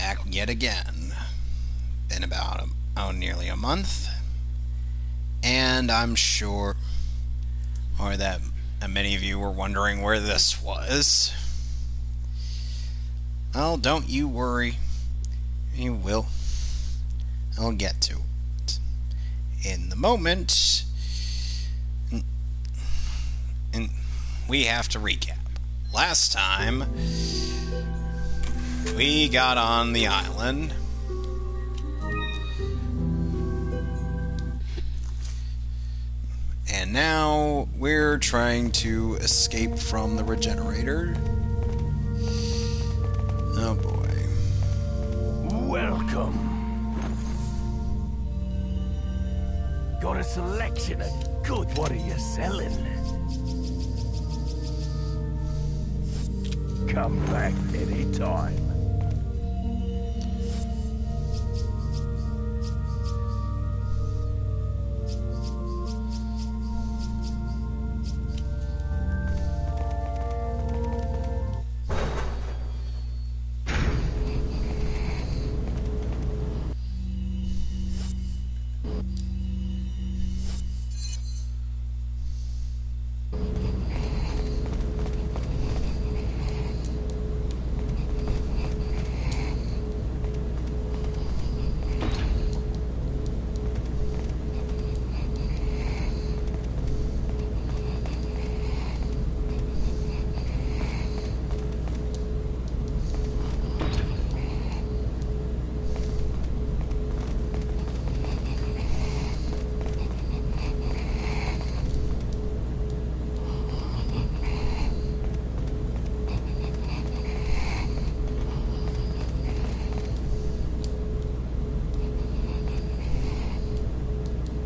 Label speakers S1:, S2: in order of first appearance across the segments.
S1: back yet again. Been about nearly a month, and I'm sure, or that many of you were wondering where this was. Well, don't you worry. You will. I'll get to it. In the moment, and we have to recap. Last time, we got on the island. And now we're trying to escape from the regenerator. Oh boy.
S2: Welcome. Got a selection of good. What are you selling? Come back anytime.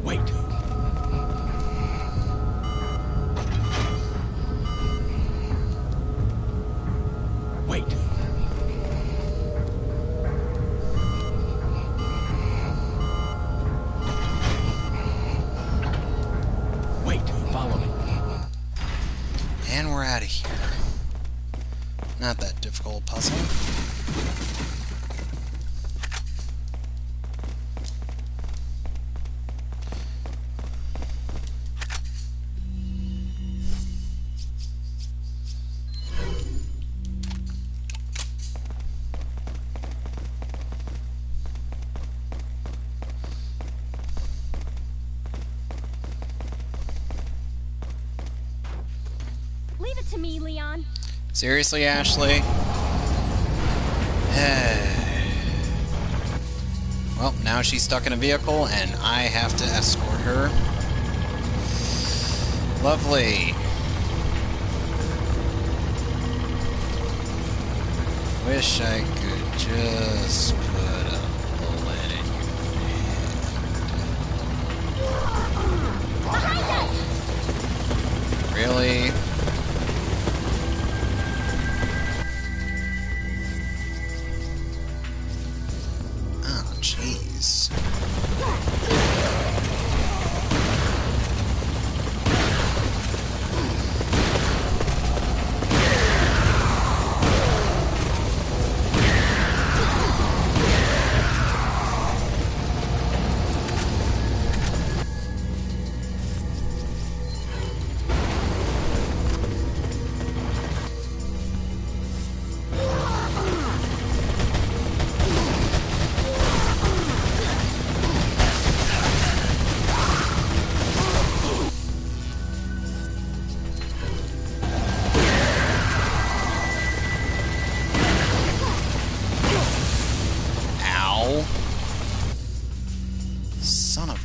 S2: Wait. Wait. Wait, follow me.
S1: And we're out of here. Not that difficult puzzle.
S3: Leave it to me, Leon.
S1: Seriously, Ashley? Well, now she's stuck in a vehicle, and I have to escort her. Lovely. Wish I could just put a bullet in your head. Really? Oh, jeez. Son of a...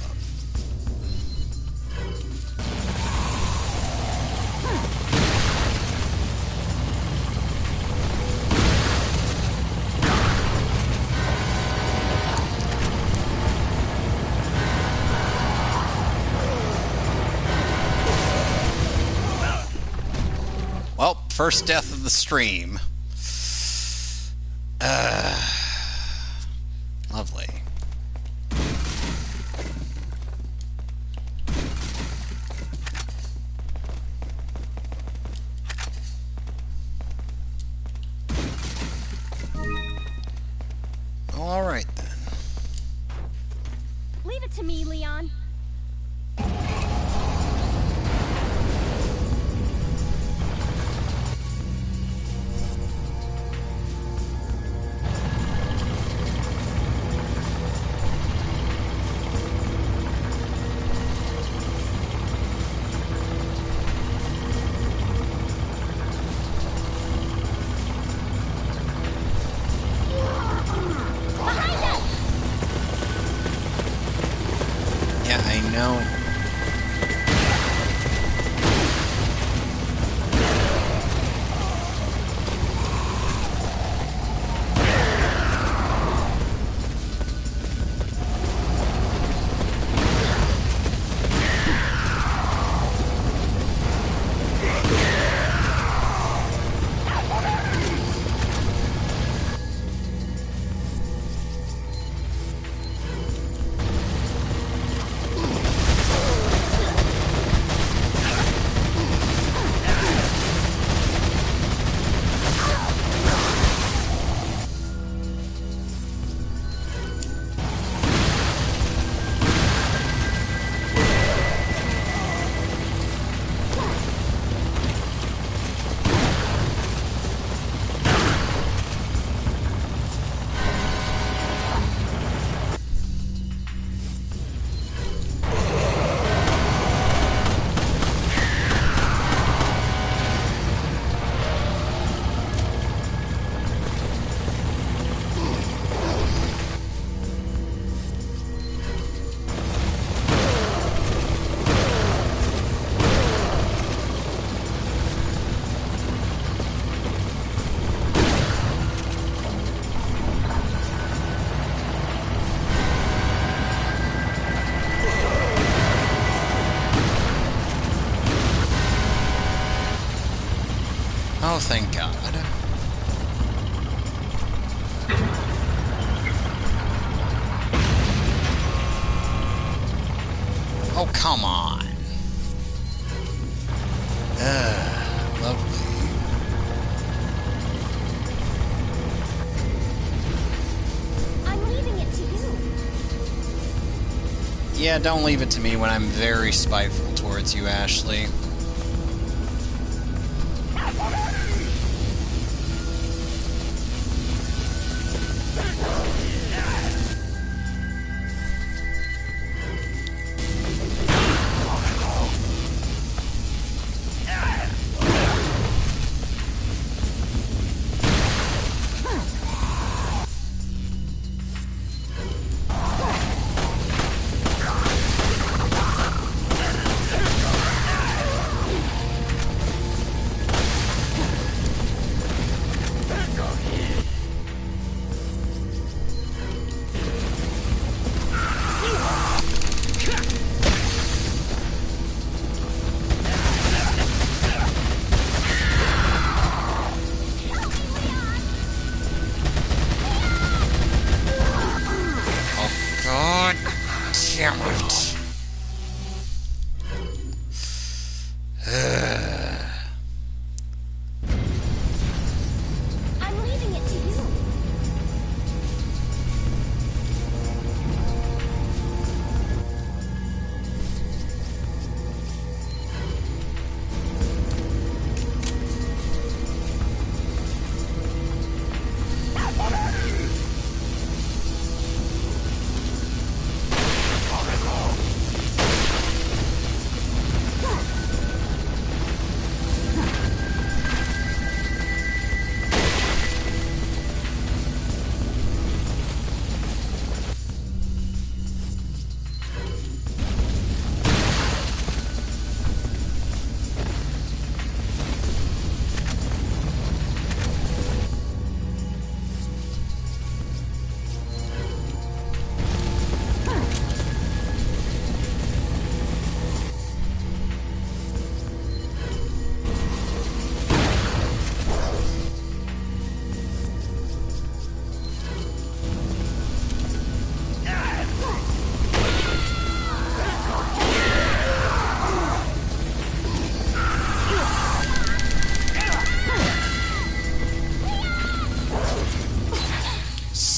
S1: Well, first death of the stream. Lovely. Alright then.
S3: Leave it to me, Leon.
S1: Yeah, I know. Oh, thank God. Oh, come on. Lovely.
S3: I'm leaving it to you.
S1: Yeah, don't leave it to me when I'm very spiteful towards you, Ashley. God damn it.
S3: I'm leaving it to you.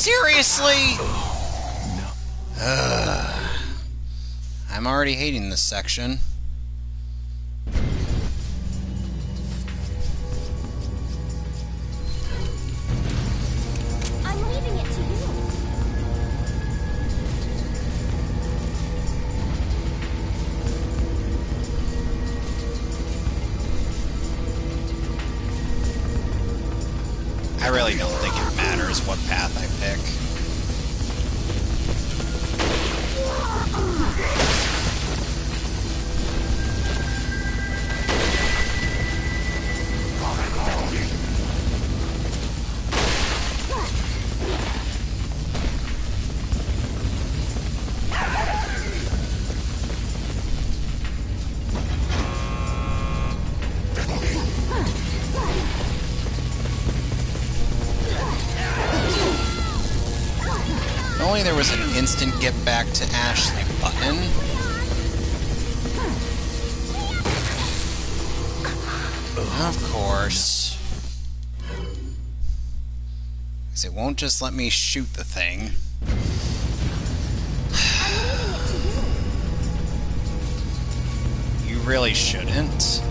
S1: Seriously? I'm already hating this section.
S3: I'm leaving it to you.
S1: I really don't think it matters what path I pick. If only there was an instant get back to Ashley button. Of course. Because it won't just let me shoot the thing.
S3: I'm leaving it to you.
S1: You really shouldn't.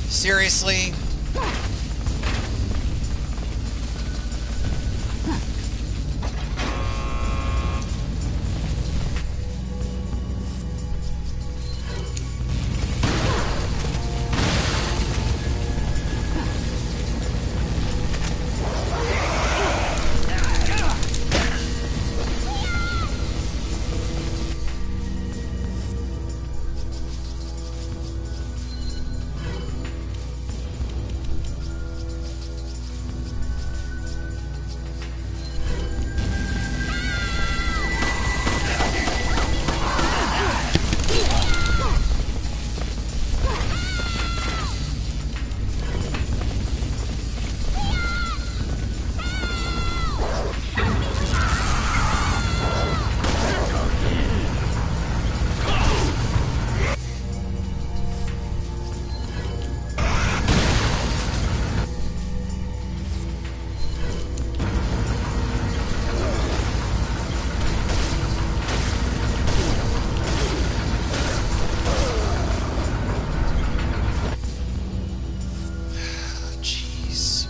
S1: Seriously? Jeez.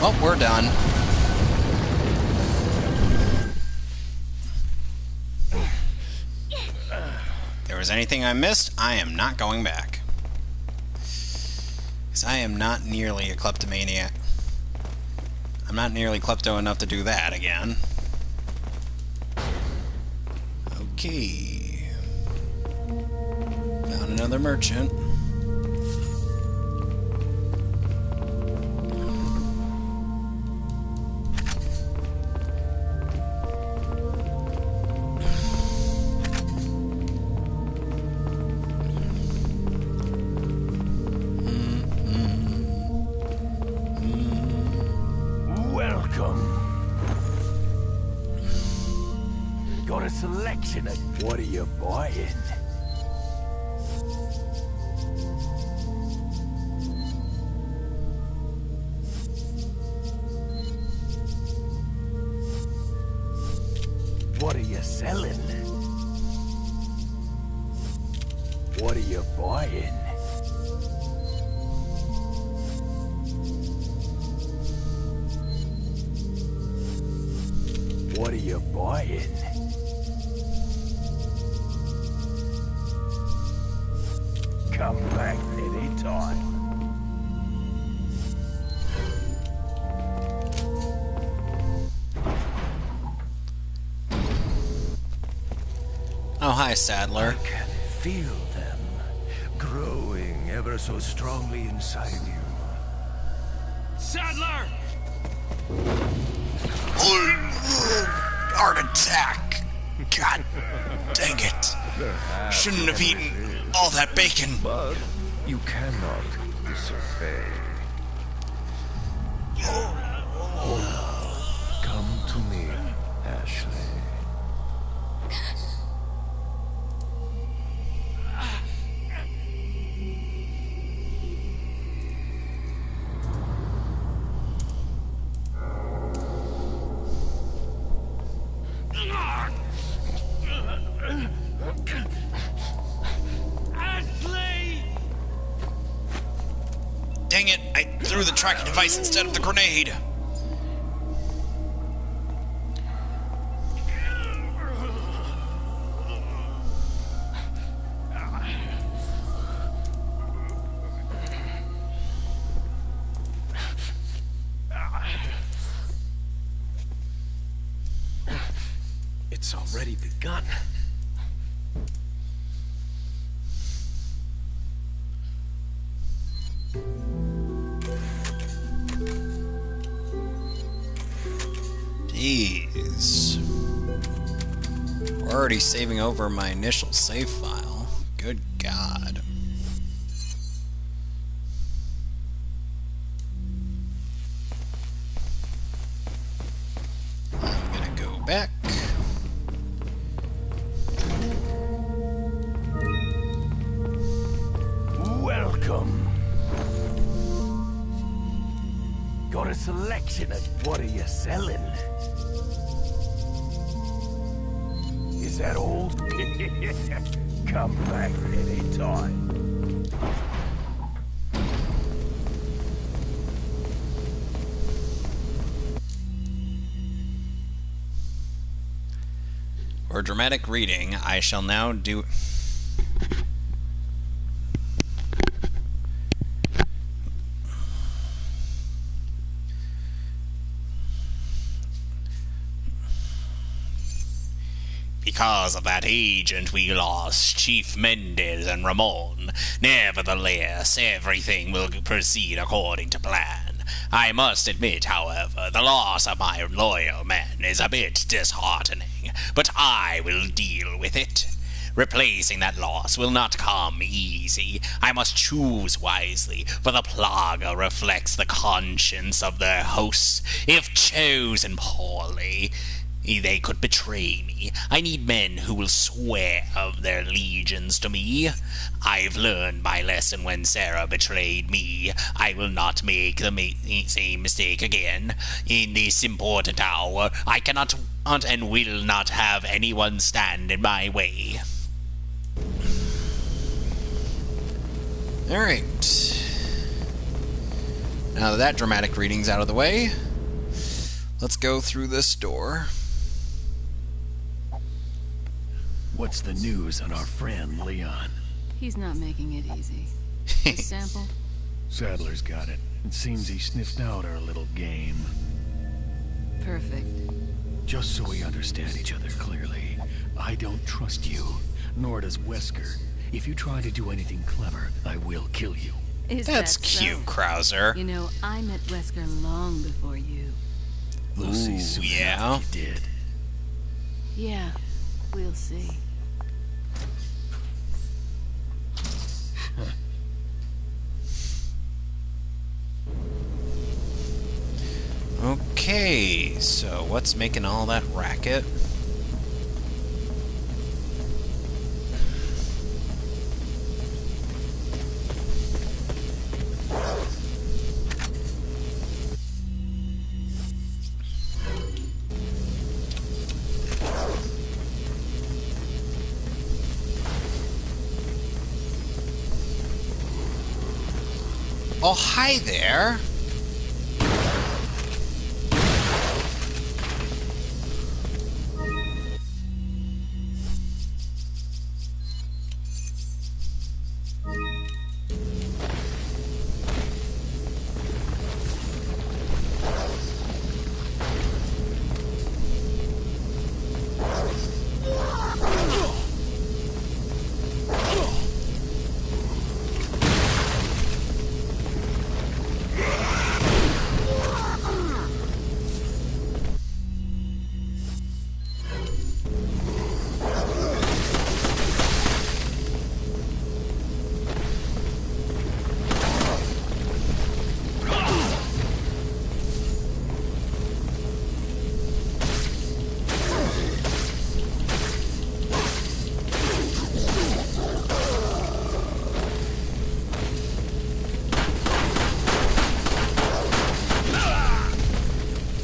S1: Well, we're done. If there was anything I missed, I am not going back. Because I am not nearly a kleptomaniac. I'm not nearly klepto enough to do that again. Okay. another merchant.
S2: Welcome. Got a selection of what are you buying? What are you selling? What are you buying? What are you buying? Come back anytime.
S1: Oh, hi, Sadler.
S2: I can feel them growing ever so strongly inside you.
S4: Sadler!
S1: Heart attack! God dang it! Shouldn't have eaten all that bacon.
S2: But you cannot disobey. Come to me, Ashley.
S4: Ashley!
S1: Dang it, I threw the tracking device instead of the grenade.
S2: It's already begun.
S1: Jeez. We're already saving over my initial save file. Good God. I'm gonna go back.
S2: Welcome. Got a selection of what are you selling? Is that all? Come back anytime.
S1: For dramatic reading, I shall now do... Because of that agent we lost, Chief Mendez and Ramon. Nevertheless, everything will proceed according to plan. I must admit, however, the loss of my loyal men is a bit disheartening, but I will deal with it. Replacing that loss will not come easy. I must choose wisely, for the Plaga reflects the conscience of their hosts. If chosen poorly, they could betray me. I need men who will swear of their allegiance to me. I've learned my lesson when Sarah betrayed me. I will not make the same mistake again. In this important hour, I cannot and will not have anyone stand in my way. Alright. Now that dramatic reading's out of the way, let's go through this door.
S2: What's the news on our friend Leon?
S5: He's not making it easy. The sample?
S2: Sadler's got it. It seems he sniffed out our little game.
S5: Perfect.
S2: Just so we understand each other clearly, I don't trust you, nor does Wesker. If you try to do anything clever, I will kill you.
S5: Is
S1: That's
S5: that so?
S1: cute, Krauser.
S5: You know, I met Wesker long before you.
S2: We'll see
S1: Ooh,
S2: soon
S1: yeah.
S2: enough if you did.
S5: Yeah, we'll see.
S1: Okay, so what's making all that racket? Oh, hi there.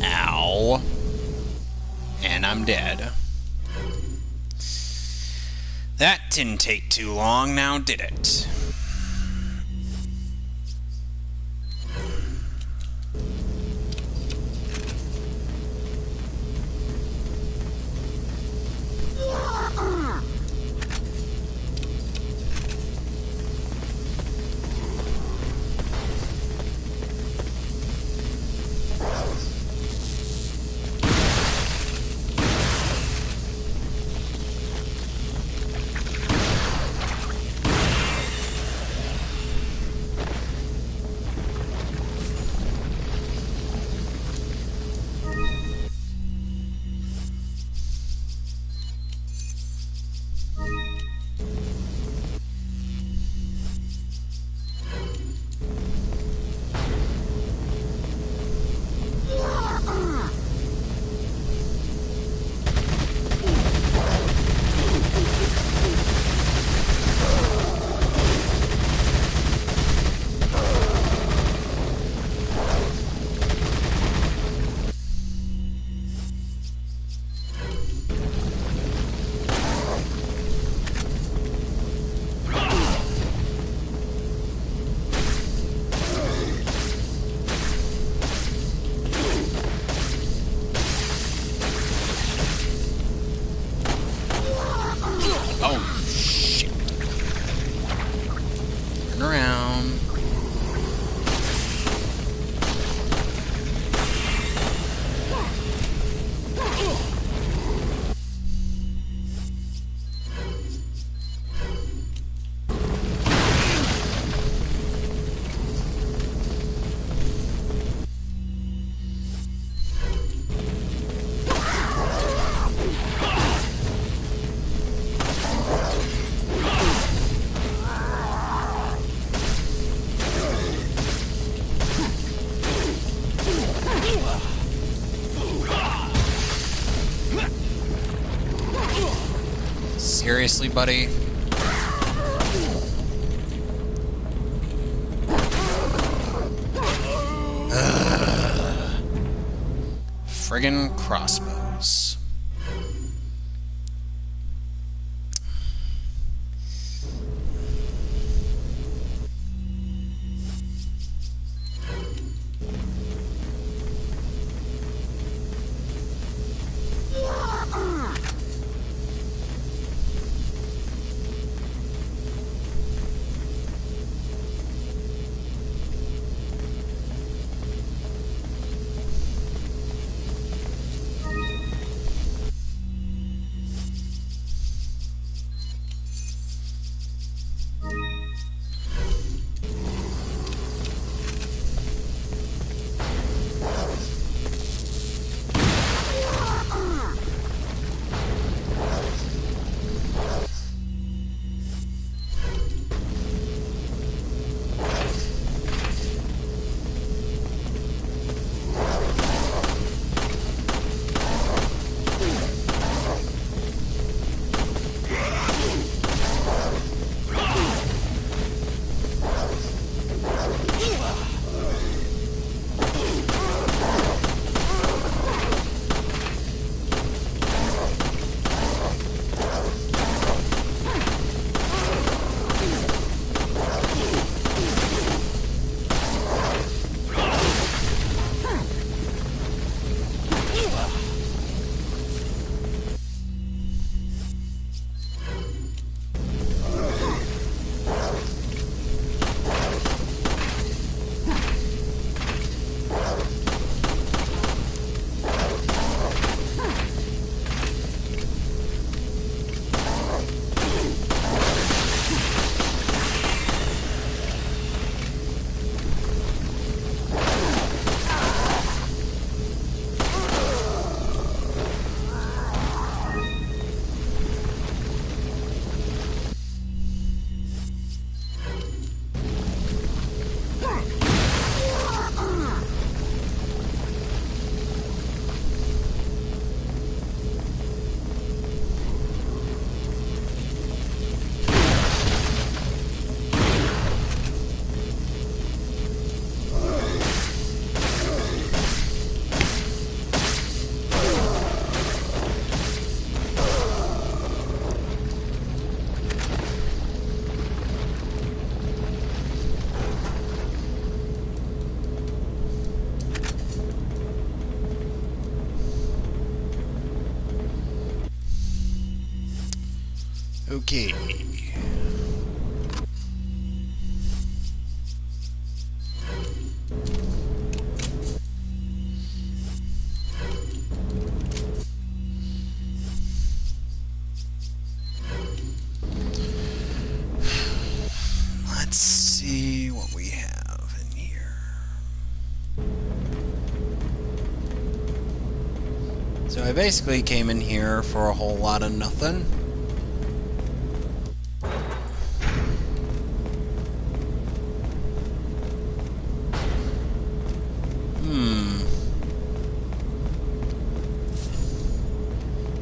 S1: Ow. And I'm dead. That didn't take too long now, did it? Oh, shit. Turn around. Seriously, buddy? Friggin' crossbows. key. Let's see what we have in here. So I basically came in here for a whole lot of nothing.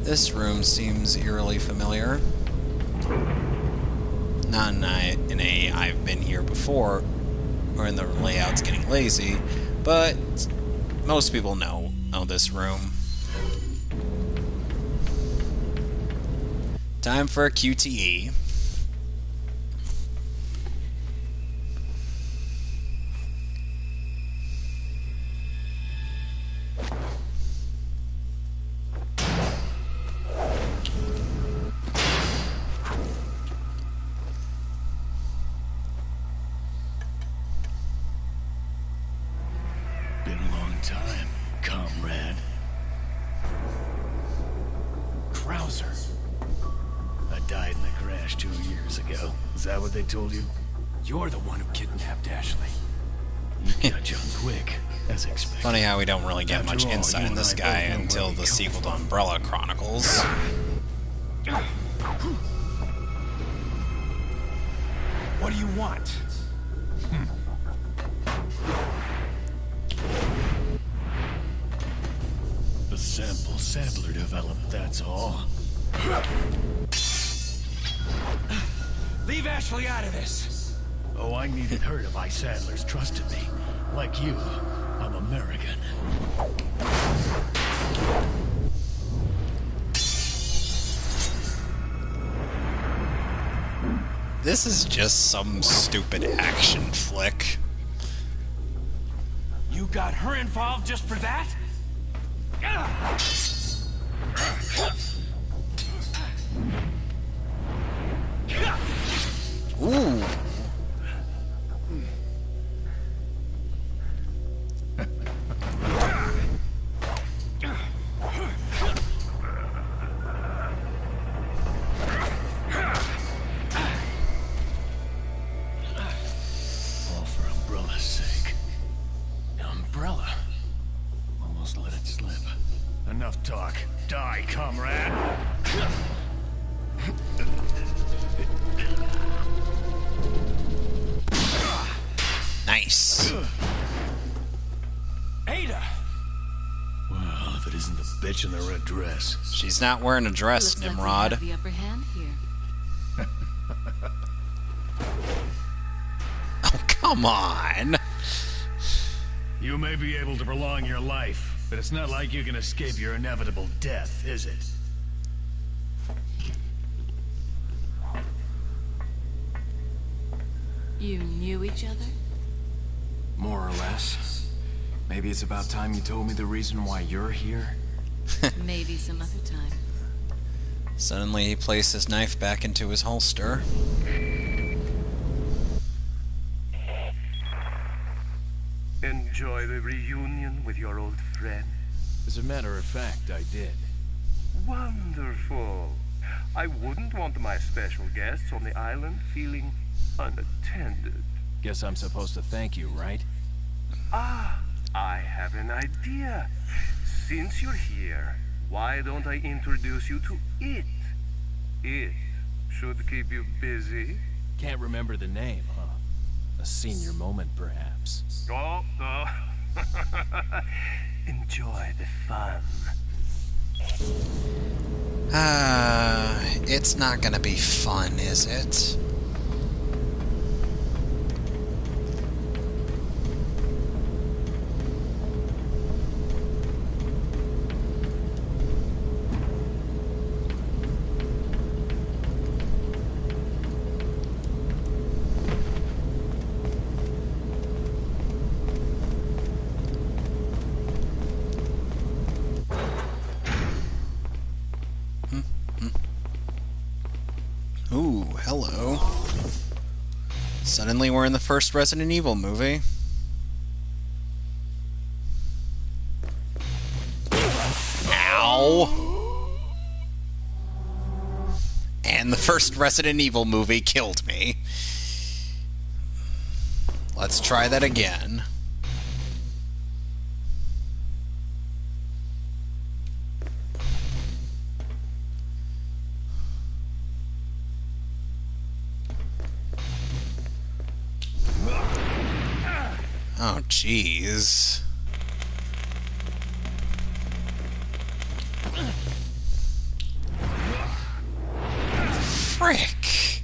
S1: This room seems eerily familiar. Not in a I've been here before, or in the layout's getting lazy, but most people know this room. Time for a QTE.
S2: Been a long time, comrade. Krauser. I died in the crash 2 years ago. Is that what they told you? You're the one who kidnapped Ashley. You got John quick, as expected.
S1: Funny how we don't really get
S2: After
S1: much
S2: all,
S1: insight
S2: you
S1: in
S2: and
S1: this
S2: I
S1: guy
S2: both know
S1: until
S2: where we
S1: the
S2: come
S1: sequel to
S2: from.
S1: Umbrella Chronicles.
S2: What do you want? The sample sampler developed, that's all.
S4: Leave Ashley out of this.
S2: Oh, I needed her to buy Sadler's trusted me. Like you, I'm American.
S1: This is just some stupid action flick.
S4: You got her involved just for that?
S1: Ooh.
S2: All for Umbrella's sake. Umbrella? Almost let it slip. Enough talk. Die, comrade!
S1: Nice.
S4: Ada!
S2: Well, if it isn't the bitch in the red dress.
S1: She's not wearing a dress,
S5: Looks like we
S1: Nimrod.
S5: have the upper hand here.
S1: Oh, come on.
S2: You may be able to prolong your life, but it's not like you can escape your inevitable death, is it?
S5: You knew each other?
S4: More or less. Maybe it's about time you told me the reason why you're here.
S5: Maybe some other time.
S1: Suddenly he placed his knife back into his holster.
S6: Enjoy the reunion with your old friend.
S4: As a matter of fact, I did.
S6: Wonderful. I wouldn't want my special guests on the island feeling unattended.
S4: Guess I'm supposed to thank you, right?
S6: Ah, I have an idea. Since you're here, why don't I introduce you to it? It should keep you busy.
S4: Can't remember the name, huh? A senior moment, perhaps.
S6: Oh. Enjoy the fun.
S1: It's not gonna be fun, is it? Ooh. hello. Suddenly we're in the first Resident Evil movie. Ow! And the first Resident Evil movie killed me. Let's try that again. Oh, jeez. Frick.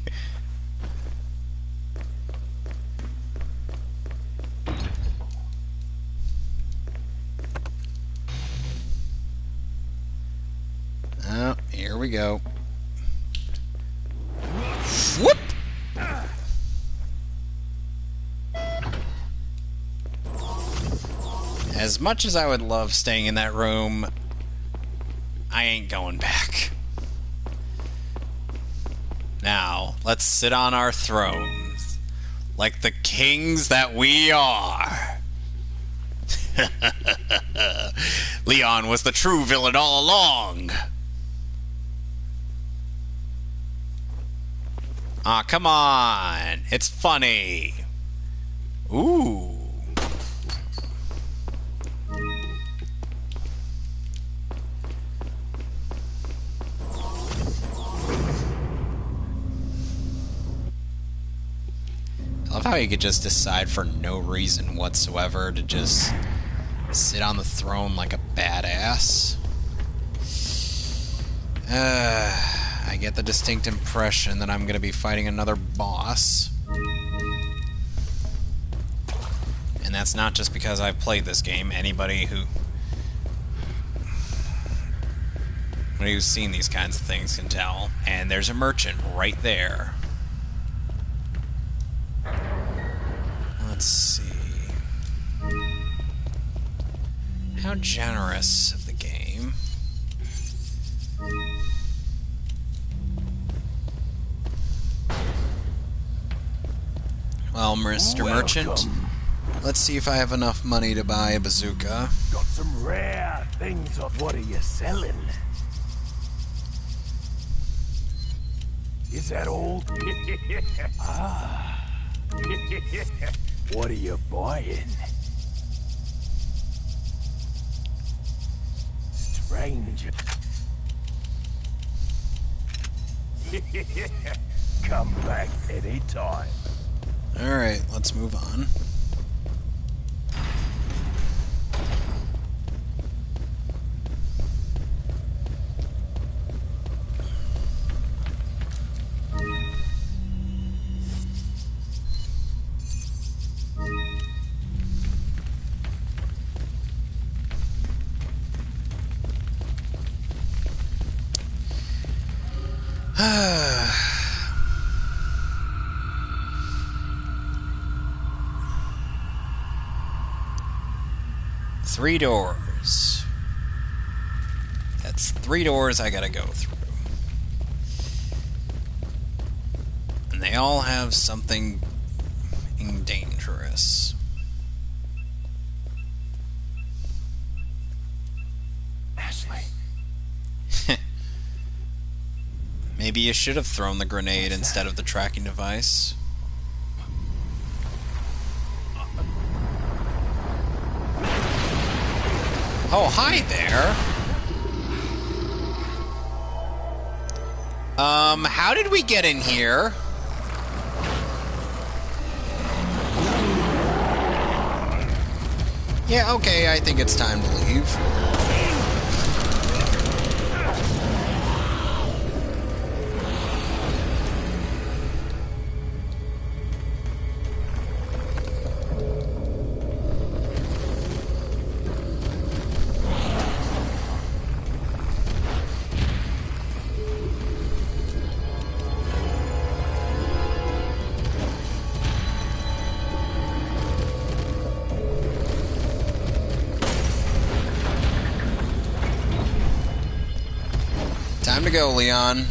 S1: Oh, here we go. Whoop! As much as I would love staying in that room, I ain't going back. Now, let's sit on our thrones, like the kings that we are. Leon was the true villain all along. Aw, come on. It's funny. Ooh. I love how you could just decide for no reason whatsoever to just sit on the throne like a badass. I get the distinct impression that I'm going to be fighting another boss. And that's not just because I've played this game. Anybody who's seen these kinds of things can tell. And there's a merchant right there. Let's see. How generous of the game. Well, Mr. Merchant, let's see if I have enough money to buy a bazooka.
S2: Got some rare things. What are you selling? Is that all? Ah. What are you buying? Stranger. Come back anytime.
S1: Alright, let's move on. Three doors. That's 3 doors I gotta go through. And they all have something dangerous.
S2: Ashley.
S1: Maybe you should have thrown the grenade instead of the tracking device. Oh, hi there. How did we get in here? Yeah, okay, I think it's time to leave. Time to go, Leon.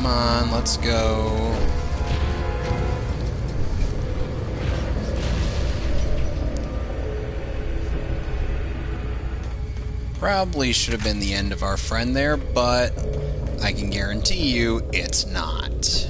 S1: Come on, let's go. Probably should have been the end of our friend there, but I can guarantee you it's not.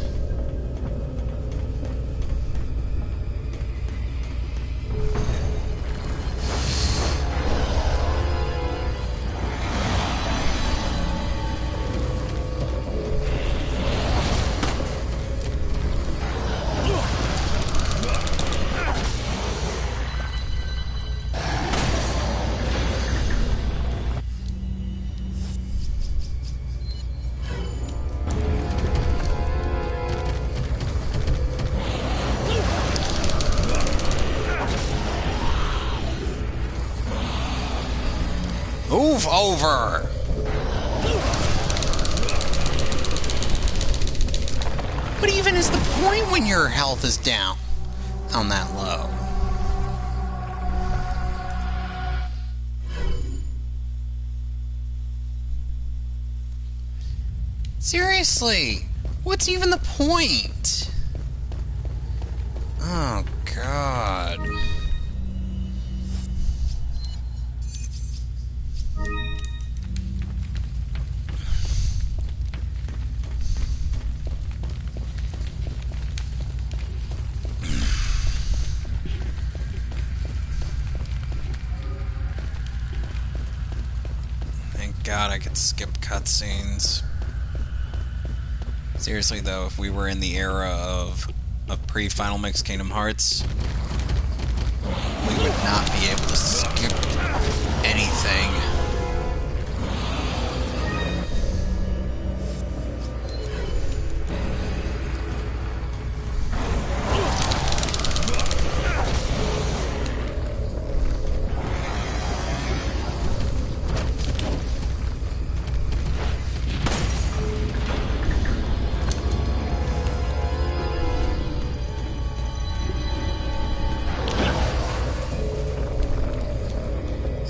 S1: Move over! What even is the point when your health is down on that low? Seriously, what's even the point? Oh, God. God, I could skip cutscenes. Seriously though, if we were in the era of pre-Final Mix Kingdom Hearts, we would not be able to skip anything.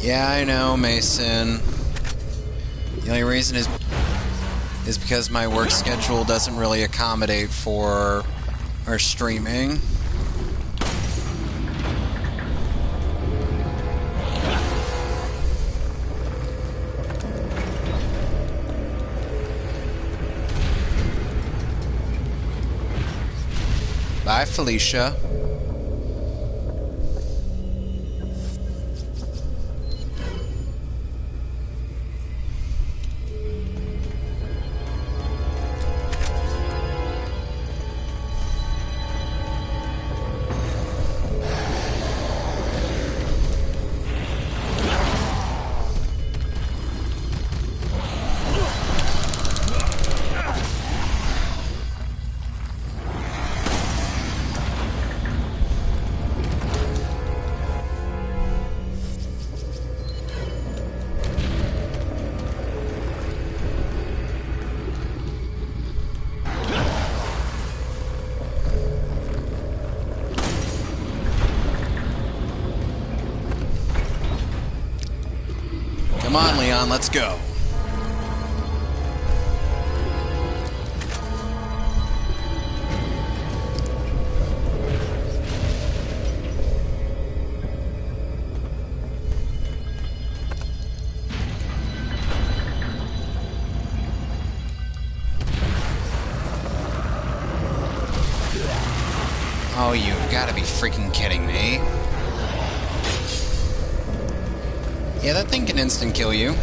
S1: Yeah, I know, Mason. The only reason is because my work schedule doesn't really accommodate for our streaming. Bye, Felicia. Come on, Leon, let's go. Oh, you've got to be freaking kidding me. Yeah, that thing can instant kill you.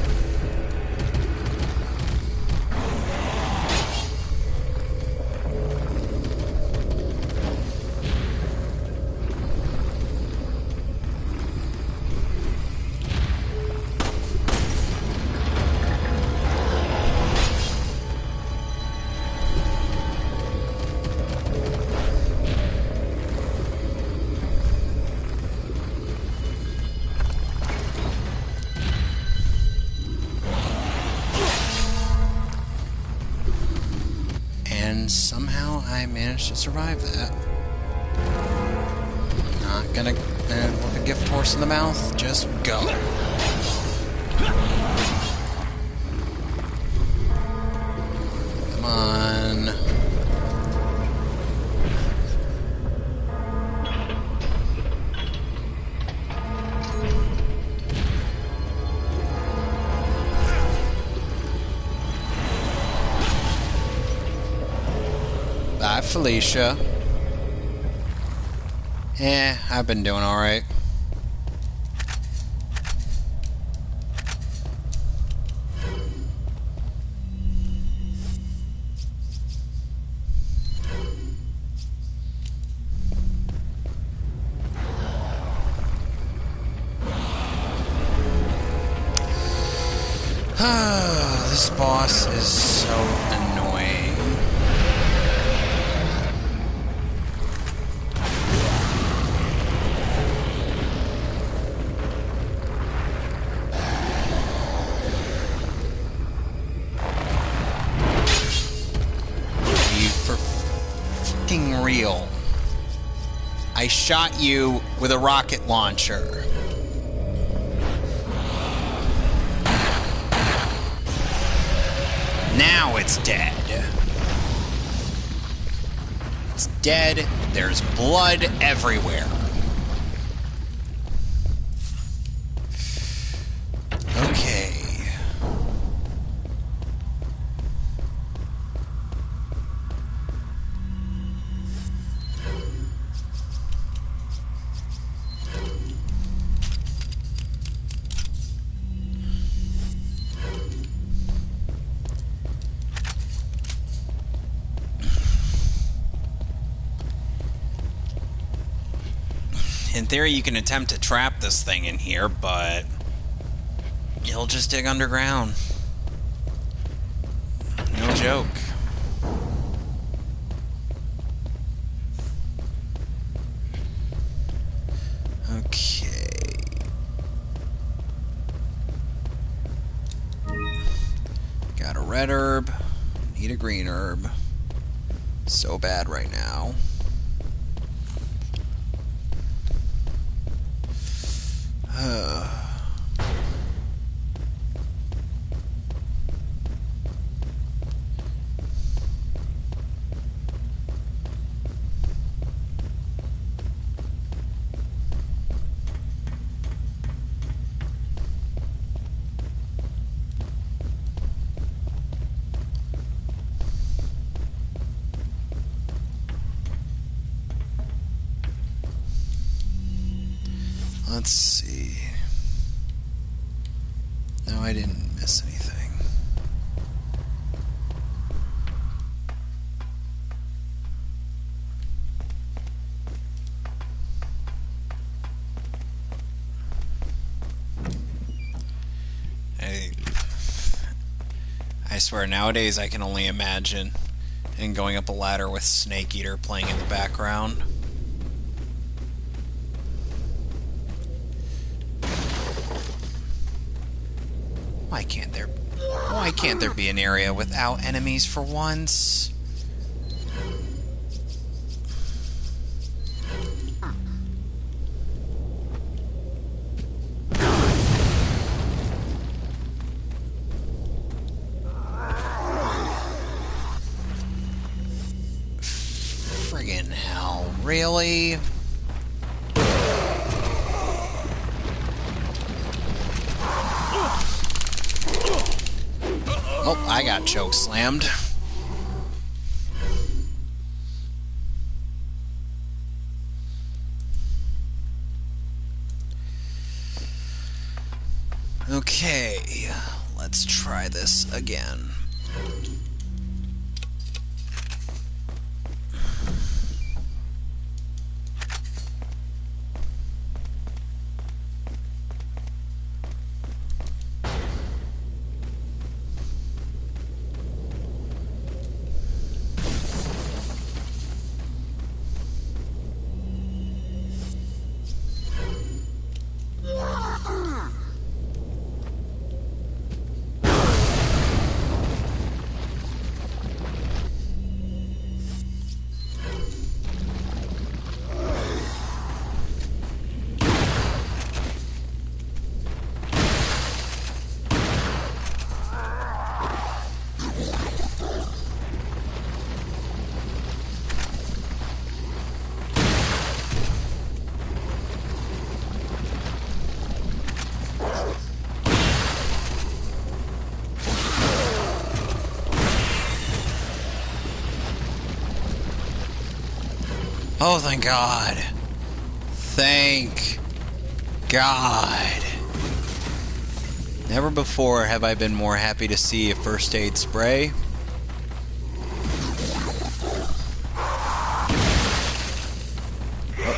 S1: And somehow I managed to survive that. Not gonna look a gift horse in the mouth, just go. Come on. Felicia. I've been doing alright. This boss is so annoying. Are you for fucking real? I shot you with a rocket launcher. Now it's dead. It's dead. There's blood everywhere. Okay. In theory, you can attempt to trap this thing in here, but you'll just dig underground. No joke. Okay. Got a red herb. Need a green herb. So bad right now. Let's see. No, I didn't miss anything. I swear, nowadays I can only imagine and going up a ladder with Snake Eater playing in the background. Why can't there be an area without enemies for once? Friggin' hell, really? Oh, I got choke slammed. Okay, let's try this again. Oh, thank God. Thank God. Never before have I been more happy to see a first aid spray. No.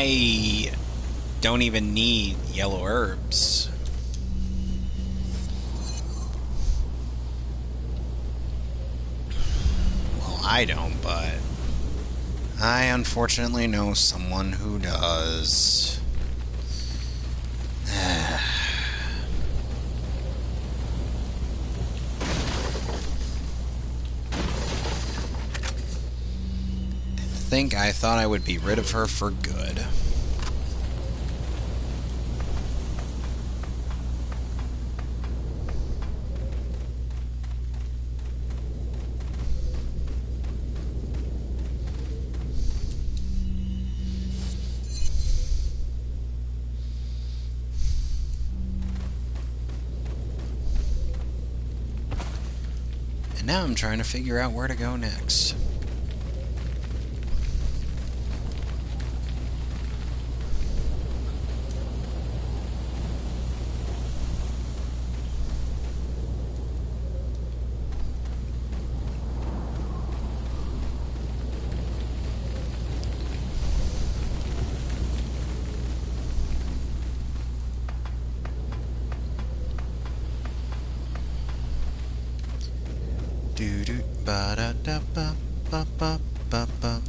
S1: I don't even need yellow herbs. Well, I don't, but I unfortunately know someone who does. I thought I would be rid of her for good. And now I'm trying to figure out where to go next. Do do ba da da ba ba ba ba ba.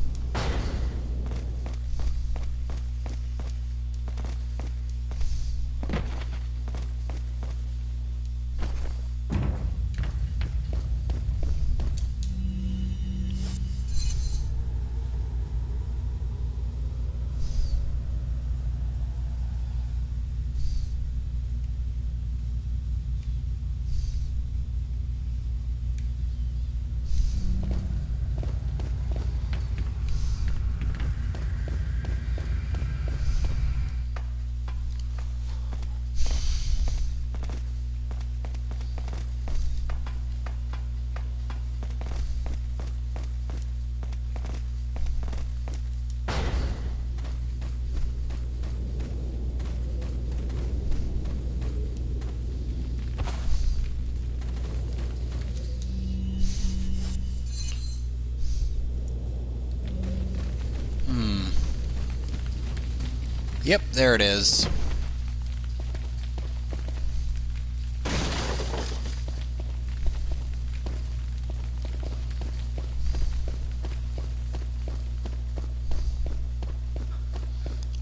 S1: Yep, there it is.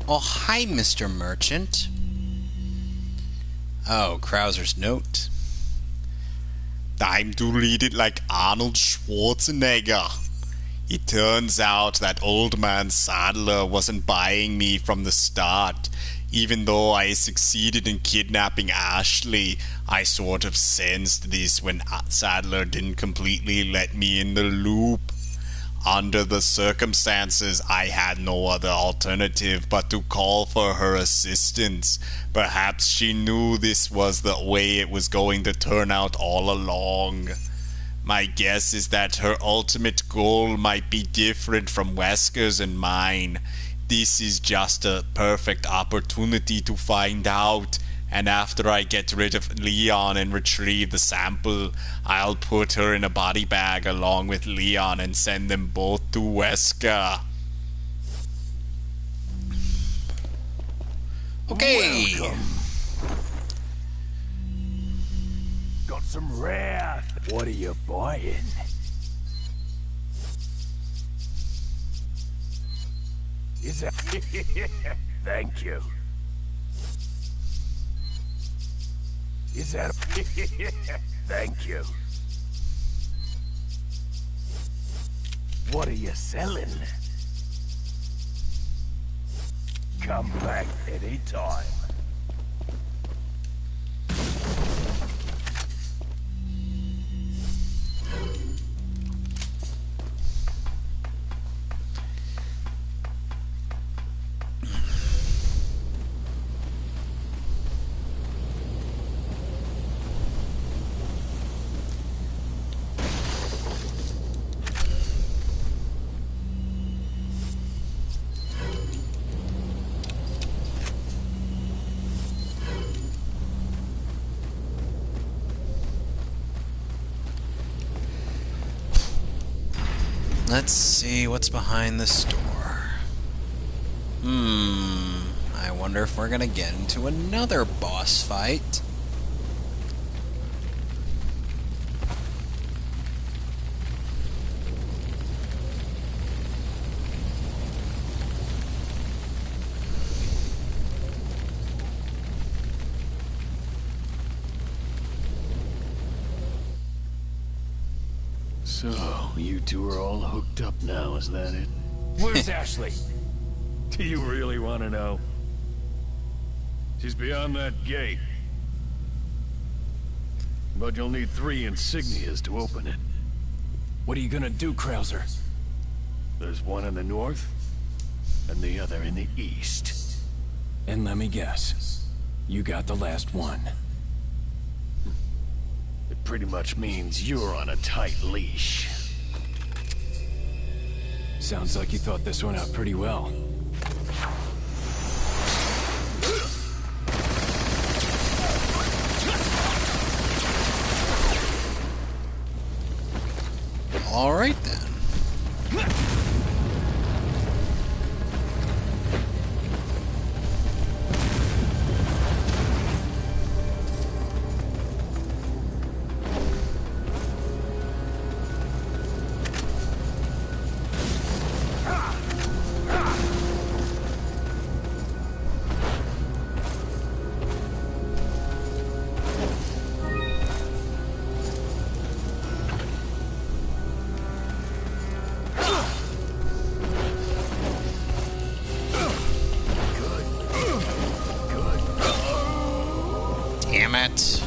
S1: Oh, hi, Mr. Merchant. Oh, Krauser's note. Time to read it like Arnold Schwarzenegger. It turns out that old man Sadler wasn't buying me from the start. Even though I succeeded in kidnapping Ashley, I sort of sensed this when Sadler didn't completely let me in the loop. Under the circumstances, I had no other alternative but to call for her assistance. Perhaps she knew this was the way it was going to turn out all along. My guess is that her ultimate goal might be different from Wesker's and mine. This is just a perfect opportunity to find out, and after I get rid of Leon and retrieve the sample, I'll put her in a body bag along with Leon and send them both to Wesker. Okay.
S2: Welcome. Got some rare. What are you buying? Is that? Thank you. Is that Thank you. What are you selling? Come back anytime.
S1: Let's see what's behind this door. I wonder if we're gonna get into another boss fight.
S2: So, you two are all hooked up now, is that it? Where's Ashley? Do you really want to know? She's beyond that gate. But you'll need 3 insignias to open it.
S4: What are you gonna do, Krauser?
S2: There's one in the north, and the other in the east.
S4: And let me guess. You got the last one.
S2: It pretty much means you're on a tight leash.
S4: Sounds like you thought this one out pretty well.
S1: All right then. Damn it.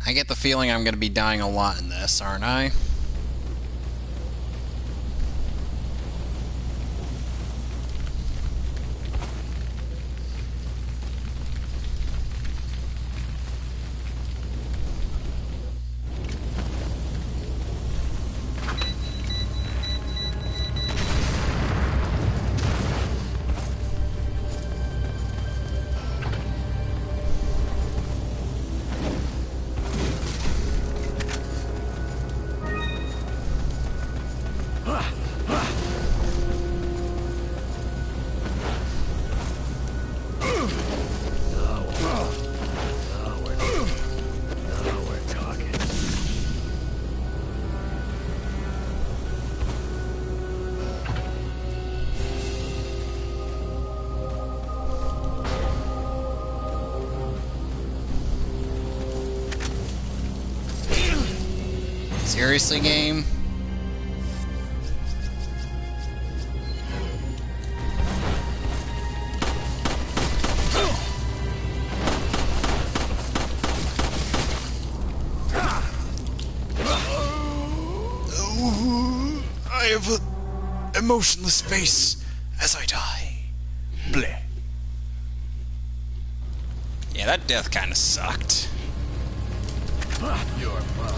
S1: I get the feeling I'm going to be dying a lot in this, aren't I? Seriously, game? I have a emotionless face as I die. Bleh. Yeah, that death kind of sucked.
S2: You're mine.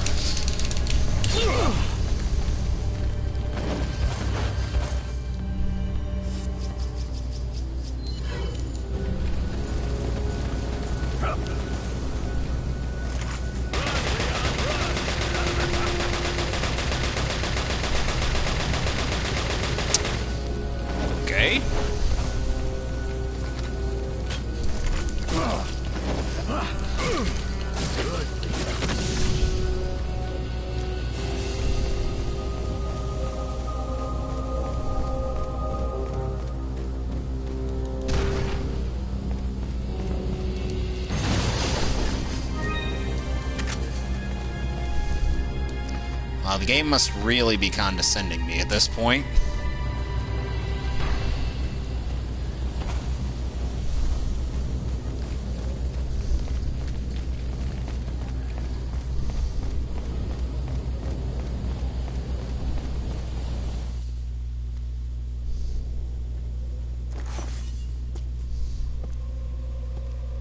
S1: Okay. The game must really be condescending me at this point.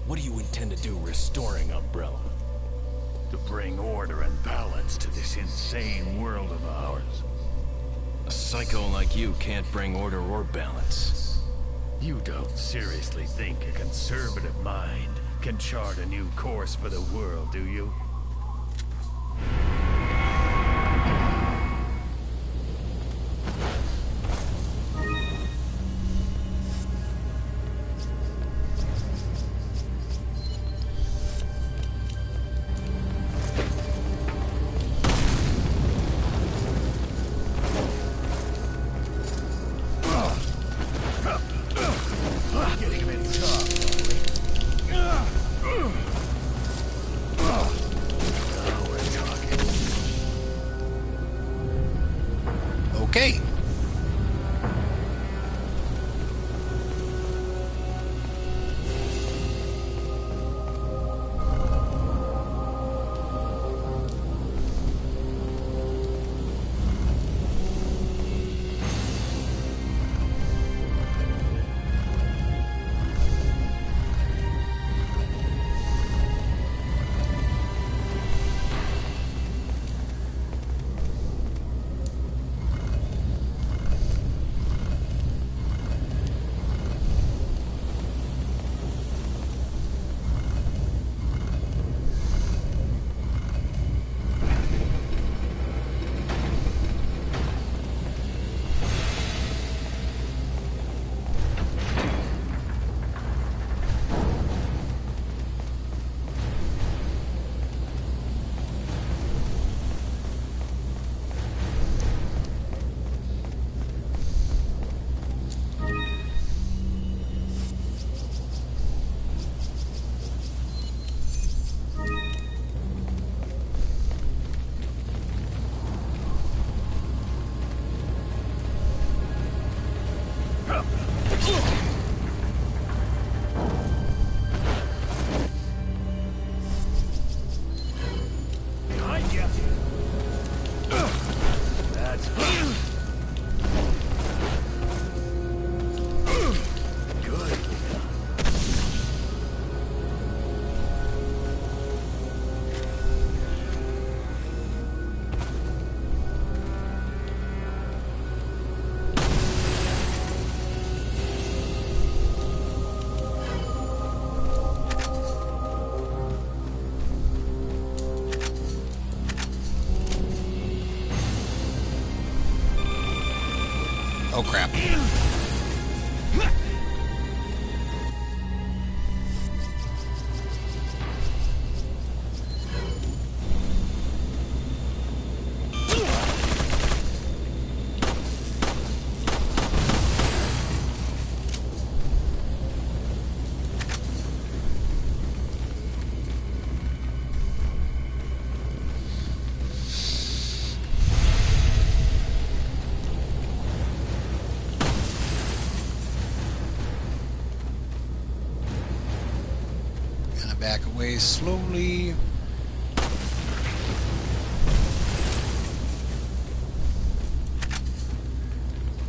S2: What do you intend to do restoring Umbrella? To bring order and balance to this insane world of ours.
S4: A psycho like you can't bring order or balance.
S2: You don't seriously think a conservative mind can chart a new course for the world, do you? Getting a bit tough, now we're talking.
S1: Okay.
S2: Behind you. That's fine. Good.
S1: Oh crap. Gonna back away slowly.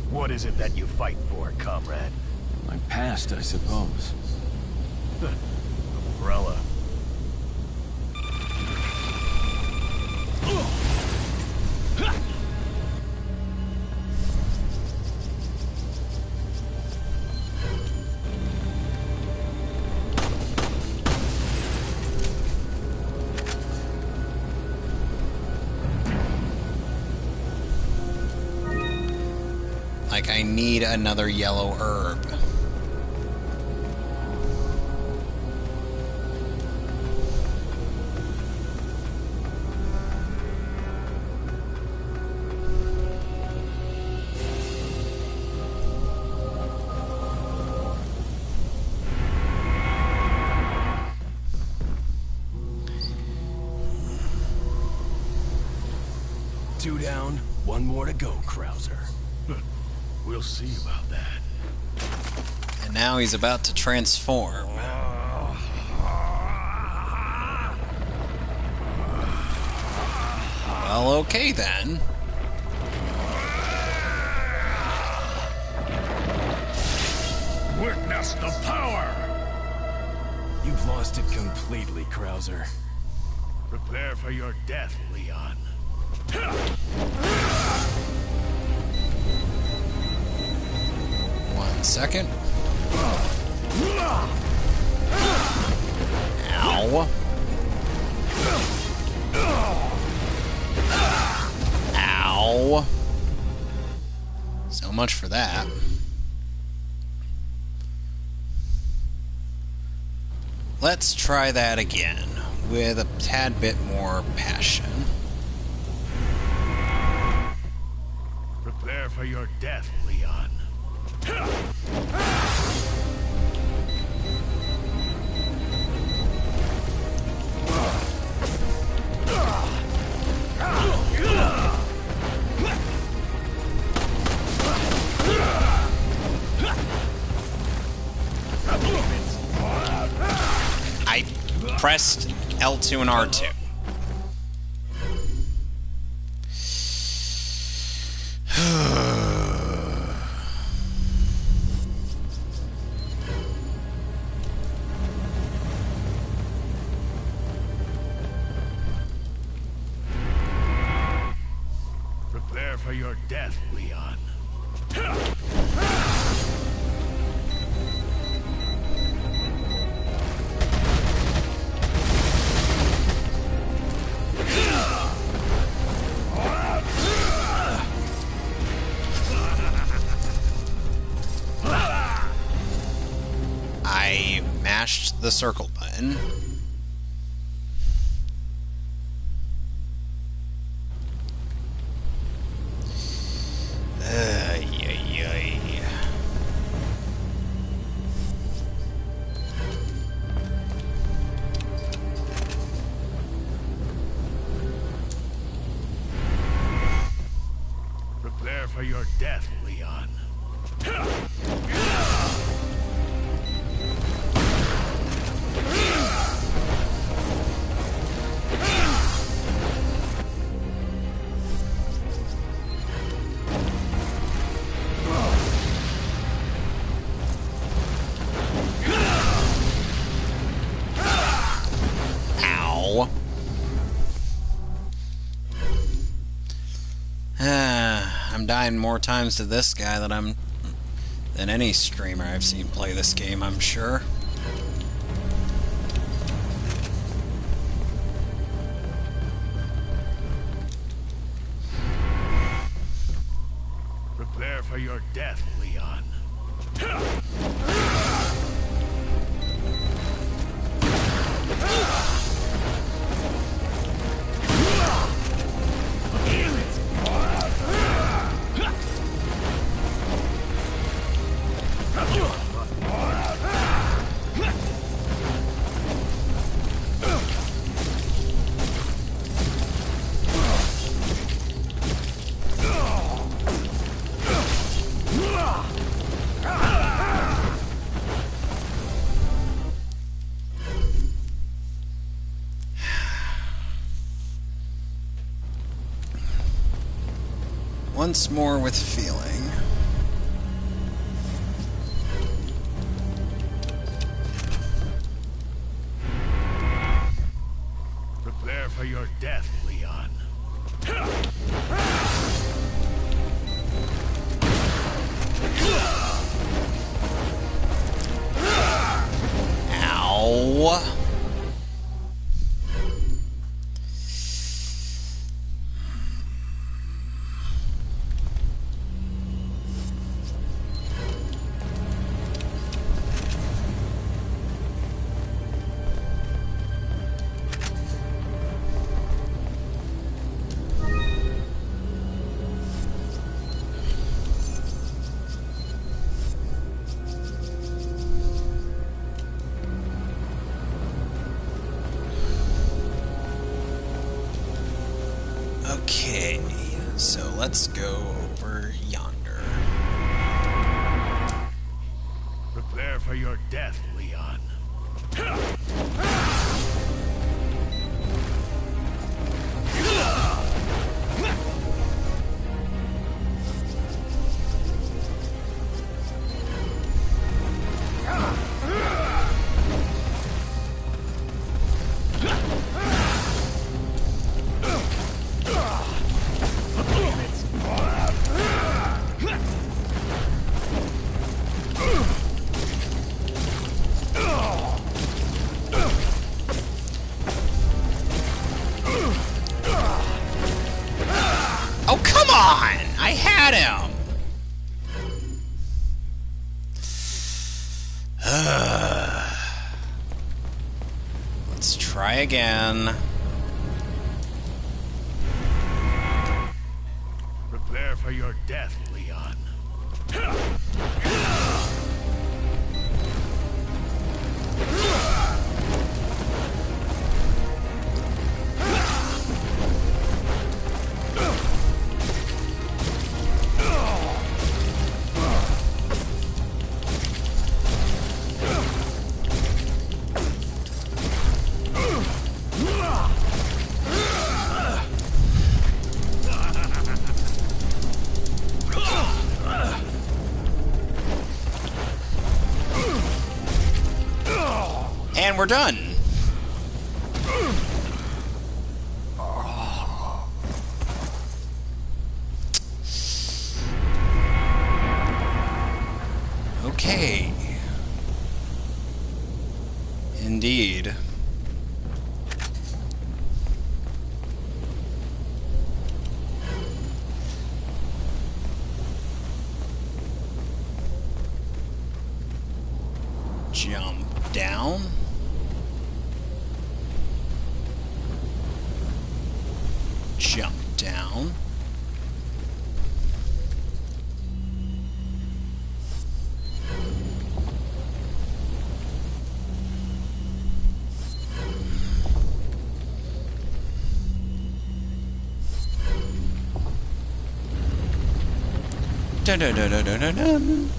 S2: What is it that you fight for, comrade?
S4: My past, I suppose.
S2: Umbrella.
S1: Like, I need another yellow herb.
S2: 2 down, 1 more to go, Krauser. We'll see about that.
S1: And now he's about to transform. Well, okay then.
S2: Witness the power! You've lost it completely, Krauser. Prepare for your death, Leon.
S1: 1 second. Ow. Ow. So much for that. Let's try that again, with a tad bit more passion.
S2: Prepare for your death, Leon.
S1: I pressed L2 and R2.
S2: Prepare for your death, Leon.
S1: I mashed the circle button.
S2: Prepare for your death, Leon.
S1: Ow. I'm dying more times to this guy than any streamer I've seen play this game, I'm sure.
S2: Prepare for your death, Leon.
S1: Once more with feeling.
S2: Prepare for your death, Leon.
S1: Ow. Okay, So let's go over yonder.
S2: Prepare for your death, Leon.
S1: Oh, come on! I had him! Let's try again.
S2: Prepare for your death, Leon.
S1: And we're done. Okay. Indeed. Jump down. Jump down. Dun dun dun dun dun dun dun.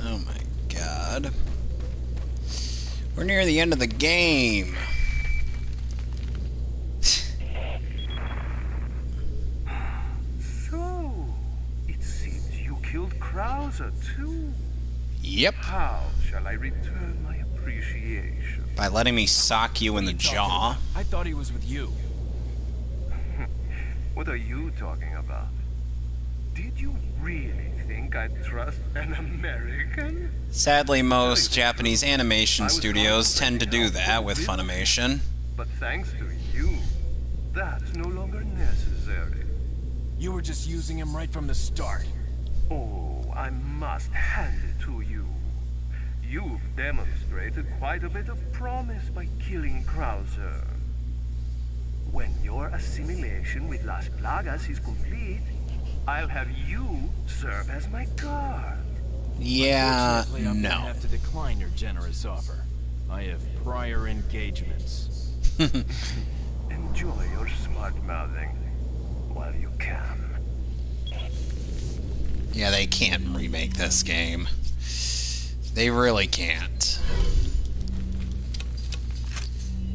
S1: Oh my god. We're near the end of the game.
S6: So, it seems you killed Krauser too.
S1: Yep.
S6: How shall I return my appreciation?
S1: By letting me sock you in the jaw.
S4: I thought he was with you.
S6: What are you talking about? Did you really think I'd trust an American?
S1: Sadly, most Japanese animation studios tend to do that with Funimation.
S6: But thanks to you, that's no longer necessary.
S4: You were just using him right from the start.
S6: Oh, I must hand it to you. You've demonstrated quite a bit of promise by killing Krauser. When your assimilation with Las Plagas is complete, I'll have you serve as my guard.
S1: Yeah,
S4: Unfortunately, I'm gonna
S1: no.
S4: have to decline your generous offer. I have prior engagements.
S6: Enjoy your smart mouthing while you can.
S1: Yeah, they can't remake this game. They really can't.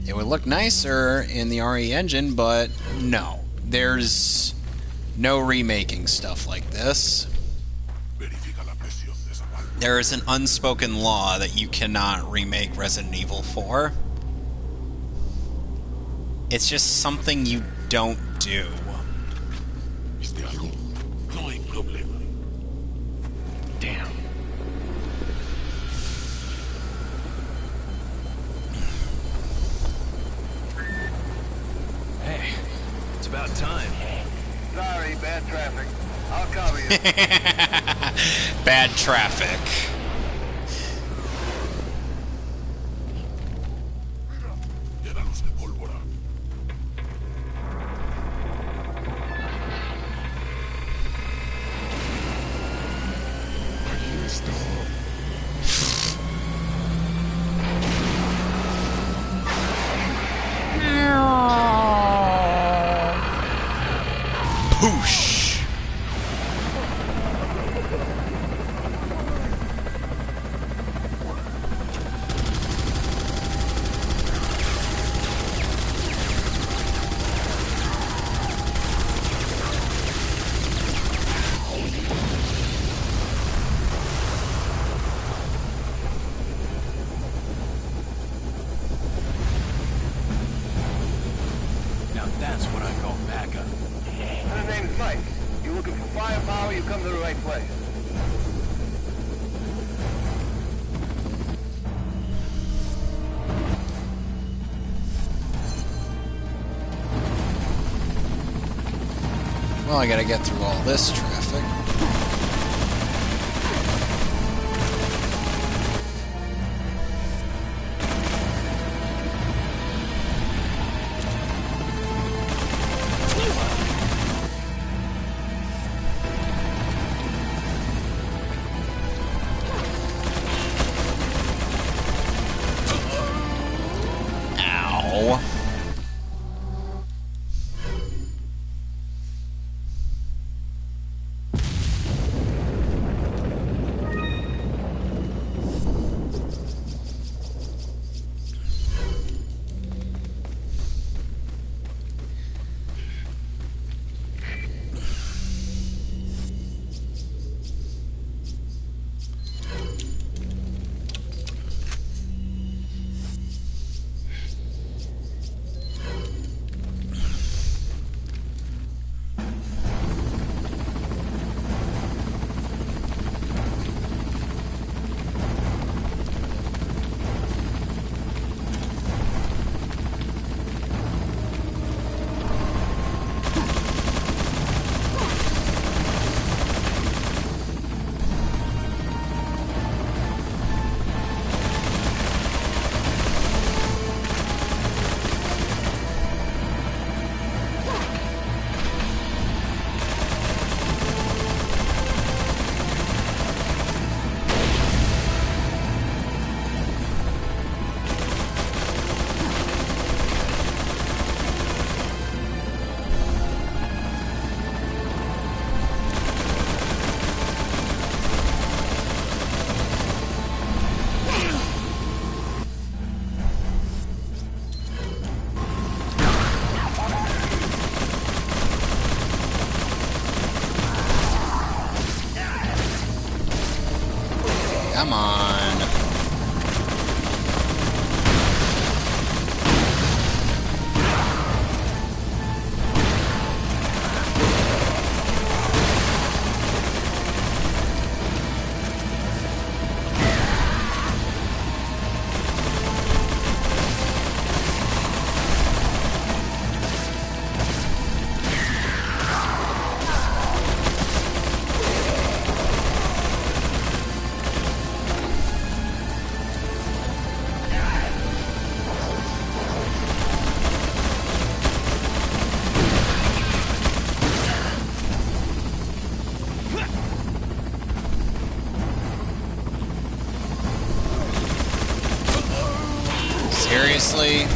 S1: It would look nicer in the RE engine, but no. There's no remaking stuff like this. There is an unspoken law that you cannot remake Resident Evil 4. It's just something you don't do.
S2: Damn.
S4: Hey, it's about time.
S6: Sorry, bad traffic. I'll cover you.
S1: Bad traffic.
S2: de pólvora. Ahí está.
S1: Poosh!
S4: Now that's what I call backup.
S6: My name's Mike. You're looking for firepower, you come to the right place.
S1: Well, I gotta get through all this traffic. Ow. Come on. Seriously?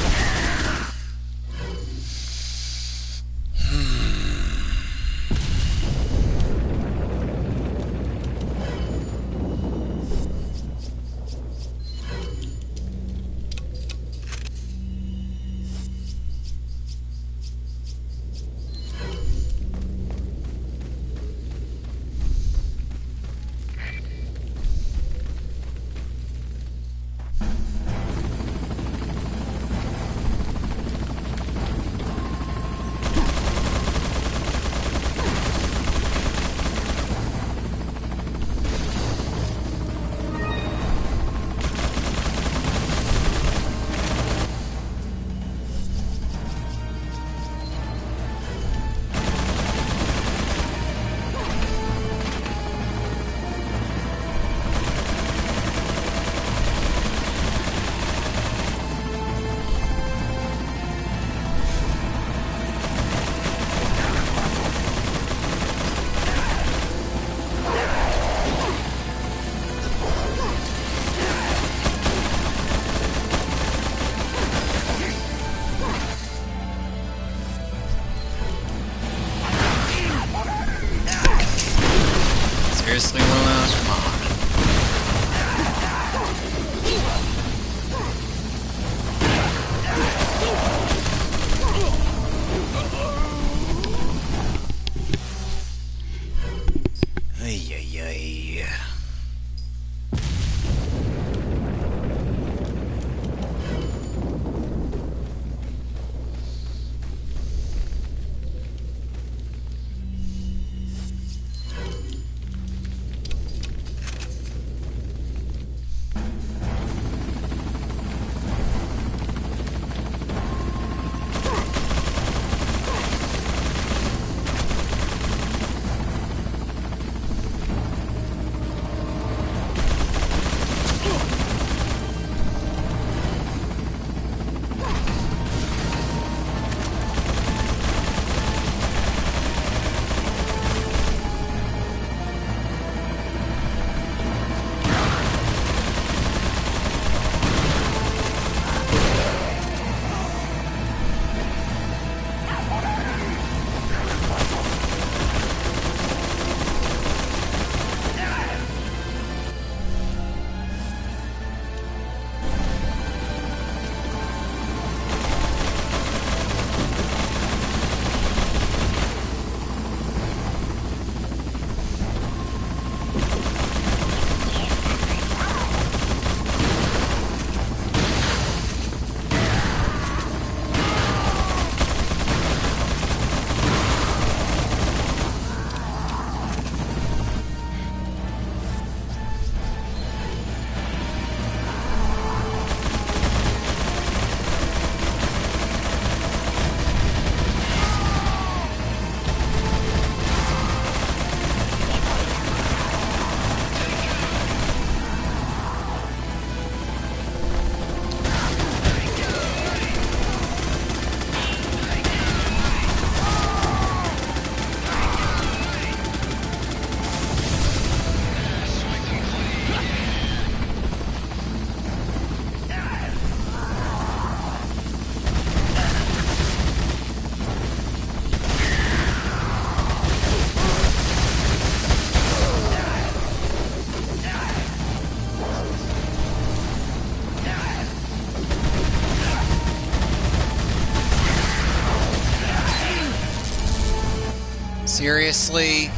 S1: Seriously?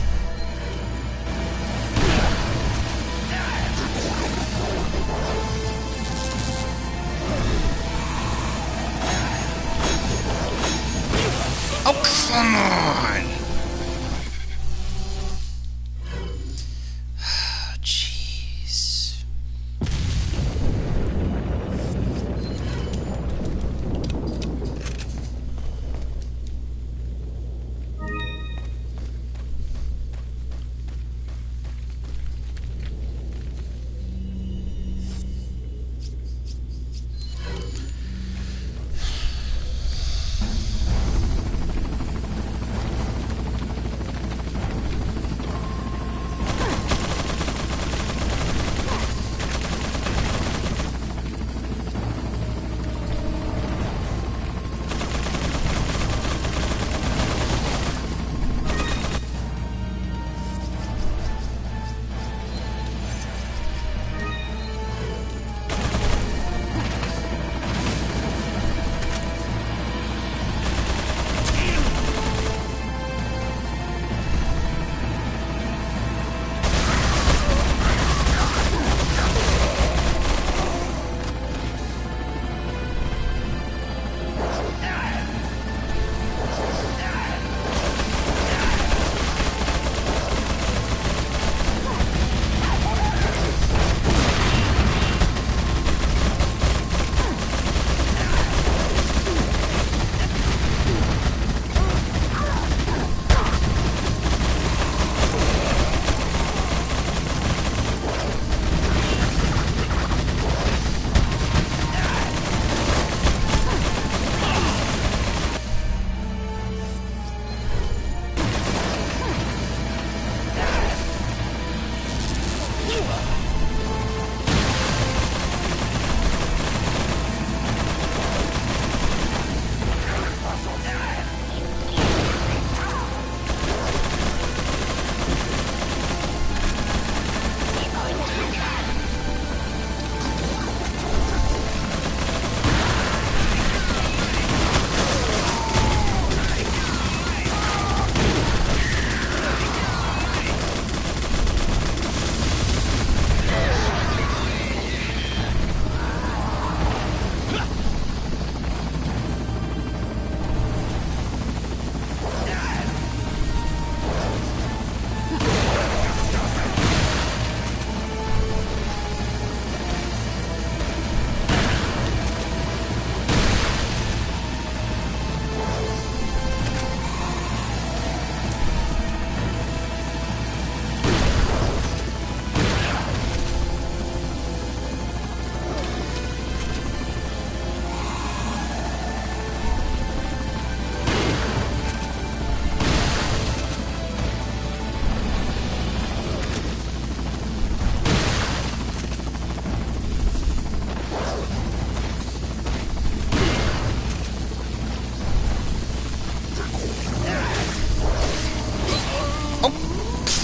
S1: Oh, come on! Jeez.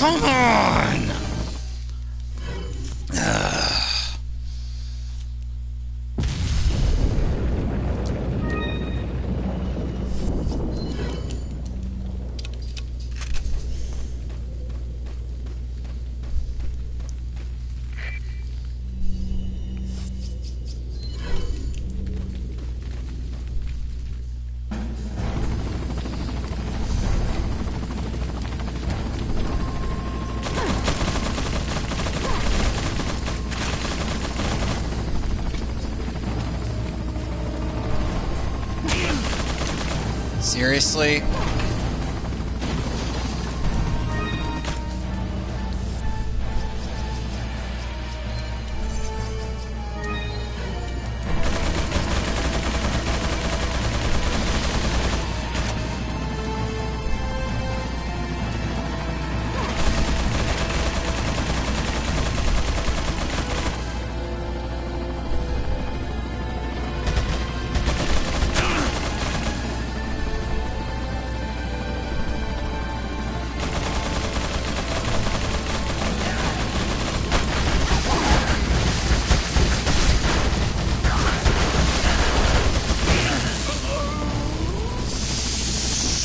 S1: Come on! Seriously?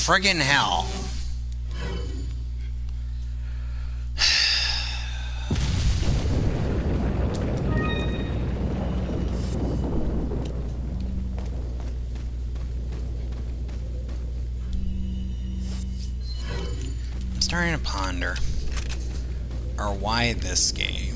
S1: Friggin' hell. starting to ponder are why this game.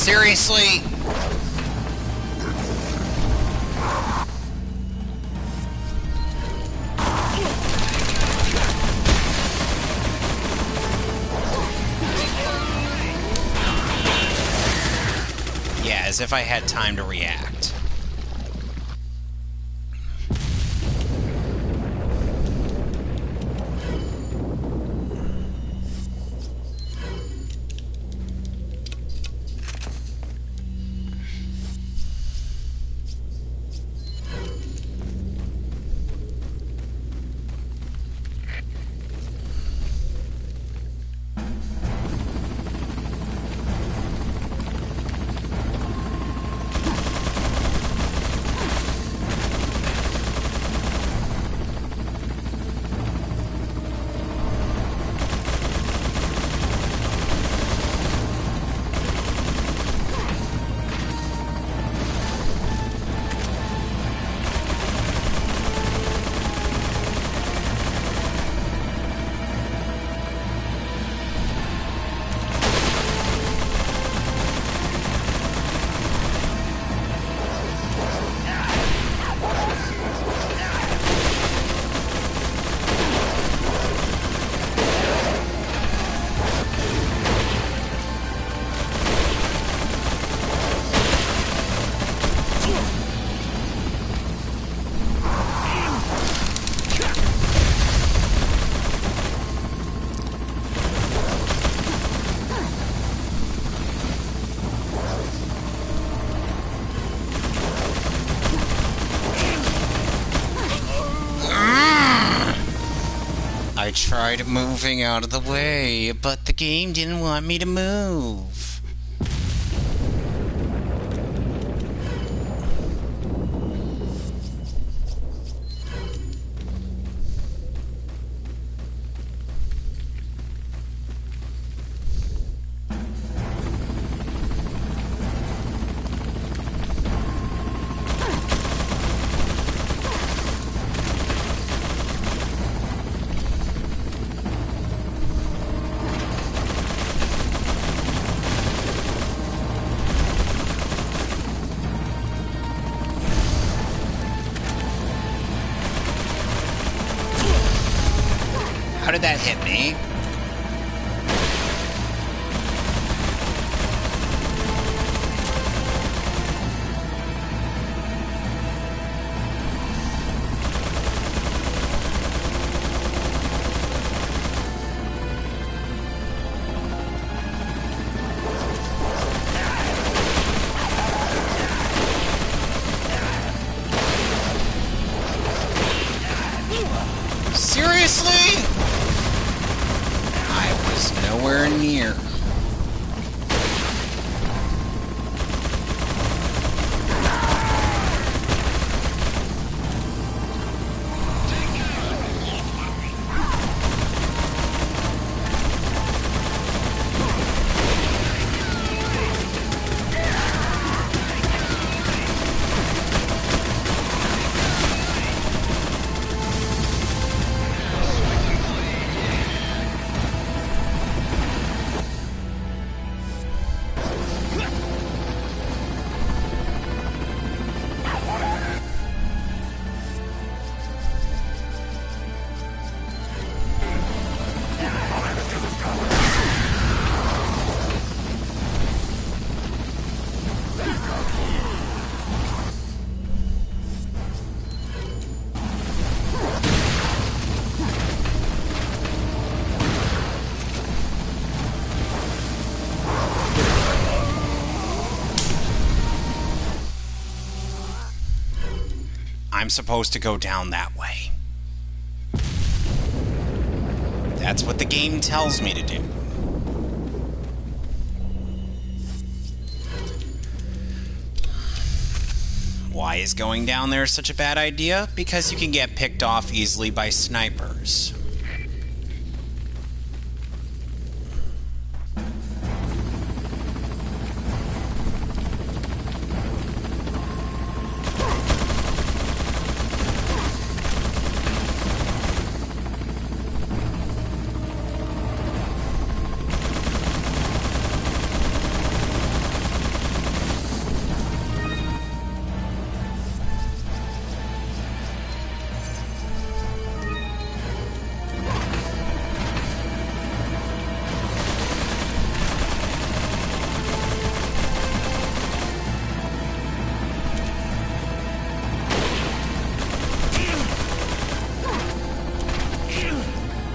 S1: Seriously? Yeah, as if I had time to react. I tried moving out of the way, but the game didn't want me to move. How did that hit me? Seriously? I was nowhere near. I'm supposed to go down that way. That's what the game tells me to do. Why is going down there such a bad idea? Because you can get picked off easily by snipers.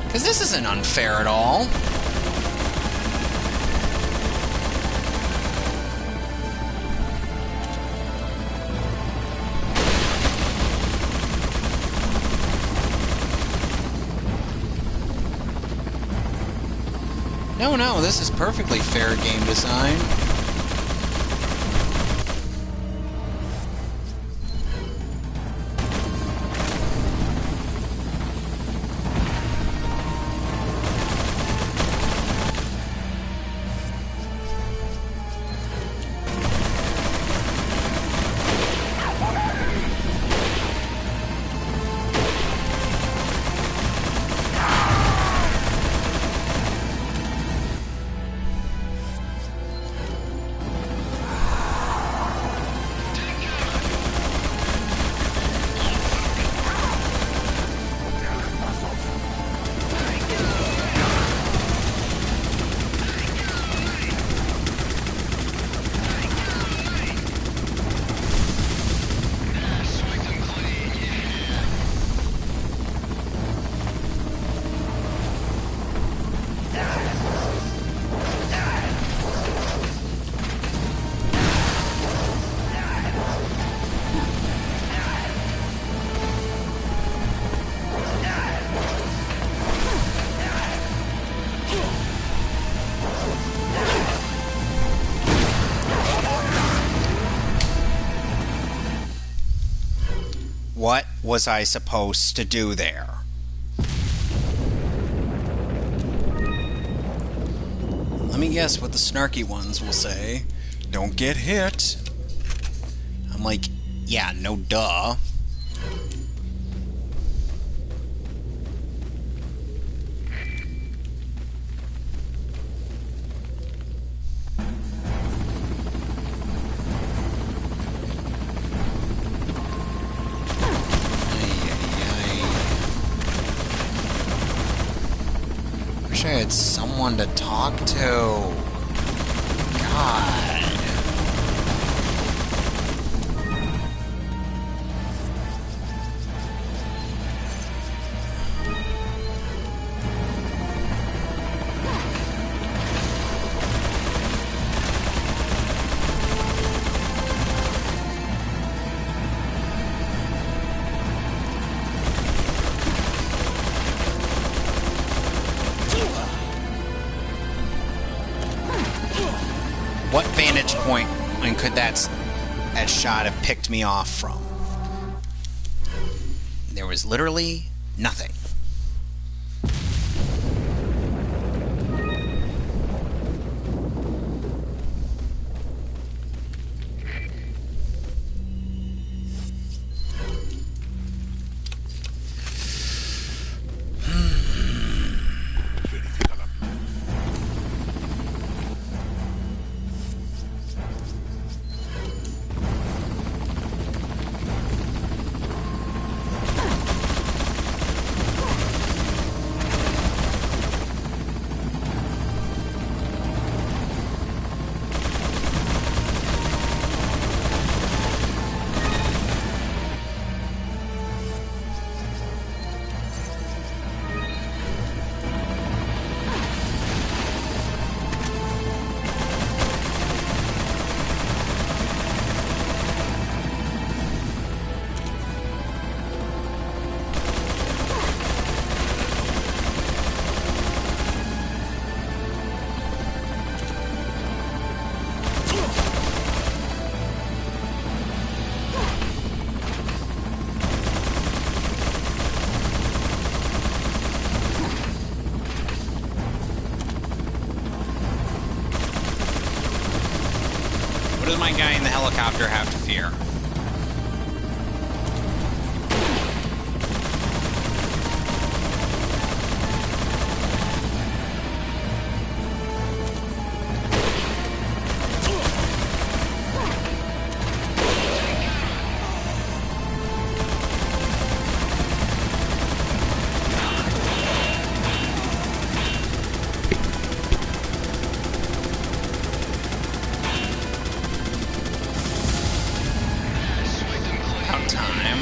S1: Because this isn't unfair at all. No, this is perfectly fair game design. was I supposed to do there? Let me guess what the snarky ones will say. Don't get hit. I'm like, yeah, no duh. Wish I had someone to talk to. God. What vantage point and could that shot have picked me off from? There was literally nothing. What does my guy in the helicopter have to fear? About time.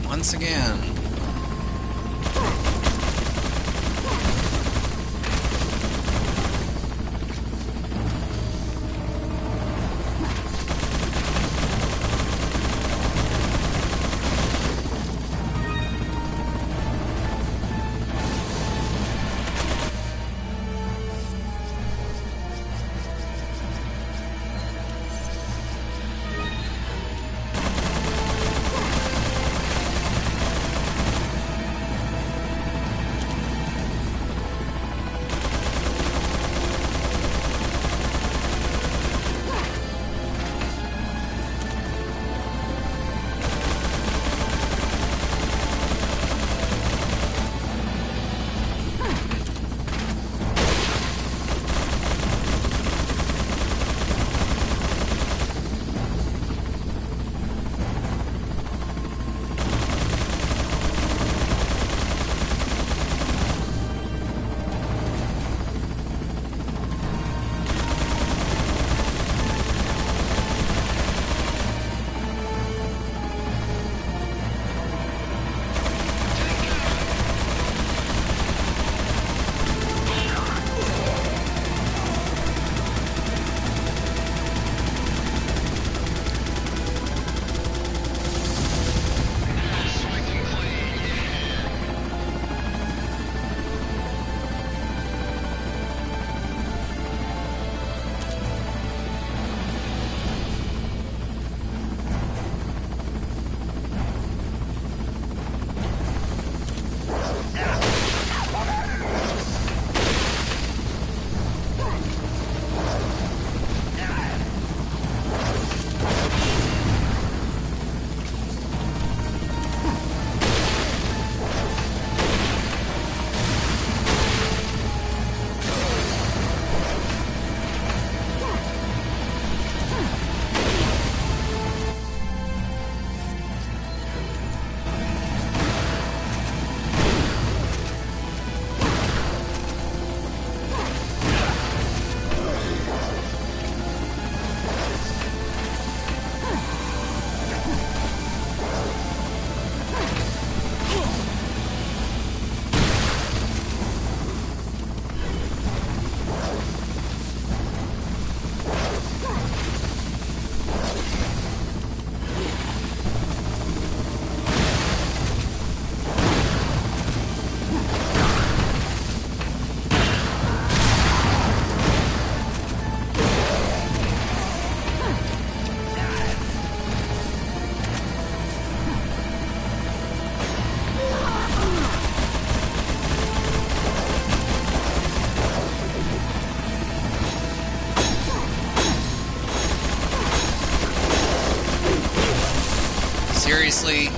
S1: Once again. Seriously?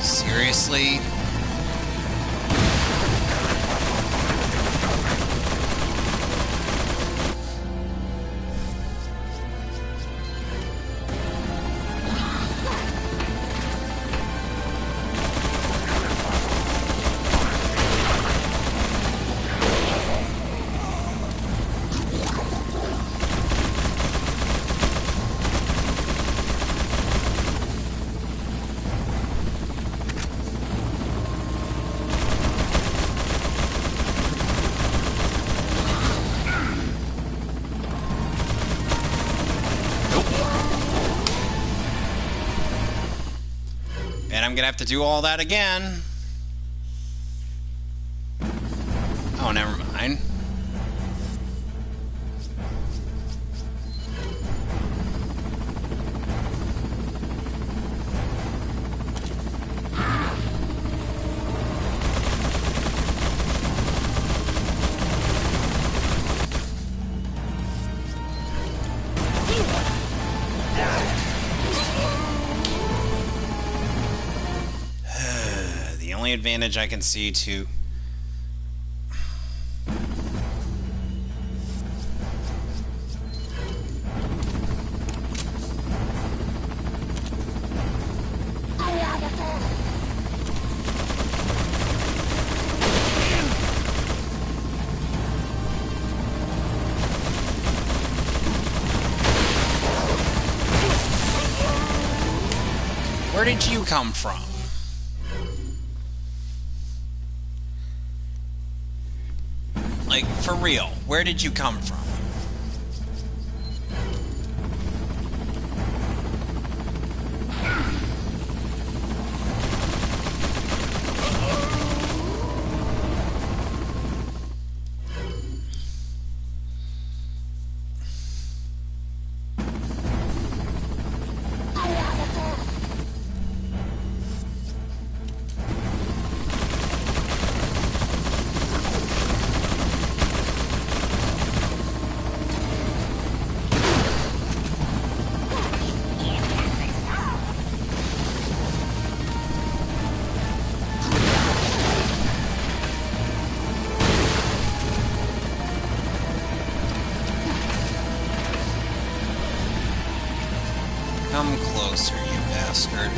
S1: Seriously? And I'm gonna have to do all that again. Oh, never mind. The only advantage I can see to... Where did you come from? Like, for real, where did you come from? Come closer, you bastard.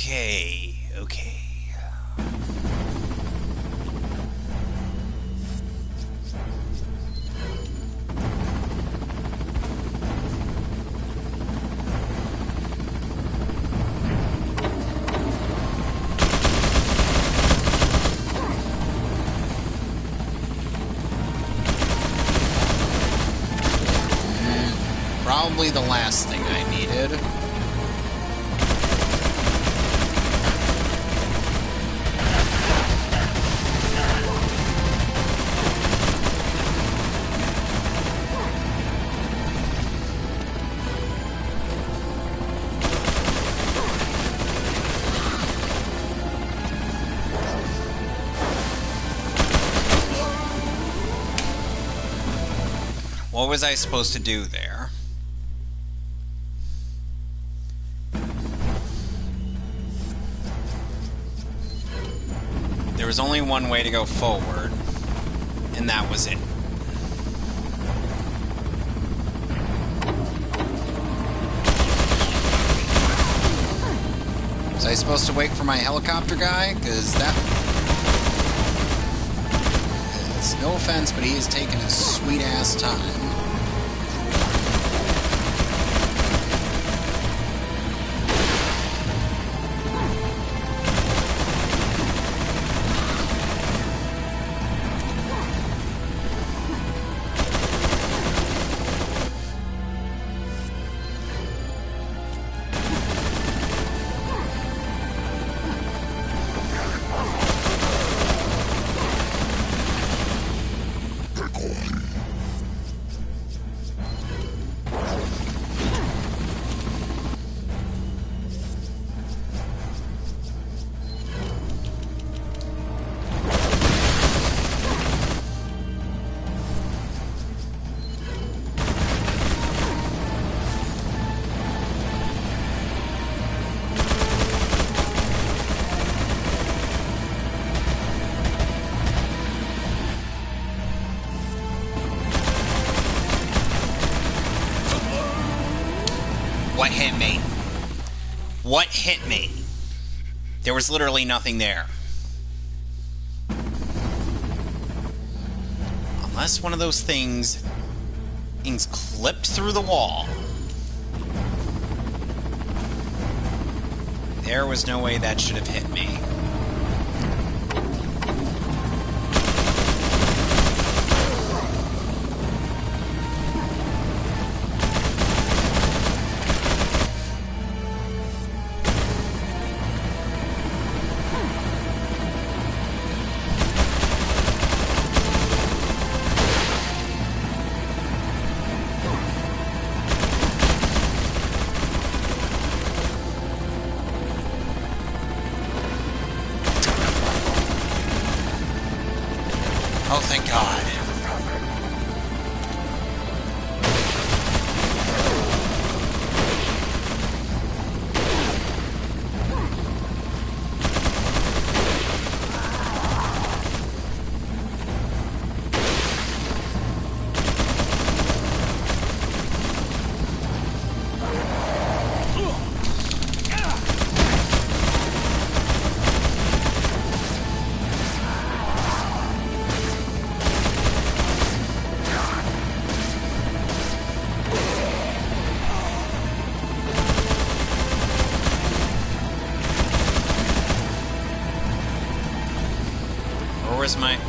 S1: Okay. Probably the last thing I needed. What was I supposed to do there? There was only one way to go forward, and that was it. Was I supposed to wait for my helicopter guy? Because that... It's no offense, but he is taking his sweet-ass time. What hit me? What hit me? There was literally nothing there. Unless one of those things clipped through the wall. There was no way that should have hit me. Oh, thank God.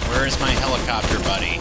S1: Where's my helicopter buddy?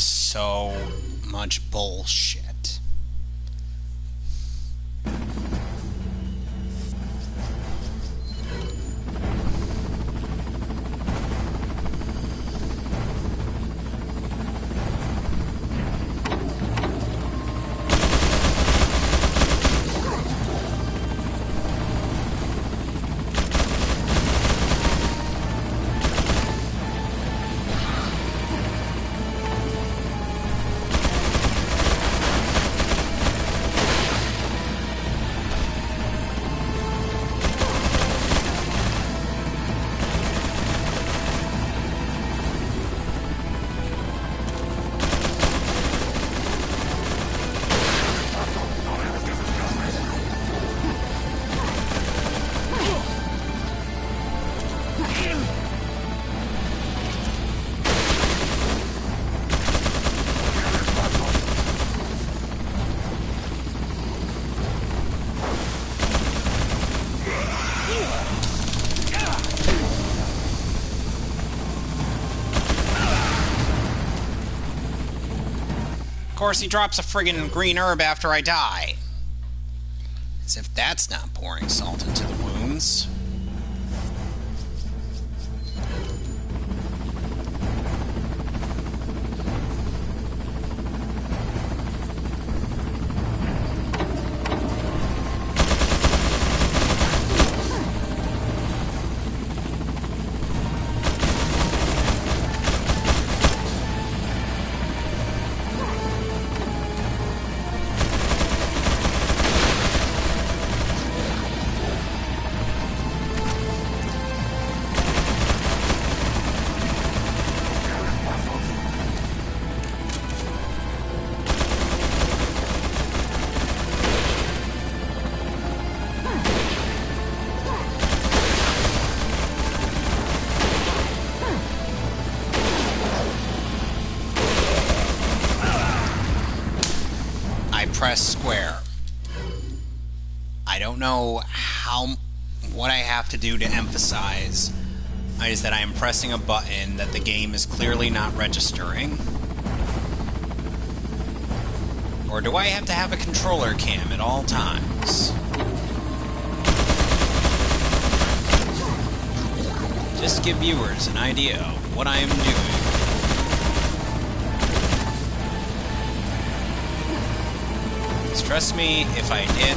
S1: was so much bullshit. Of course, he drops a friggin' green herb after I die. As if that's not pouring salt into the wounds. Press square. I don't know what I have to do to emphasize is that I am pressing a button that the game is clearly not registering. Or do I have to have a controller cam at all times? Just give viewers an idea of what I am doing. Trust me, if I did...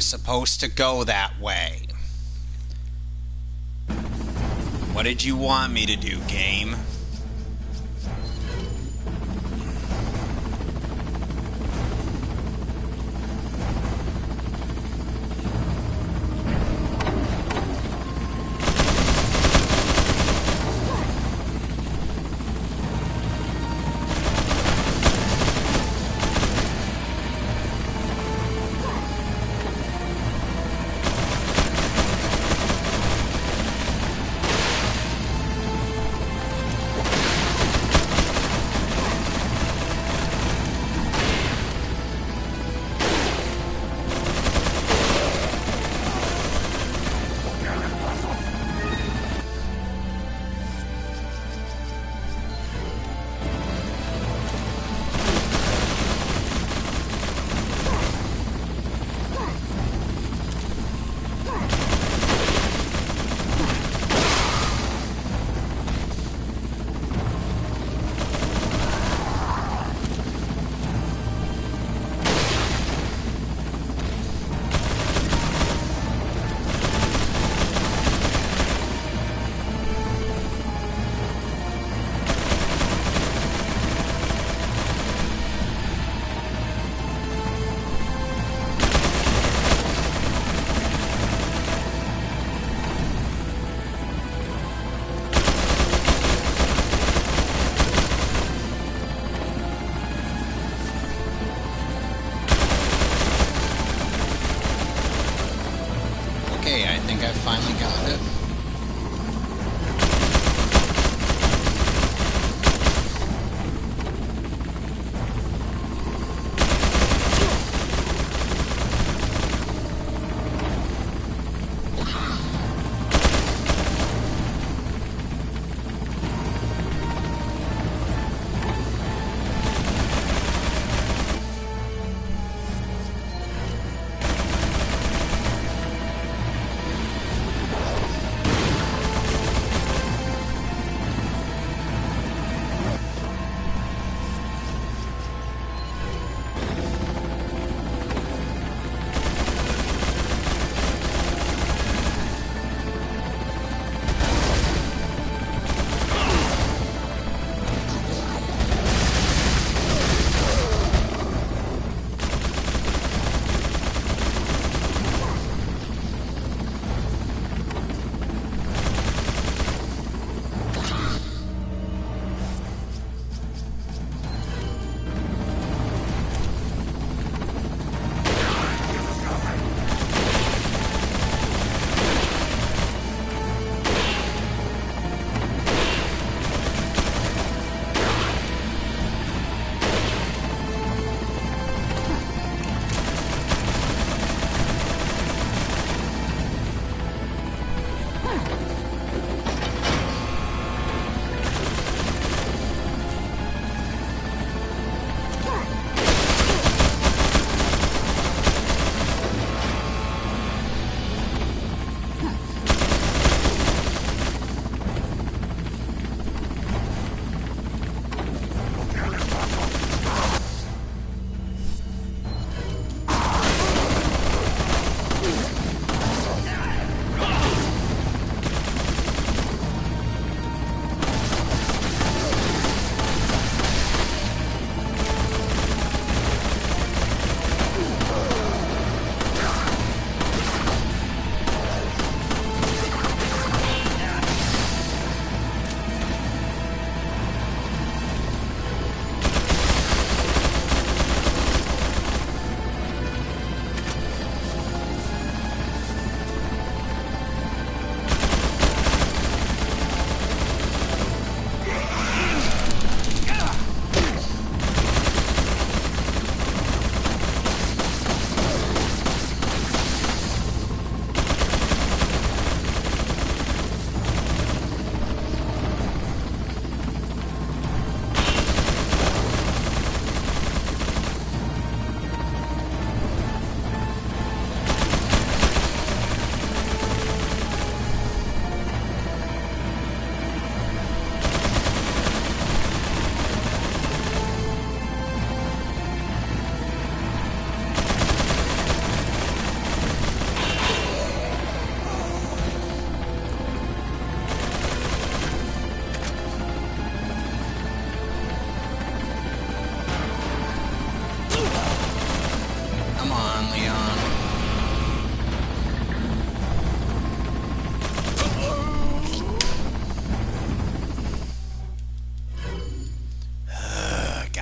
S1: supposed to go that way. What did you want me to do, game?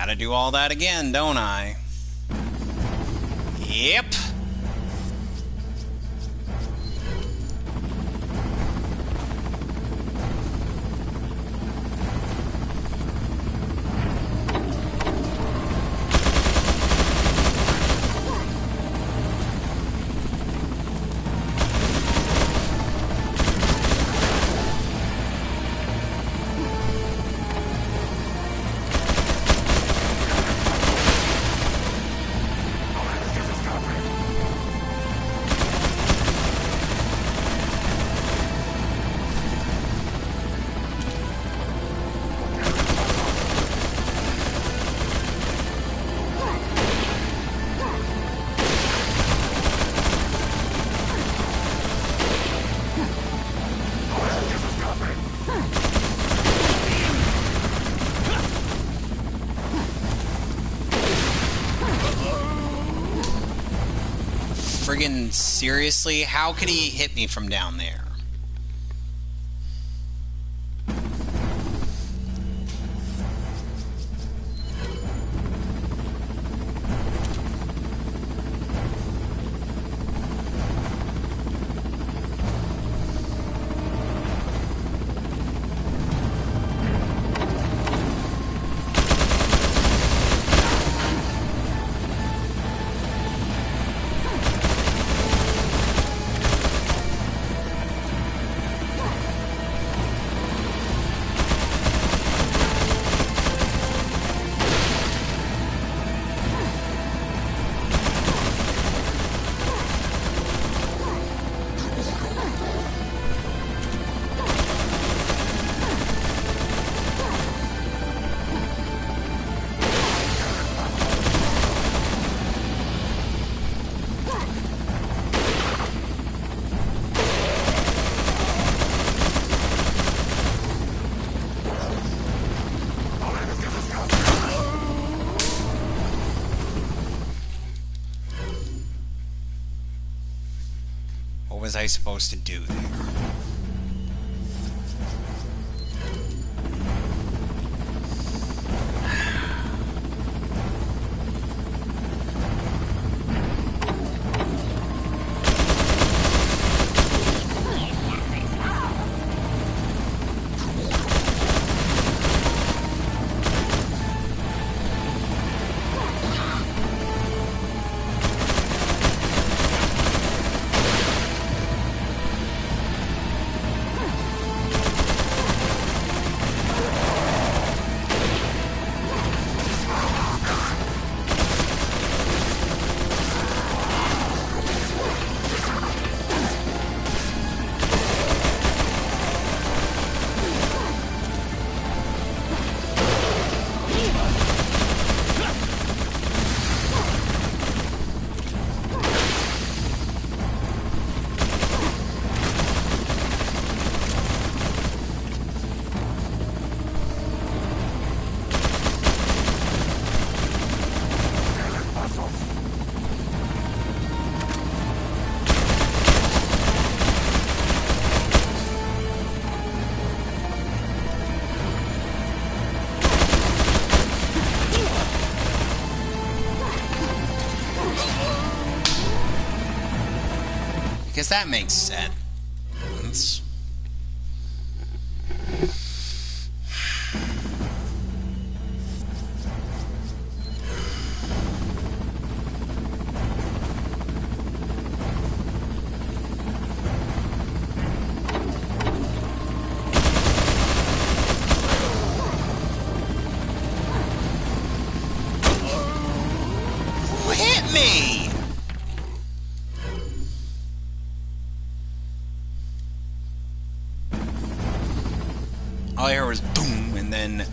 S1: gotta do all that again, don't I? Yep. Friggin' seriously? How could he hit me from down there? What was I supposed to do there? Because that makes sense. Who hit me? All I heard was boom, and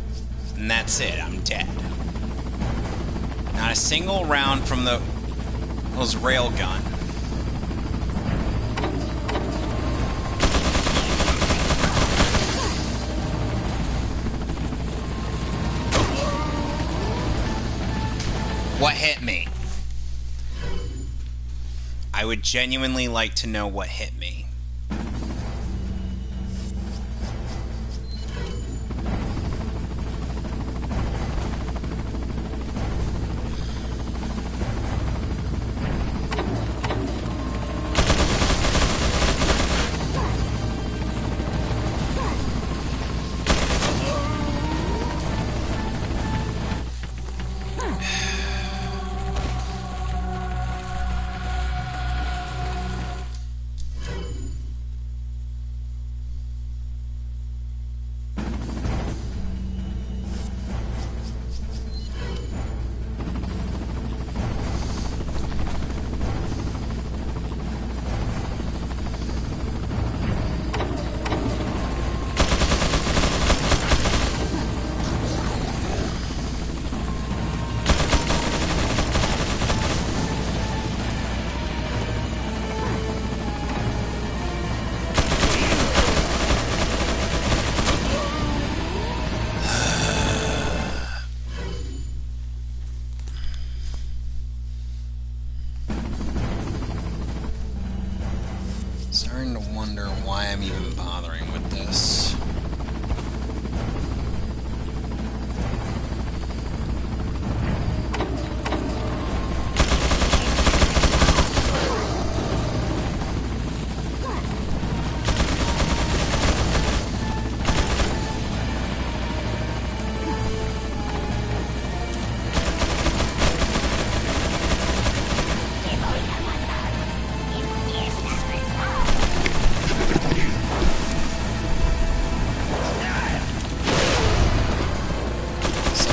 S1: that's it. I'm dead. Not a single round from those railgun. What hit me? I would genuinely like to know what hit me.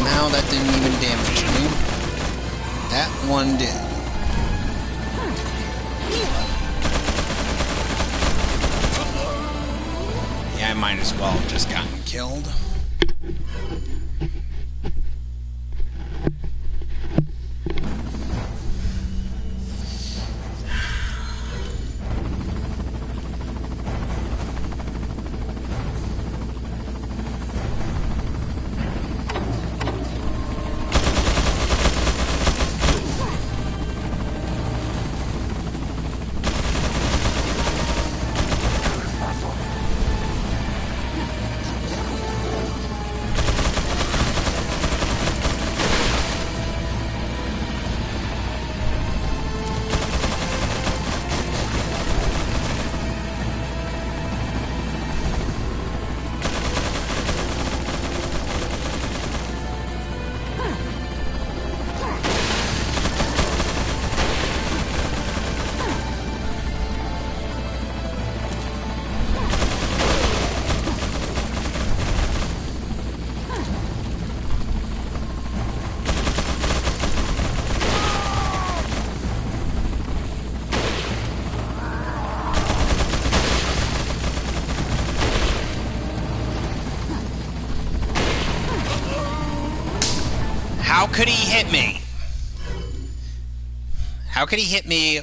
S1: somehow that didn't even damage me. That one did. Yeah, I might as well have just gotten killed. How could he hit me? How could he hit me?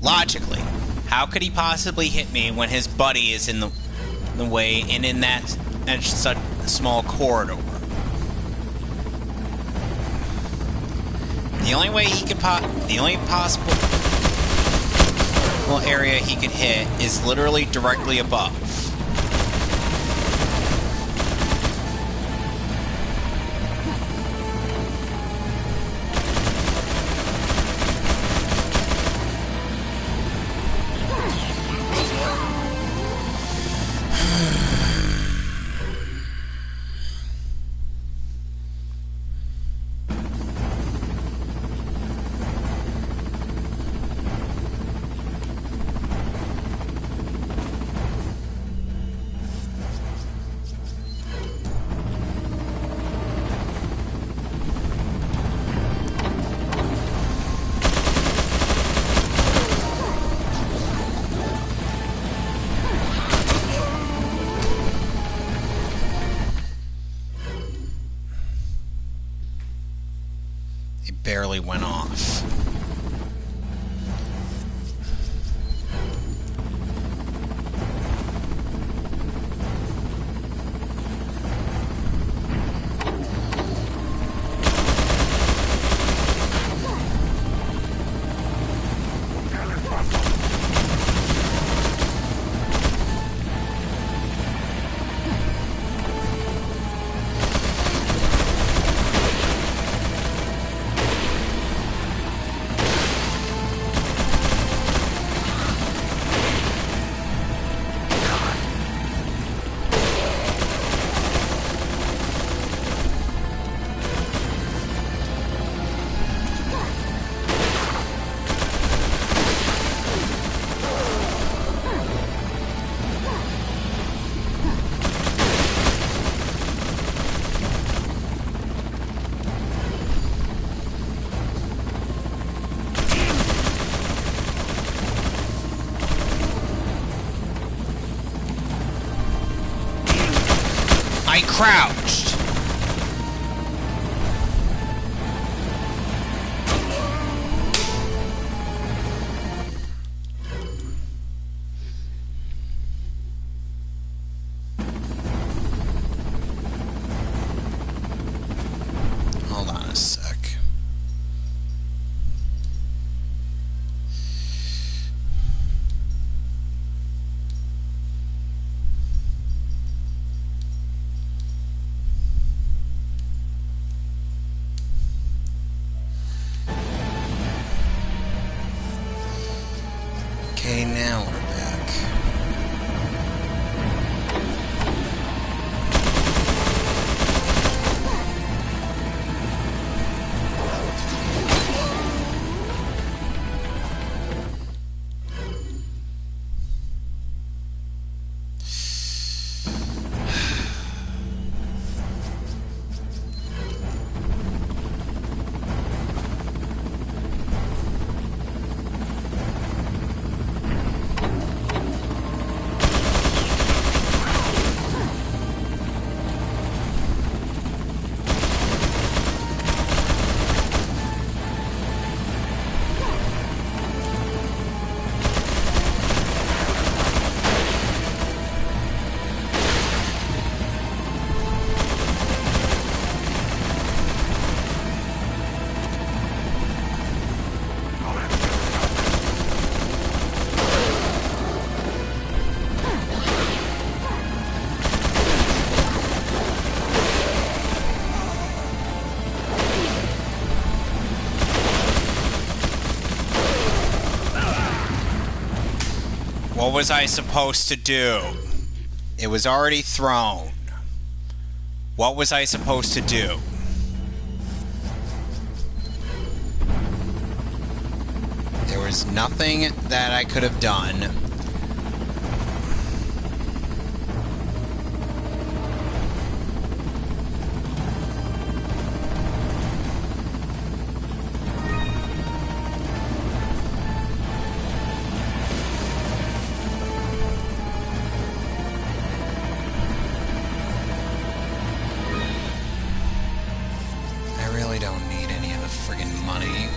S1: Logically, how could he possibly hit me when his buddy is in the way and in that such small corridor? The only way he could the only possible area he could hit is literally directly above. It barely went off. I crouched. Hold on a sec. What was I supposed to do? It was already thrown. What was I supposed to do? There was nothing that I could have done. I really don't need any of the friggin' money.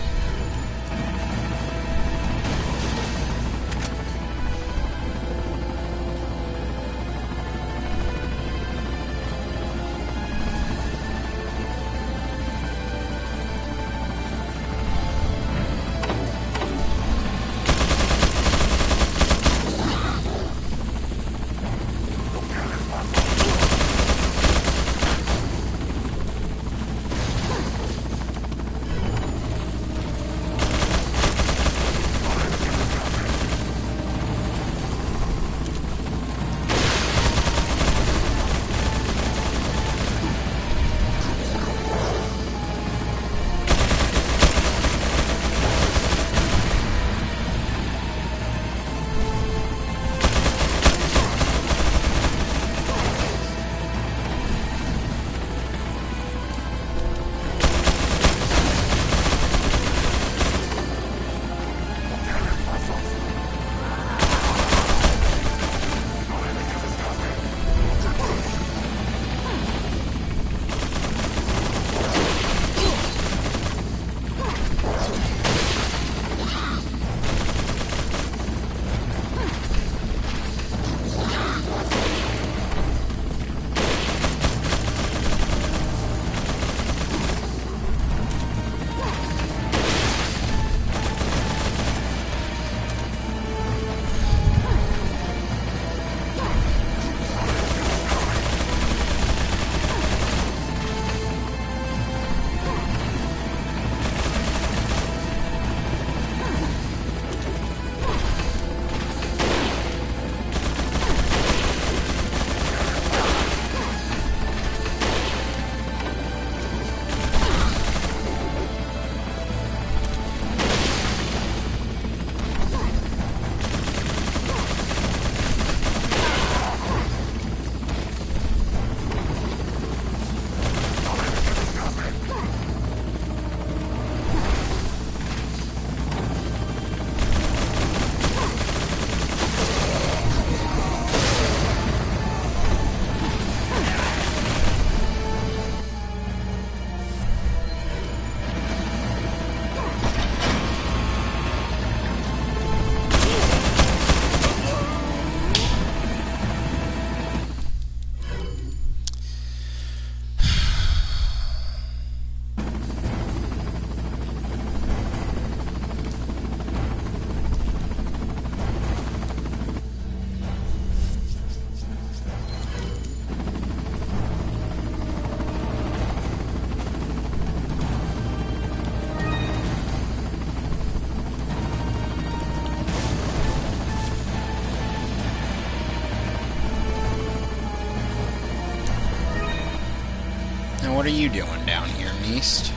S1: What are you doing down here, Meest?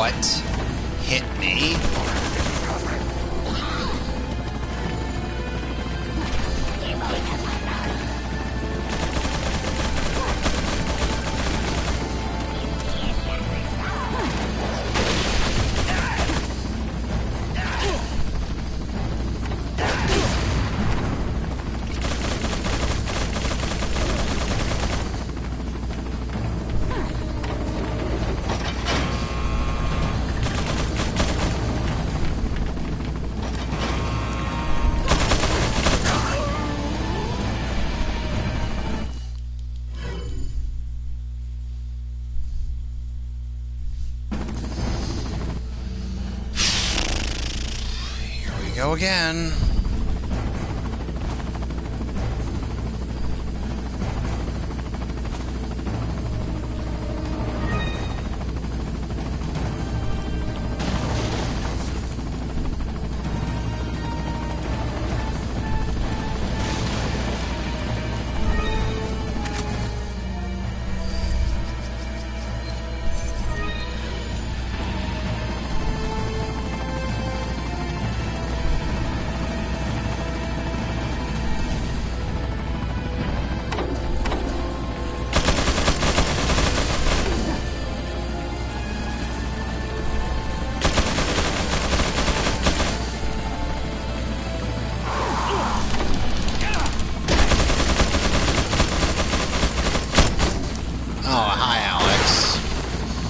S1: what hit me. Go again.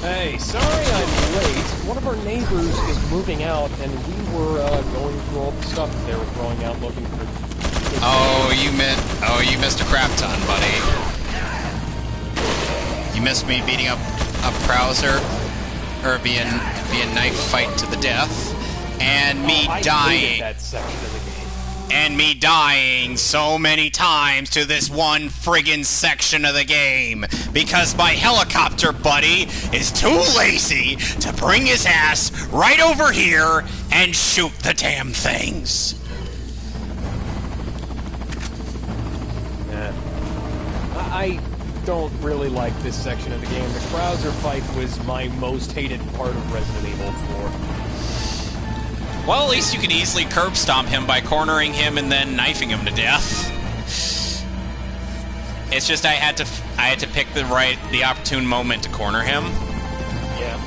S7: Hey, sorry I'm late. One of our neighbors is moving out, and we were going through all the stuff that they were throwing out looking for.
S1: You missed a crap ton, buddy. You missed me beating up Krauser, or being knife fight to the death, and me
S7: I
S1: dying.
S7: hated that section of the game.
S1: And me dying so many times to this one friggin' section of the game because my helicopter buddy is too lazy to bring his ass right over here and shoot the damn things.
S7: Yeah. I don't really like this section of the game. The Krauser fight was my most hated part of Resident Evil 4.
S1: Well, at least you could easily curb stomp him by cornering him and then knifing him to death. It's just I had to pick the opportune moment to corner him.
S7: Yeah.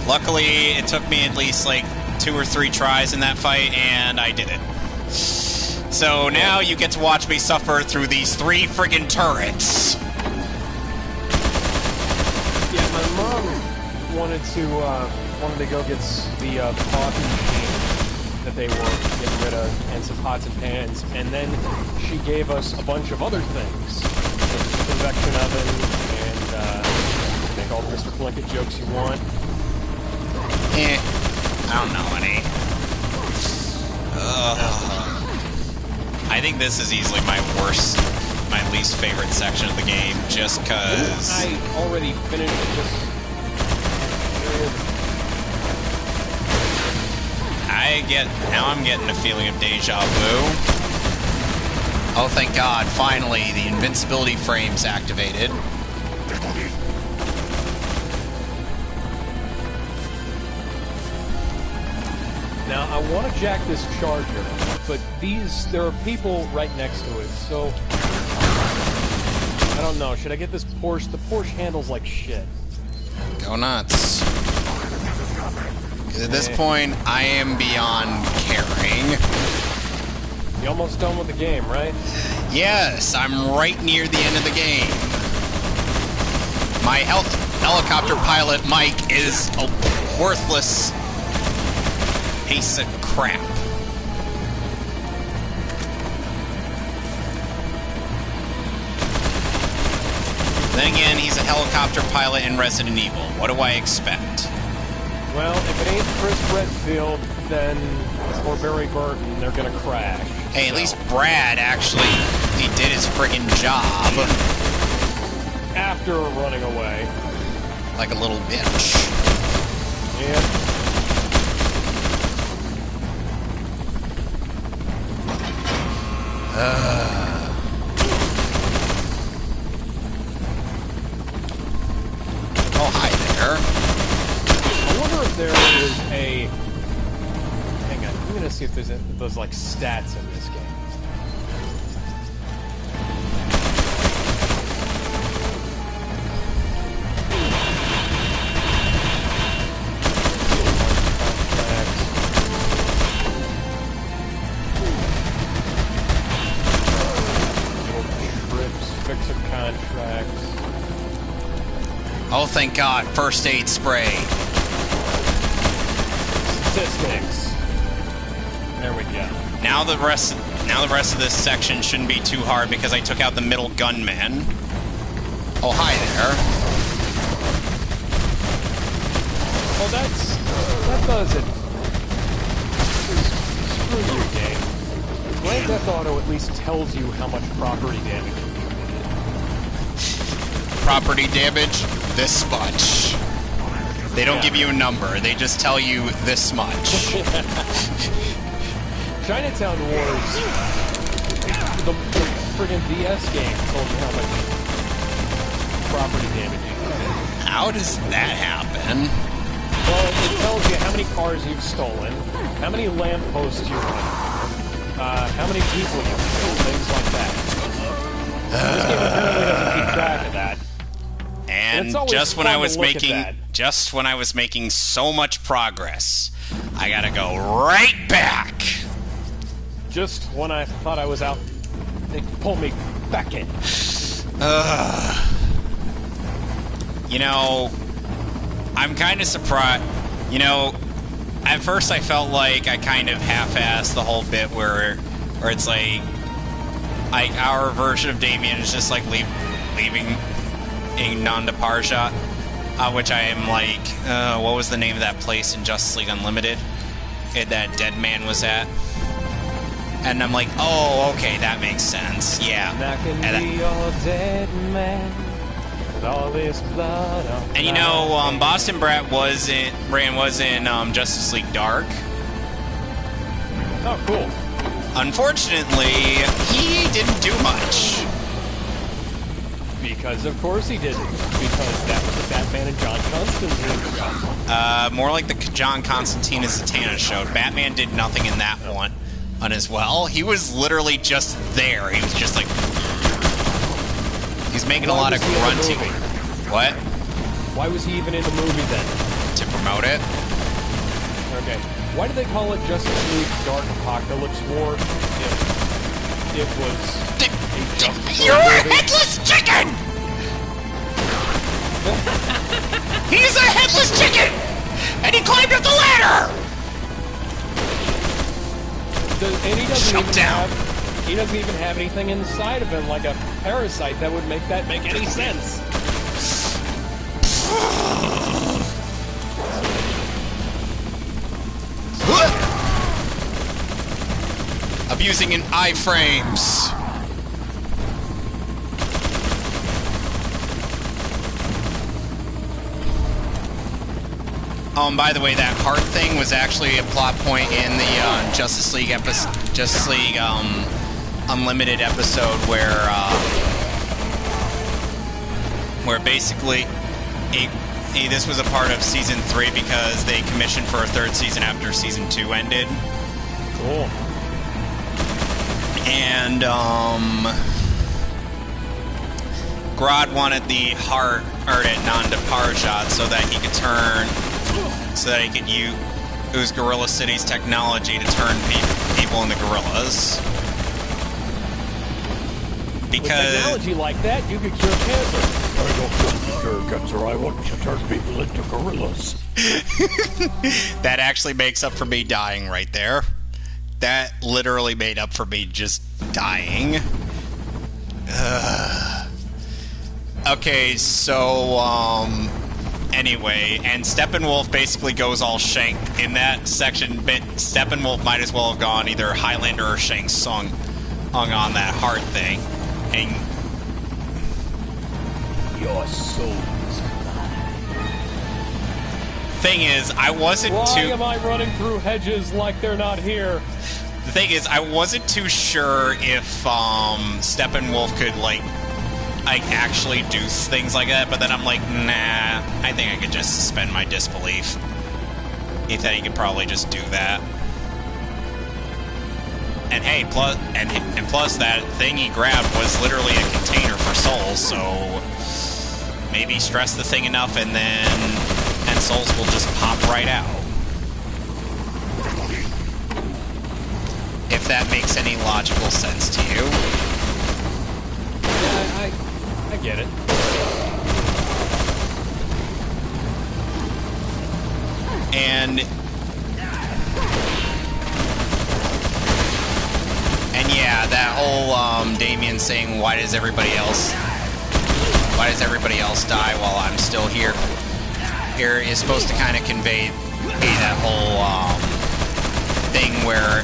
S1: Luckily, it took me at least like 2 or 3 tries in that fight, and I did it. So now you get to watch me suffer through these 3 friggin' turrets.
S7: Yeah, my mom wanted to go get the coffee machine that they were getting rid of, and some pots and pans, and then she gave us a bunch of other things. The convection oven, and make all the Mr. Plinkett jokes you want.
S1: I don't know any. I think this is easily my least favorite section of the game, just because...
S7: I already finished it, just...
S1: Now I'm getting a feeling of deja vu. Oh, thank God, finally, the invincibility frame's activated.
S7: Now, I want to jack this charger, but there are people right next to it, so... I don't know, should I get this Porsche? The Porsche handles like shit.
S1: Go nuts. At this point, I am beyond caring.
S7: You almost done with the game, right?
S1: Yes, I'm right near the end of the game. My helicopter pilot, Mike, is a worthless piece of crap. Then again, he's a helicopter pilot in Resident Evil. What do I expect?
S7: Well, if it ain't Chris Redfield, then, or Barry Burton, they're gonna crash.
S1: Hey, at least Brad he did his friggin' job.
S7: After running away.
S1: Like a little bitch.
S7: Yeah.
S1: Oh, hi there.
S7: I those like stats in this game. Fixer contracts.
S1: Oh, thank God! First aid spray.
S7: Statistics. There we go.
S1: Now the rest of this section shouldn't be too hard because I took out the middle gunman. Oh, hi there.
S7: Well, that does it. Screw you, game. Grand Theft Auto at least tells you how much property damage.
S1: Property damage, this much. They don't give you a number, they just tell you this much.
S7: Chinatown Wars, the friggin' DS game told you how much property damage you did.
S1: How does that happen?
S7: Well, it tells you how many cars you've stolen, how many lampposts you've run, how many people you've killed, things like that. This game apparently doesn't keep track of that.
S1: And just when I was making so much progress, I gotta go right back.
S7: Just when I thought I was out, they pulled me back in.
S1: You know, I'm kind of surprised. You know, at first I felt like I kind of half-assed the whole bit where it's like our version of Damien is just like leaving Nanda Parjat, which I am like, what was the name of that place in Justice League Unlimited that Dead Man was at? And I'm like, oh, okay, that makes sense, yeah. And you know, Boston Brand was in Justice League Dark.
S7: Oh, cool.
S1: Unfortunately, he didn't do much.
S7: Because of course he didn't. Because that was the Batman and John Constantine show.
S1: More like the John Constantine and Zatanna show. Batman did nothing in that one as well. He was literally just there. He was just like... He's making a lot of grunting. What?
S7: Why was he even in the movie then?
S1: To promote it.
S7: Okay. Why do they call it Justice League Dark Apocalypse War if it was...
S1: You're a headless chicken! He's a headless chicken! And he climbed up the ladder!
S7: And he doesn't even have anything inside of him like a parasite that would make that make any sense.
S1: Abusing in iframes. By the way, that heart thing was actually a plot point in the Justice League Unlimited episode where basically this was a part of season 3 because they commissioned for a 3rd season after season 2 ended.
S7: Cool.
S1: And Grodd wanted the heart at Nanda Parjat so that he could use Gorilla City's technology to turn people into gorillas. Because
S7: with technology like that, you could cure cancer.
S2: I don't cure cancer. I want to turn people into gorillas.
S1: That actually makes up for me dying right there. That literally made up for me just dying. Okay, so, anyway, and Steppenwolf basically goes all Shank in that section, but Steppenwolf might as well have gone either Highlander or Shang Tsung hung on that heart thing. And
S2: Your soul is mine.
S1: thing is, I wasn't
S7: Why
S1: too...
S7: am I running through hedges like they're not here?
S1: The thing is, I wasn't too sure if Steppenwolf could, like actually do things like that, but then I'm like, nah, I think I could just suspend my disbelief. He said he could probably just do that. And hey, plus that thing he grabbed was literally a container for souls, so maybe stress the thing enough and souls will just pop right out. If that makes any logical sense to you.
S7: Yeah, I get it.
S1: And yeah, that whole Damien saying, why does everybody else die while I'm still here is supposed to kind of convey that whole thing where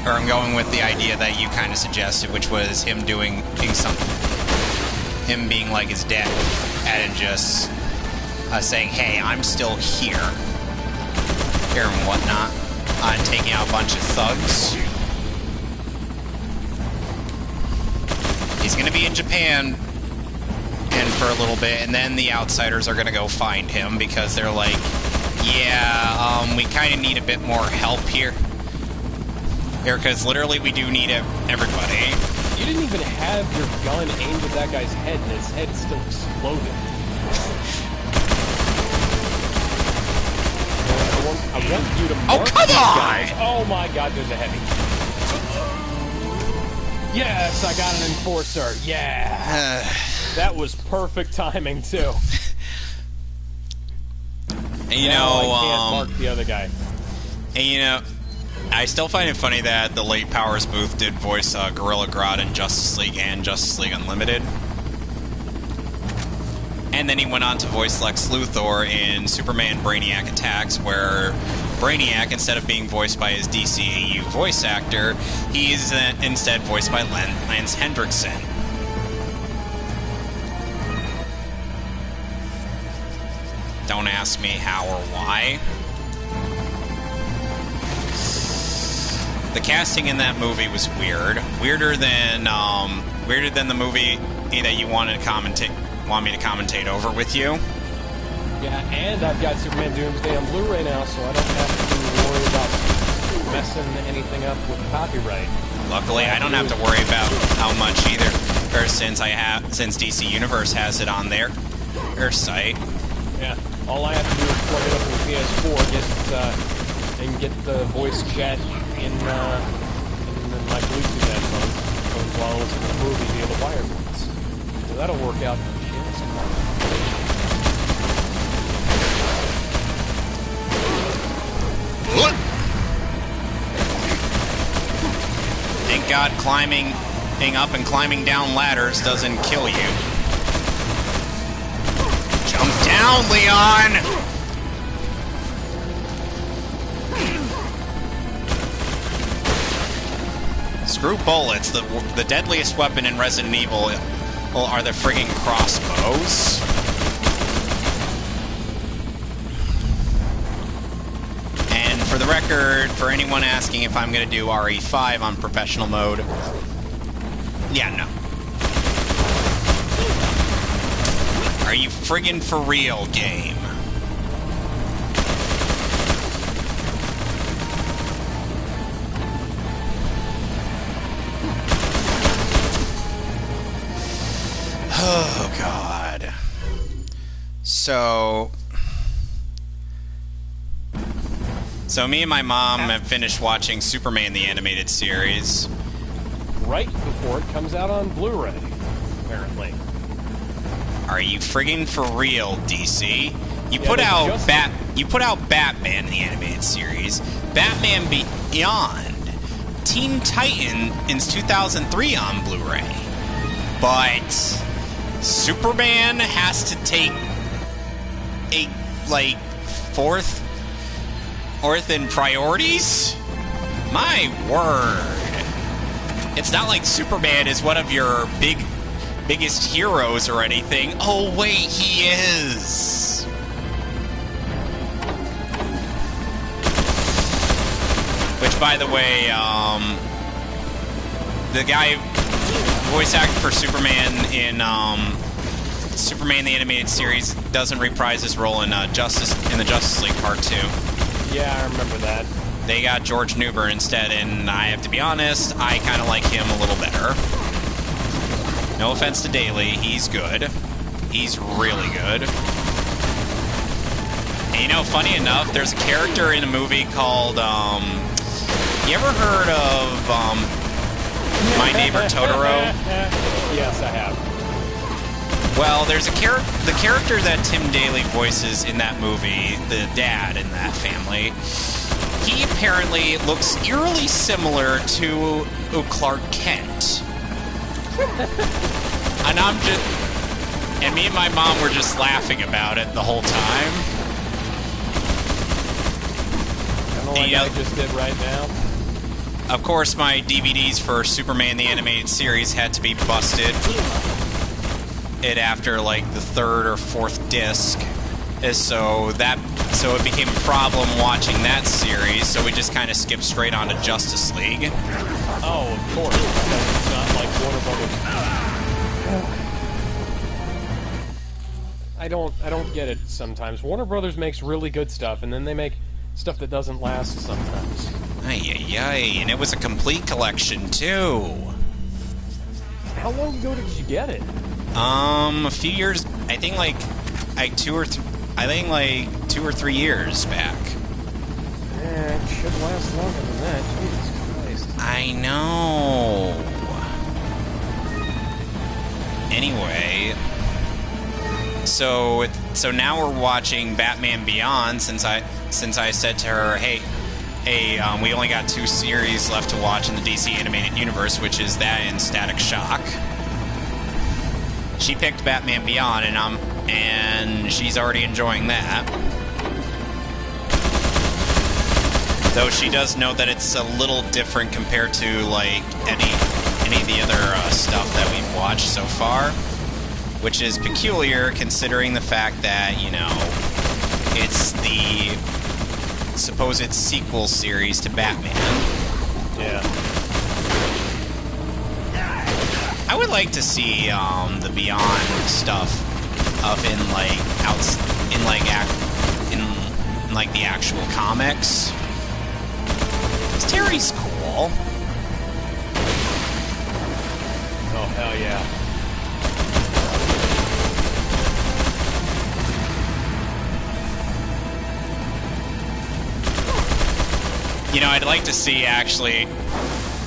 S1: I'm going with the idea that you kind of suggested, which was him doing something, him being like his dad and just saying, hey, I'm still here and whatnot, and taking out a bunch of thugs. He's gonna be in Japan and for a little bit, and then the outsiders are gonna go find him because they're like, yeah, we kind of need a bit more help here. Because literally we do need everybody.
S7: You didn't even have your gun aimed at that guy's head, and his head still exploded. I want you to mark
S1: come
S7: these
S1: on!
S7: guys. Oh my god, there's a heavy. Yes, I got an enforcer. Yeah. That was perfect timing, too.
S1: And you know,
S7: I can't mark the other guy.
S1: And you know, I still find it funny that the late Powers Booth did voice Gorilla Grodd in Justice League and Justice League Unlimited. And then he went on to voice Lex Luthor in Superman Brainiac Attacks, where Brainiac, instead of being voiced by his DCEU voice actor, he is instead voiced by Lance Hendrickson. Don't ask me how or why. The casting in that movie was weird. Weirder than the movie that you want me to commentate over with you.
S7: Yeah, and I've got Superman Doomsday on Blu-ray now, so I don't have to worry about messing anything up with copyright.
S1: Luckily, I don't have to worry about how much either, or since DC Universe has it on their site.
S7: Yeah, all I have to do is plug it up with PS4, and get the voice chat in my Bluetooth headphones while I listen to the movie via the wired ones. So that'll work out just fine.
S1: Thank God climbing up and climbing down ladders doesn't kill you. Jump down, Leon! Screw bullets. The deadliest weapon in Resident Evil are the friggin' crossbows. And for the record, for anyone asking if I'm going to do RE5 on professional mode, yeah, no. Are you friggin' for real, game? Oh, God. So me and my mom have finished watching Superman the Animated Series.
S7: Right before it comes out on Blu-ray, apparently.
S1: Are you friggin' for real, DC? You
S7: Yeah,
S1: put
S7: they
S1: out Batman in the Animated Series, Batman Beyond, Teen Titans 2003 on Blu-ray. But Superman has to take a, fourth in priorities? My word. It's not like Superman is one of your biggest heroes or anything. Oh, wait, he is. Which, by the way, the guy voice actor for Superman in Superman the Animated Series doesn't reprise his role in the Justice League Part 2.
S7: Yeah, I remember that.
S1: they got George Newbern instead, and I have to be honest, I kind of like him a little better. No offense to Daly, he's good. He's really good. And you know, funny enough, there's a character in a movie called, you ever heard of, My Neighbor Totoro?
S7: Yes, I have.
S1: Well, there's the character that Tim Daly voices in that movie, the dad in that family. He apparently looks eerily similar to Clark Kent. And me and my mom were just laughing about it the whole time.
S7: Kind of like I just did right now.
S1: Of course, my DVDs for Superman the Animated Series had to be busted. It after like the third or fourth disc, so it became a problem watching that series. So we just kind of skipped straight on to Justice League.
S7: Oh, of course. Because it's not like Warner Brothers. I don't get it sometimes. Warner Brothers makes really good stuff, and then they make stuff that doesn't last sometimes.
S1: Ay, and it was a complete collection too.
S7: How long ago did you get it?
S1: A few years. I think like 2 or 3 years back.
S7: Yeah, it should last longer than that. Jesus Christ.
S1: I know. Anyway, so now we're watching Batman Beyond since I said to her, hey, we only got 2 series left to watch in the DC Animated Universe, which is that and Static Shock. She picked Batman Beyond, and she's already enjoying that. Though she does know that it's a little different compared to like any of the other stuff that we've watched so far, which is peculiar considering the fact that, you know, it's the supposed sequel series to Batman.
S7: Yeah.
S1: I would like to see the Beyond stuff up in the actual comics. 'Cause Terry's cool.
S7: Oh, hell yeah.
S1: You know, I'd like to see, actually,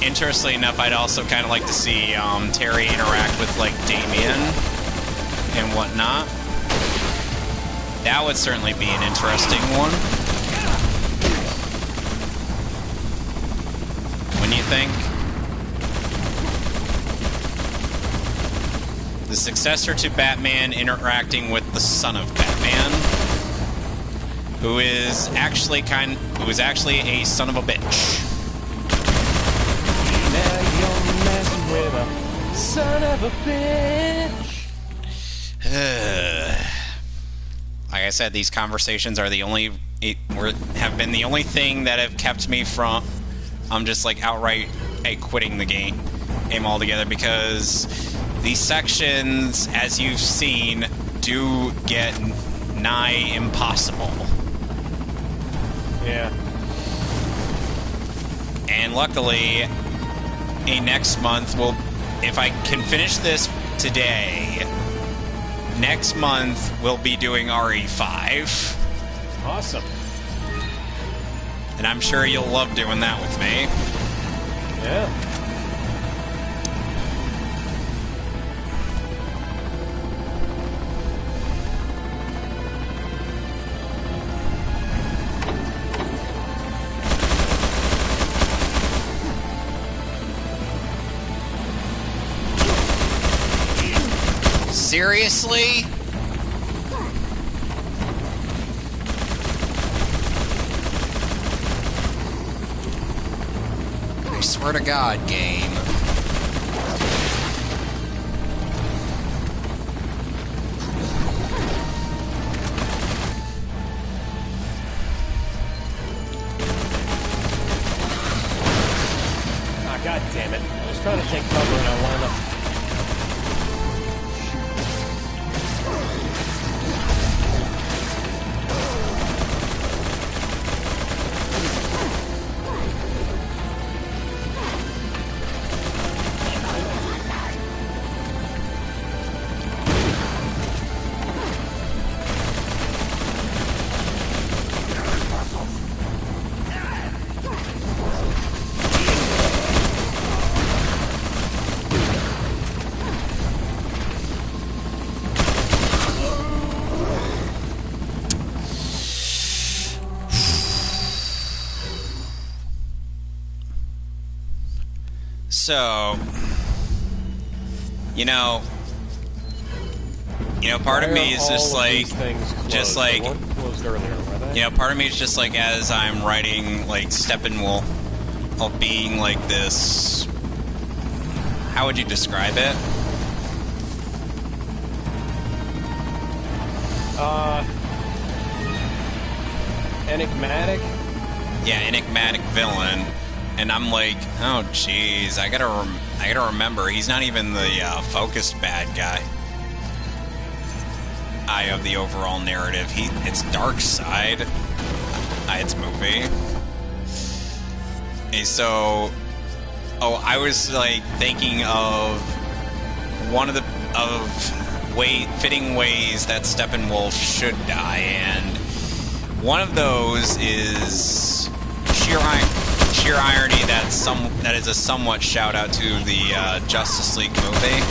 S1: interestingly enough, I'd also kind of like to see Terry interact with, like, Damian and whatnot. That would certainly be an interesting one. Wouldn't you think? The successor to Batman interacting with the son of Batman, who is actually a son of a bitch.
S7: Now you're messing with a son of a bitch.
S1: Like I said, these conversations are have been the only thing that have kept me from just like outright quitting the game altogether, because these sections, as you've seen, do get nigh impossible.
S7: Yeah.
S1: And luckily, next month if I can finish this today, next month we'll be doing RE5.
S7: Awesome.
S1: And I'm sure you'll love doing that with me.
S7: Yeah.
S1: Seriously? I swear to God, game.
S7: Ah, God damn it. I was trying to take cover and I wound up...
S1: So, part of me is just like,
S7: They weren't closed earlier, were they?
S1: part of me is just like, as I'm writing, like, Steppenwolf of being like this. How would you describe it?
S7: Enigmatic.
S1: Yeah, enigmatic villain, and I'm like, oh jeez, I gotta remember, he's not even the focused bad guy. Of the overall narrative, it's Darkseid. Its movie. Okay, so, I was like thinking of one of the fitting ways that Steppenwolf should die, and one of those is sheer irony that is a somewhat shout out to the Justice League movie.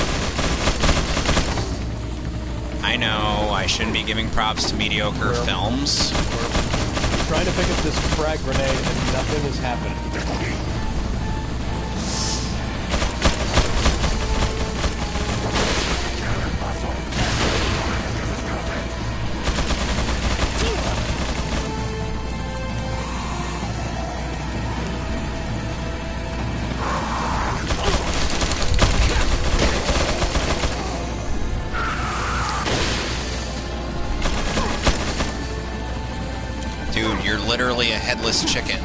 S1: I know I shouldn't be giving props to mediocre films.
S7: We're trying to pick up this frag grenade and nothing is happening.
S1: Dude, you're literally a headless chicken.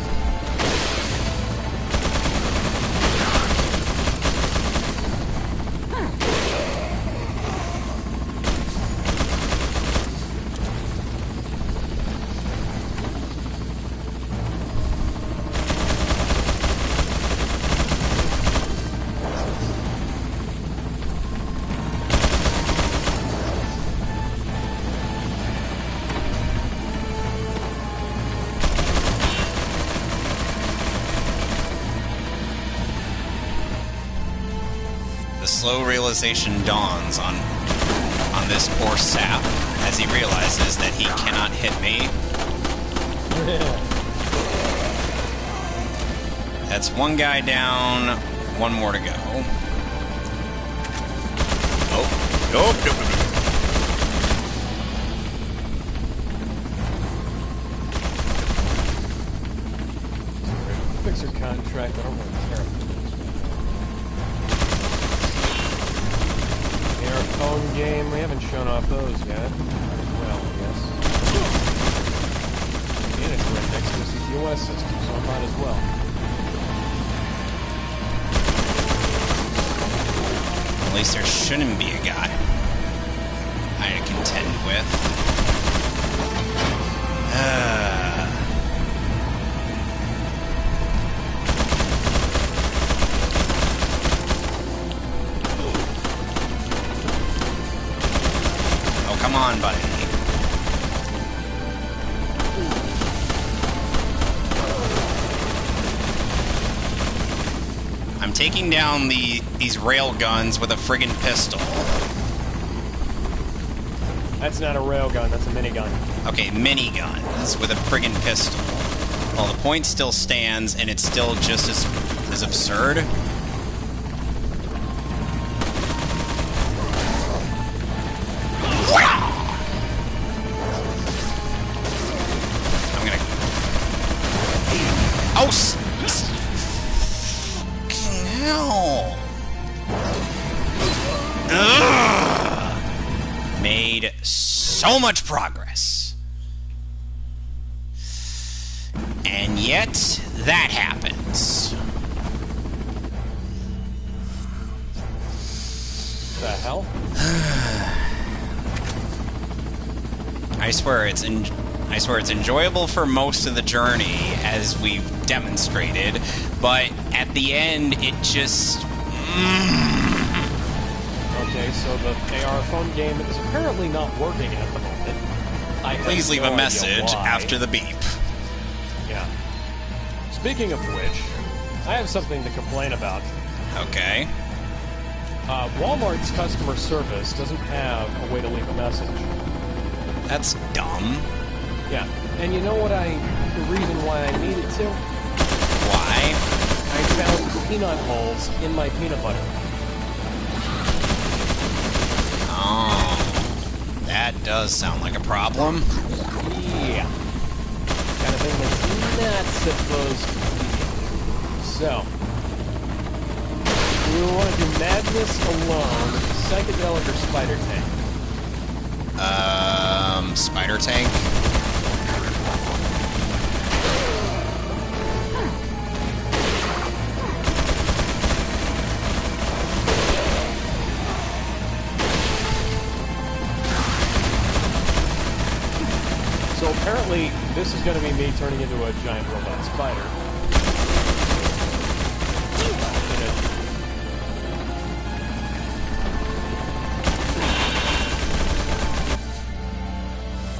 S1: Slow realization dawns on this poor sap as he realizes that he cannot hit me. That's one guy down, one more to go. Oh, nope.
S7: Fix your contract, I don't really care. Our phone game, we haven't shown off those yet. Well, I guess. And it's right next to the CTOS system, so I might as well.
S1: At least there shouldn't be a guy I had to contend with. Come on, buddy. I'm taking down these rail guns with a friggin' pistol.
S7: That's not a railgun, that's a minigun.
S1: Okay, miniguns with a friggin' pistol. Well, the point still stands, and it's still just as absurd. Oh, fucking hell. Ugh. Made so much progress. And yet, that happens.
S7: The hell?
S1: I swear it's enjoyable for most of the journey, as we've demonstrated, but at the end, it just...
S7: Okay, so the AR phone game is apparently not working at the moment.
S1: Please leave a message after the beep.
S7: Yeah. Speaking of which, I have something to complain about.
S1: Okay.
S7: Walmart's customer service doesn't have a way to leave a message.
S1: That's dumb.
S7: Yeah, and you know what the reason why I needed to?
S1: Why?
S7: I found peanut holes in my peanut butter.
S1: Oh, that does sound like a problem.
S7: Yeah. Kind of thing that's not supposed to be. So, we want to do Madness alone, Psychedelic, or Spider Tank?
S1: Spider Tank?
S7: So apparently, this is going to be me turning into a giant robot spider.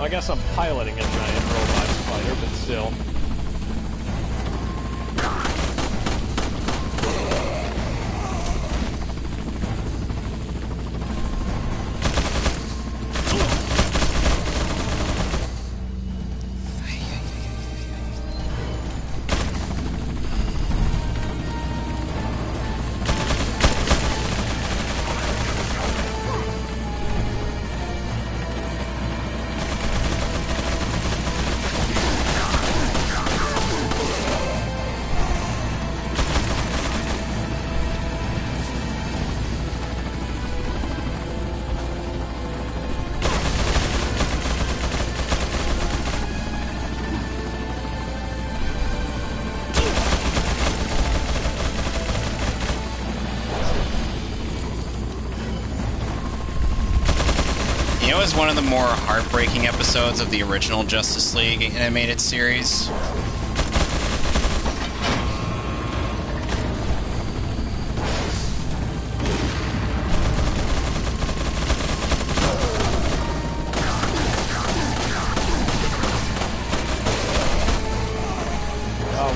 S7: I guess I'm piloting a giant robot spider, but still.
S1: You know, it was one of the more heartbreaking episodes of the original Justice League animated series.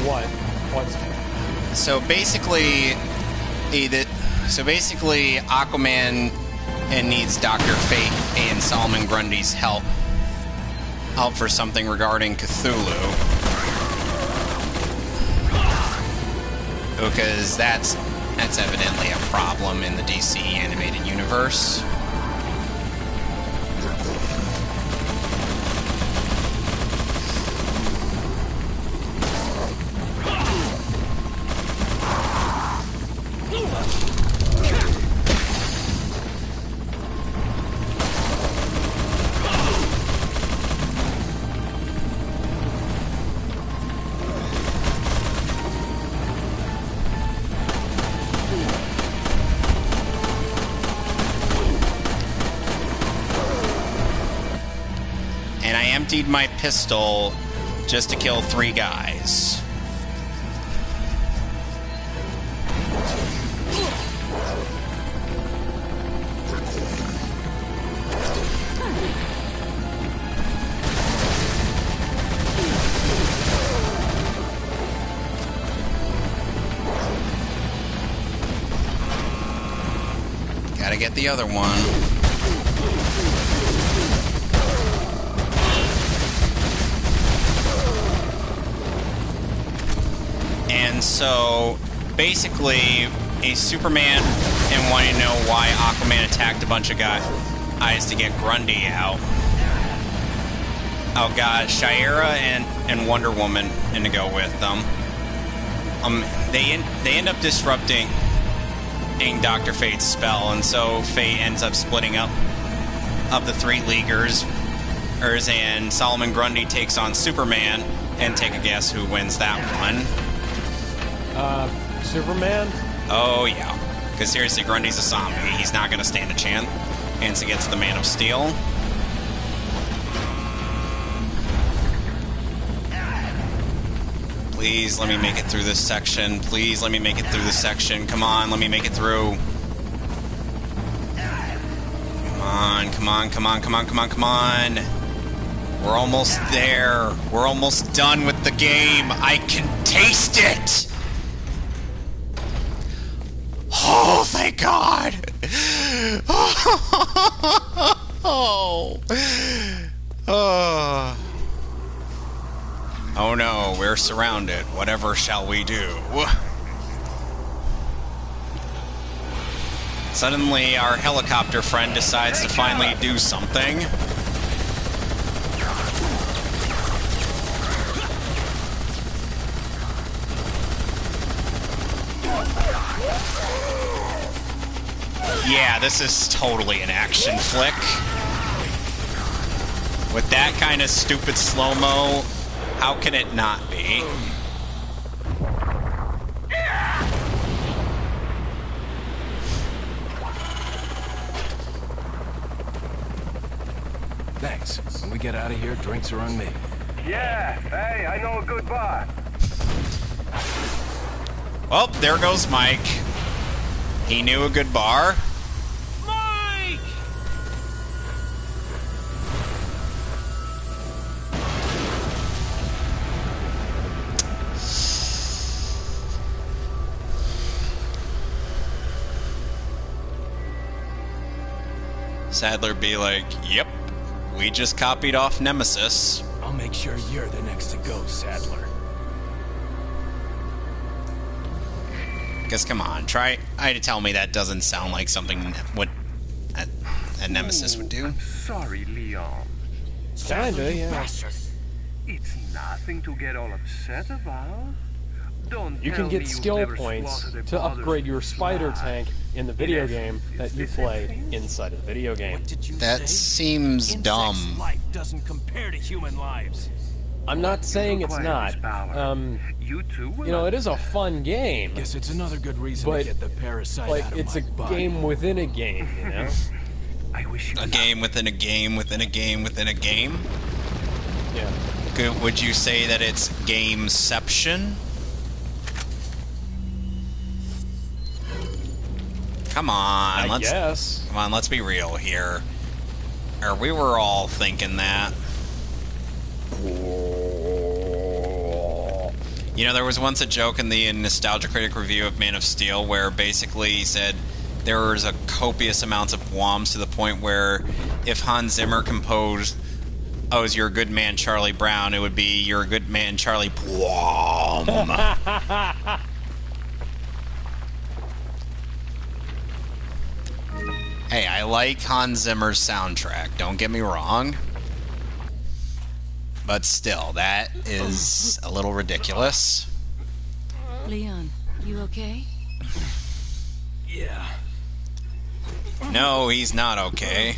S7: What?
S1: So basically, Aquaman needs Dr. Fate and Solomon Grundy's help for something regarding Cthulhu, because that's evidently a problem in the DC animated universe. And I emptied my pistol just to kill 3 guys. Gotta get the other one. And so, basically, a Superman and wanting to know why Aquaman attacked a bunch of guys to get Grundy out. Oh god, Shayera and Wonder Woman in to go with them. They end up disrupting Dr. Fate's spell, and so Fate ends up splitting up the 3 Leaguers, and Solomon Grundy takes on Superman, and take a guess who wins that one.
S7: Superman?
S1: Oh, yeah. Because seriously, Grundy's a zombie. He's not going to stand a chance against the Man of Steel. Please let me make it through this section. Please let me make it through this section. Come on, let me make it through. Come on, come on, come on, come on, come on. We're almost there. We're almost done with the game. I can taste it! Oh, thank God! Oh. Oh. Oh no, we're surrounded. Whatever shall we do? Suddenly, our helicopter friend decides to finally do something. Yeah, this is totally an action flick. With that kind of stupid slow-mo, how can it not be?
S4: Thanks. When we get out of here, drinks are on me.
S6: Yeah, hey, I know a good bar.
S1: Well, there goes Mike. He knew a good bar.
S2: Mike!
S1: Sadler be like, yep, we just copied off Nemesis.
S2: I'll make sure you're the next to go, Sadler.
S1: Because, come on, try to tell me that doesn't sound like something what a Nemesis would do.
S6: I'm sorry, Leon.
S7: Kinda, yeah.
S6: It's nothing to get all upset about. Don't
S7: You
S6: tell
S7: can get
S6: me you've
S7: skill
S6: never
S7: points
S6: swatted a
S7: to
S6: bothersome
S7: upgrade your spider
S6: fly.
S7: tank in the video game that you
S6: Is this
S7: play
S6: it?
S7: inside of the video game.
S2: Did you
S1: That
S2: say?
S1: seems
S2: Insects'
S1: dumb.
S2: life doesn't compare to human lives.
S7: I'm not saying it's
S6: Acquire
S7: not.
S6: this power. You too will
S7: You know, it is a fun game,
S2: Guess it's another good reason
S7: But,
S2: to get the parasite
S7: like,
S2: out of
S7: it's
S2: my
S7: a
S2: body.
S7: game within a game, you know?
S6: I wish you
S1: A game within a game within a game within a game?
S7: Yeah.
S1: Would you say that it's gameception? Come on,
S7: I guess.
S1: come on, let's be real here. Or we were all thinking that. You know, there was once a joke in the Nostalgia Critic review of Man of Steel where basically he said there was a copious amounts of bombs to the point where if Hans Zimmer composed "Oh, you're a good man, Charlie Brown," it would be "You're a good man, Charlie Blom." Hey, I like Hans Zimmer's soundtrack, don't get me wrong. But still, that is a little ridiculous.
S5: Leon, you okay?
S2: Yeah.
S1: No, he's not okay.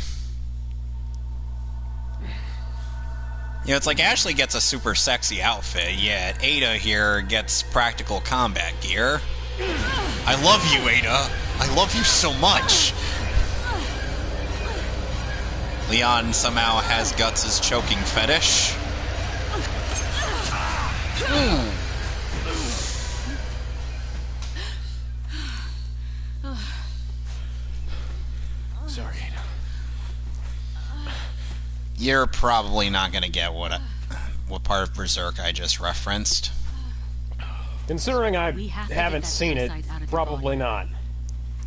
S1: You know, it's like Ashley gets a super sexy outfit, yet Ada here gets practical combat gear. I love you, Ada. I love you so much. Leon somehow has Guts' choking fetish.
S2: Sorry, Ada.
S1: You're probably not gonna get what part of Berserk I just referenced.
S7: Considering I
S5: We have to
S7: haven't
S5: get that
S7: seen it,
S5: parasite out of the
S7: probably not.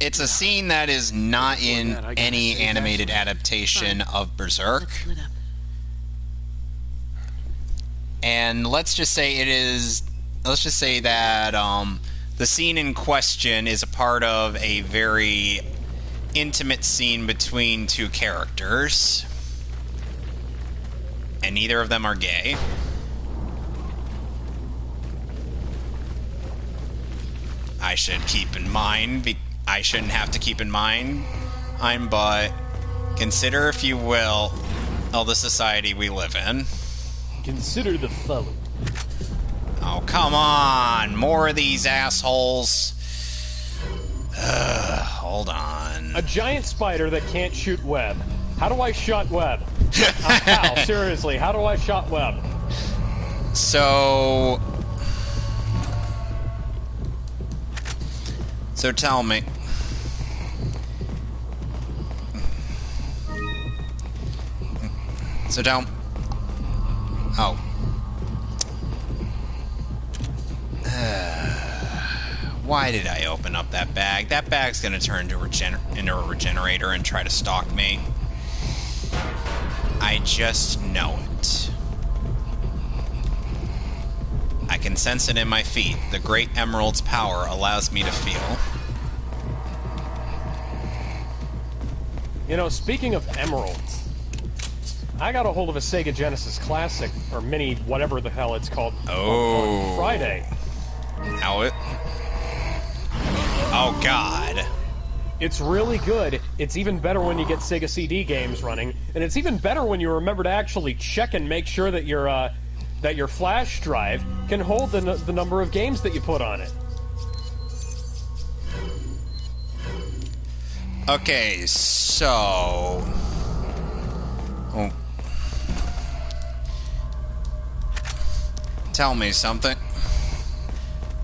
S1: It's a scene that is not in
S4: that, I gotta
S1: any
S4: say
S1: animated adaptation of Berserk.
S5: Let's split up.
S1: And let's just say it is. Let's just say that the scene in question is a part of a very intimate scene between two characters, and neither of them are gay. I should keep in mind. I shouldn't have to keep in mind. But consider, if you will, the society we live in.
S7: Consider the following.
S1: Oh, come on! More of these assholes. Hold on.
S7: A giant spider that can't shoot web. How do I shot web? How? Seriously, how do I shot web?
S1: So tell me. So tell. Oh. Why did I open up that bag? That bag's gonna turn into a regenerator and try to stalk me. I just know it. I can sense it in my feet. The great emerald's power allows me to feel.
S7: You know, speaking of emeralds, I got a hold of a Sega Genesis Classic, or Mini, whatever the hell it's called, on Friday.
S1: How it? Oh, God.
S7: It's really good. It's even better when you get Sega CD games running, and it's even better when you remember to actually check and make sure that your flash drive can hold the number of games that you put on it.
S1: Okay, so... Oh. Tell me something.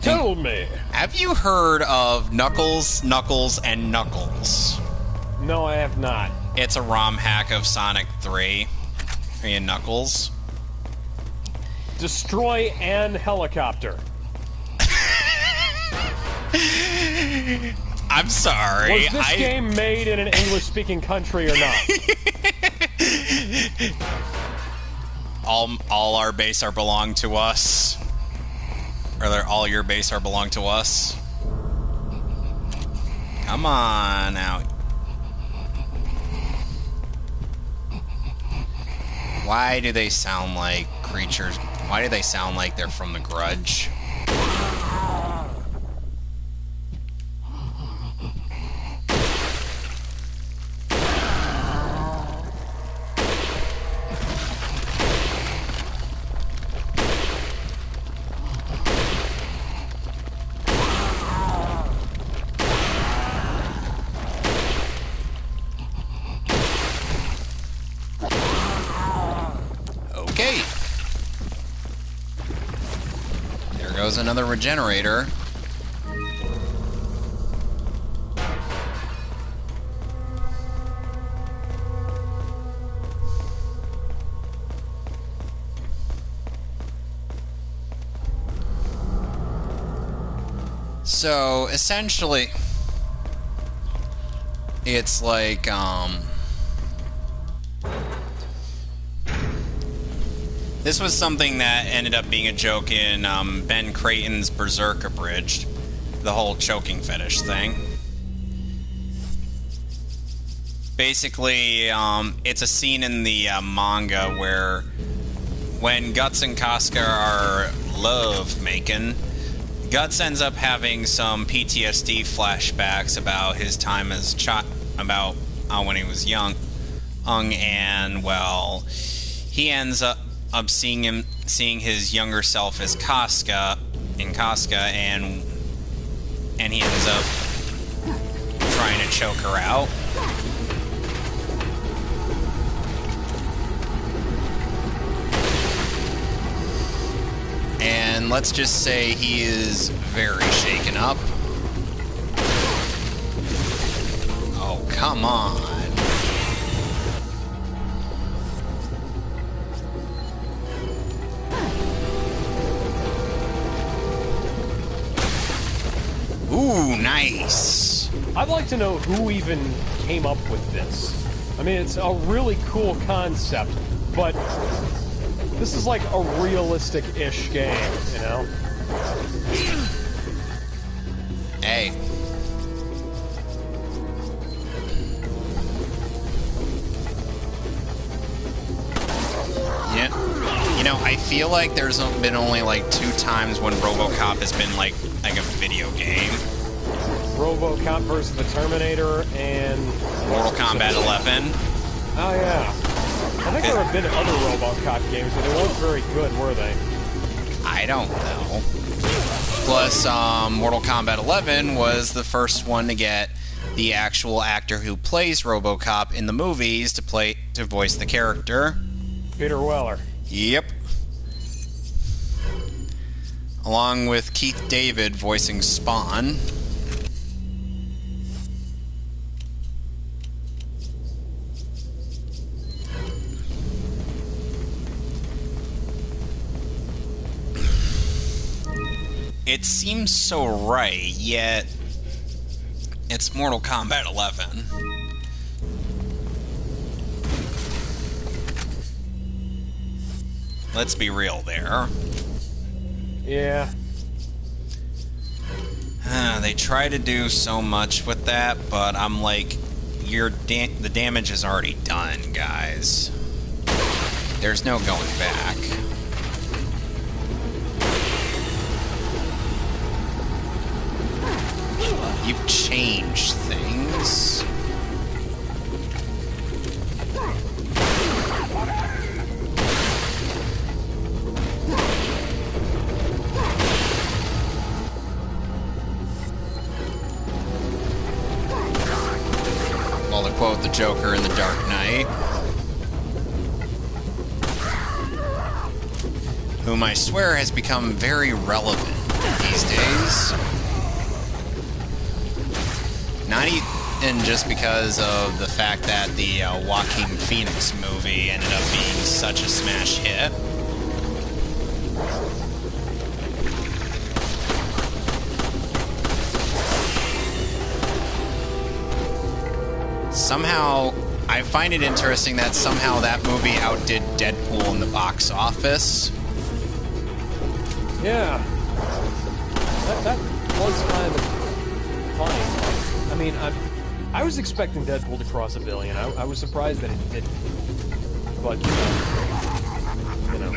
S7: Tell me.
S1: Have you heard of Knuckles, Knuckles, and Knuckles?
S7: No, I have not.
S1: It's a ROM hack of Sonic 3. Are you Knuckles?
S7: Destroy an helicopter.
S1: I'm sorry.
S7: Was this game made in an English-speaking country or not?
S1: All our base are belong to us. Or all your base are belong to us. Come on now. Why do they sound like creatures? Why do they sound like they're from The Grudge? Okay. There goes another regenerator. So, essentially, it's like, this was something that ended up being a joke in Ben Creighton's Berserk Abridged, the whole choking fetish thing. Basically, it's a scene in the manga where when Guts and Casca are love-making, Guts ends up having some PTSD flashbacks about his time as about when he was young, and well, he ends up seeing his younger self as Casca, and he ends up trying to choke her out. And let's just say he is very shaken up. Oh, come on. Ooh, nice.
S7: I'd like to know who even came up with this. I mean, it's a really cool concept, but this is like a realistic-ish game, you know?
S1: Hey. Yeah. You know, I feel like there's been only like 2 times when RoboCop has been like a video game.
S7: RoboCop vs. the Terminator and
S1: Mortal Kombat 11.
S7: Oh yeah. I think there have been other RoboCop games, but they weren't very good, were they?
S1: I don't know. Plus, Mortal Kombat 11 was the first one to get the actual actor who plays RoboCop in the movies to voice the character.
S7: Peter Weller.
S1: Yep. Along with Keith David voicing Spawn. It seems so right, yet it's Mortal Kombat 11. Let's be real there.
S7: Yeah.
S1: They try to do so much with that, but I'm like, the damage is already done, guys. There's no going back. You've changed things. Well, to quote the Joker in The Dark Knight, whom I swear has become very relevant these days. Not even just because of the fact that the Joaquin Phoenix movie ended up being such a smash hit. Somehow, I find it interesting that somehow that movie outdid Deadpool in the box office.
S7: Yeah. That was kind of funny. I mean, I was expecting Deadpool to cross $1 billion. I was surprised that it didn't. But, you know.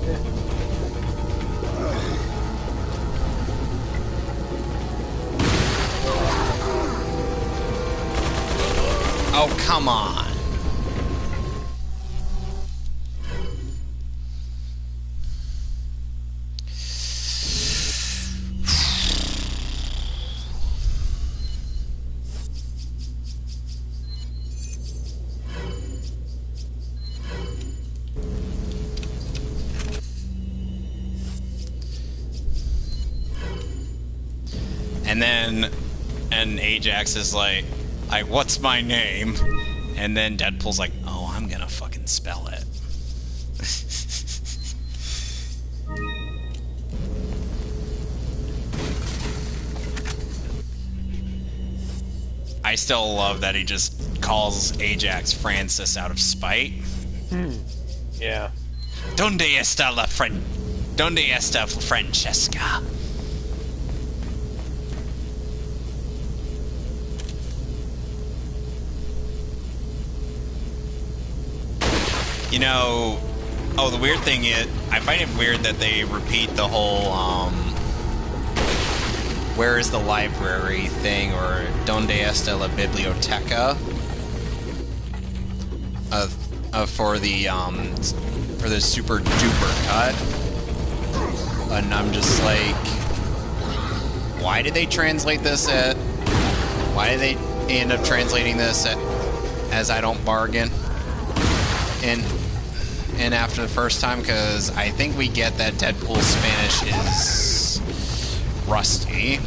S7: Yeah.
S1: Oh, come on. And Ajax is like, what's my name? And then Deadpool's like, oh, I'm gonna fucking spell it. I still love that he just calls Ajax Francis out of spite.
S7: Yeah.
S1: Donde está Francesca? You know, oh, the weird thing is, I find it weird that they repeat the whole, where is the library thing, or donde está la biblioteca, for the super duper cut, and I'm just like, why did they translate this why did they end up translating this as I don't bargain? And after the first time, because I think we get that Deadpool Spanish is rusty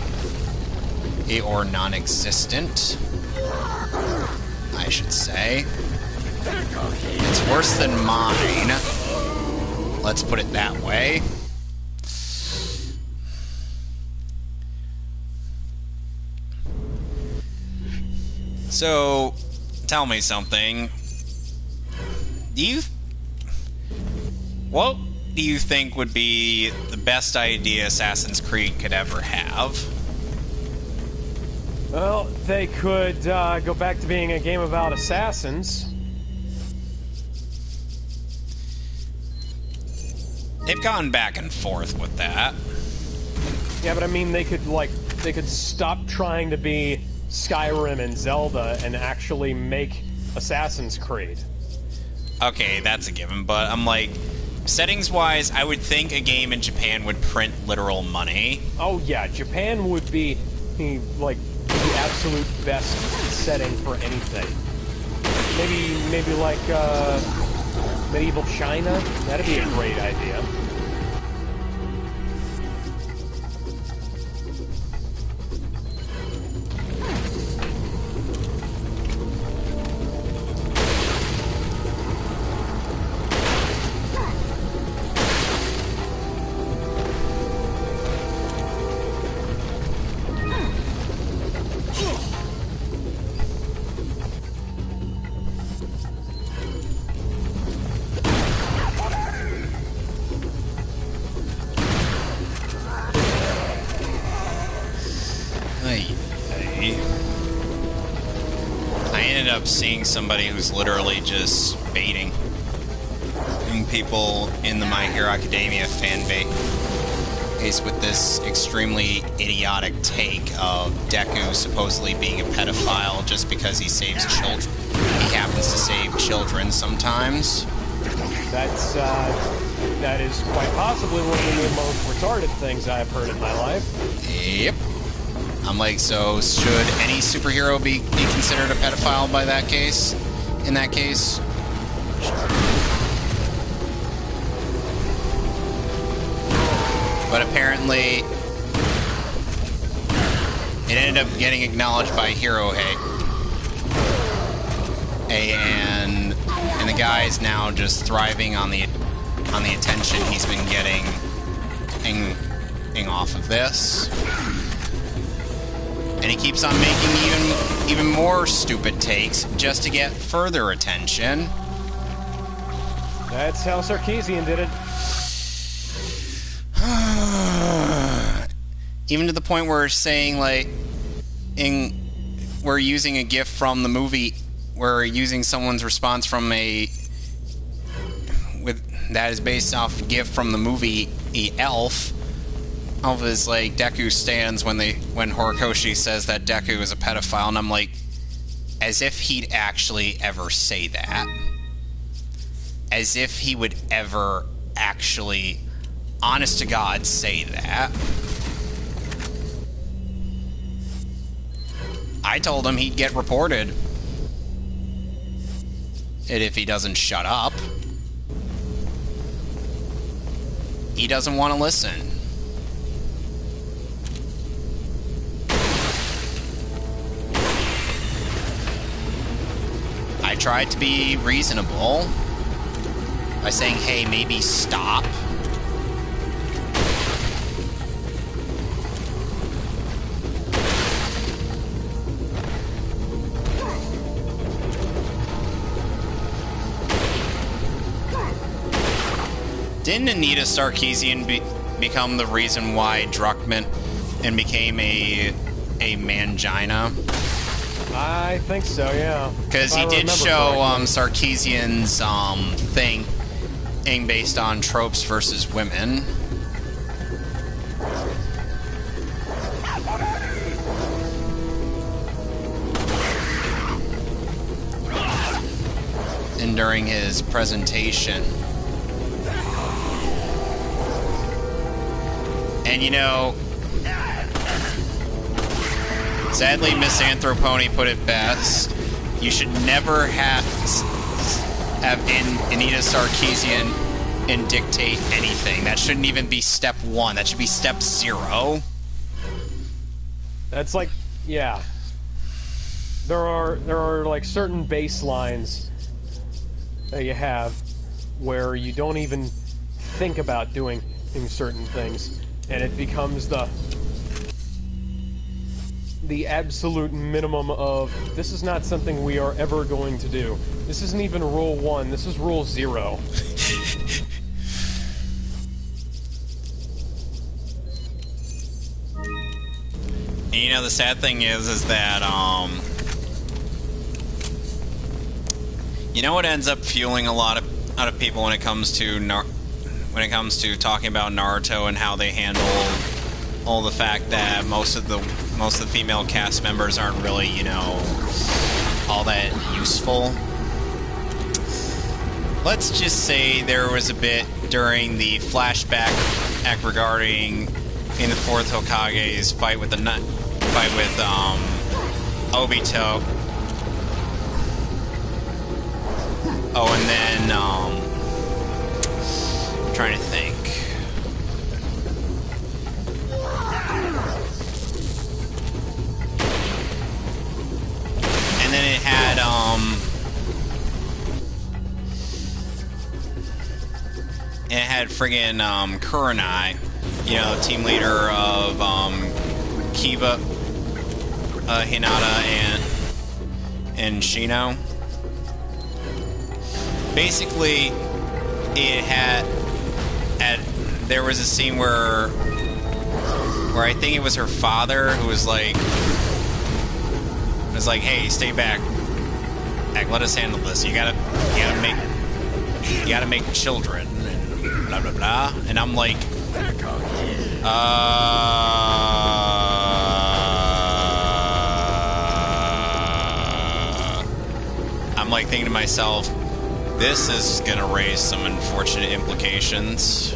S1: or non-existent, I should say. It's worse than mine. Let's put it that way. So, tell me something. What do you think would be the best idea Assassin's Creed could ever have?
S7: Well, they could go back to being a game about assassins.
S1: They've gone back and forth with that.
S7: Yeah, but I mean, they could stop trying to be Skyrim and Zelda and actually make Assassin's Creed.
S1: Okay, that's a given, but I'm like, settings-wise, I would think a game in Japan would print literal money.
S7: Oh yeah, Japan would be, like, the absolute best setting for anything. Maybe like, medieval China? That'd be a great idea.
S1: ended up seeing somebody who's literally just baiting people in the My Hero Academia fan base with this extremely idiotic take of Deku supposedly being a pedophile just because he saves children. He happens to save children sometimes.
S7: That is quite possibly one of the most retarded things I've heard in my life.
S1: Yep. I'm like, so should any superhero be considered a pedophile by that case? In that case? But apparently, it ended up getting acknowledged by Hirohei. And the guy is now just thriving on the attention he's been getting off of this. And he keeps on making even more stupid takes just to get further attention.
S7: That's how Sarkeesian did it.
S1: Even to the point where saying, like, we're using a GIF from the movie, we're using someone's response from that is based off a GIF from the movie Elf. Elf is like Deku stands when Horikoshi says that Deku is a pedophile, and I'm like, as if he'd actually ever say that. As if he would ever actually, honest to God, say that. I told him he'd get reported. And if he doesn't shut up. He doesn't want to listen. I tried to be reasonable by saying, hey, maybe stop. Didn't Anita Sarkeesian become the reason why Druckmann and became a mangina?
S7: I think so, yeah.
S1: Because he did show Sarkeesian's thing based on tropes versus women. And during his presentation. And you know, sadly, Miss Anthroponi put it best. You should never have Anita Sarkeesian and dictate anything. That shouldn't even be step 1. That should be step 0.
S7: That's like, yeah. There are like certain baselines that you have where you don't even think about doing certain things. And it becomes the absolute minimum of, this is not something we are ever going to do. This isn't even rule 1, this is rule 0.
S1: And you know, the sad thing is that, you know what ends up fueling a lot of people when it comes to talking about Naruto and how they handle all the fact that most of the female cast members aren't really, you know, all that useful. Let's just say there was a bit during the flashback regarding in the 4th Hokage's fight with Obito. Oh, and then I'm trying to think. And then it had friggin' Kurenai, you know, the team leader of Kiba, Hinata, and Shino. Basically, it there was a scene where I think it was her father who was like, hey, stay back. Heck, let us handle this. You gotta make children, and blah blah blah. And I'm like, I'm like thinking to myself, this is gonna raise some unfortunate implications.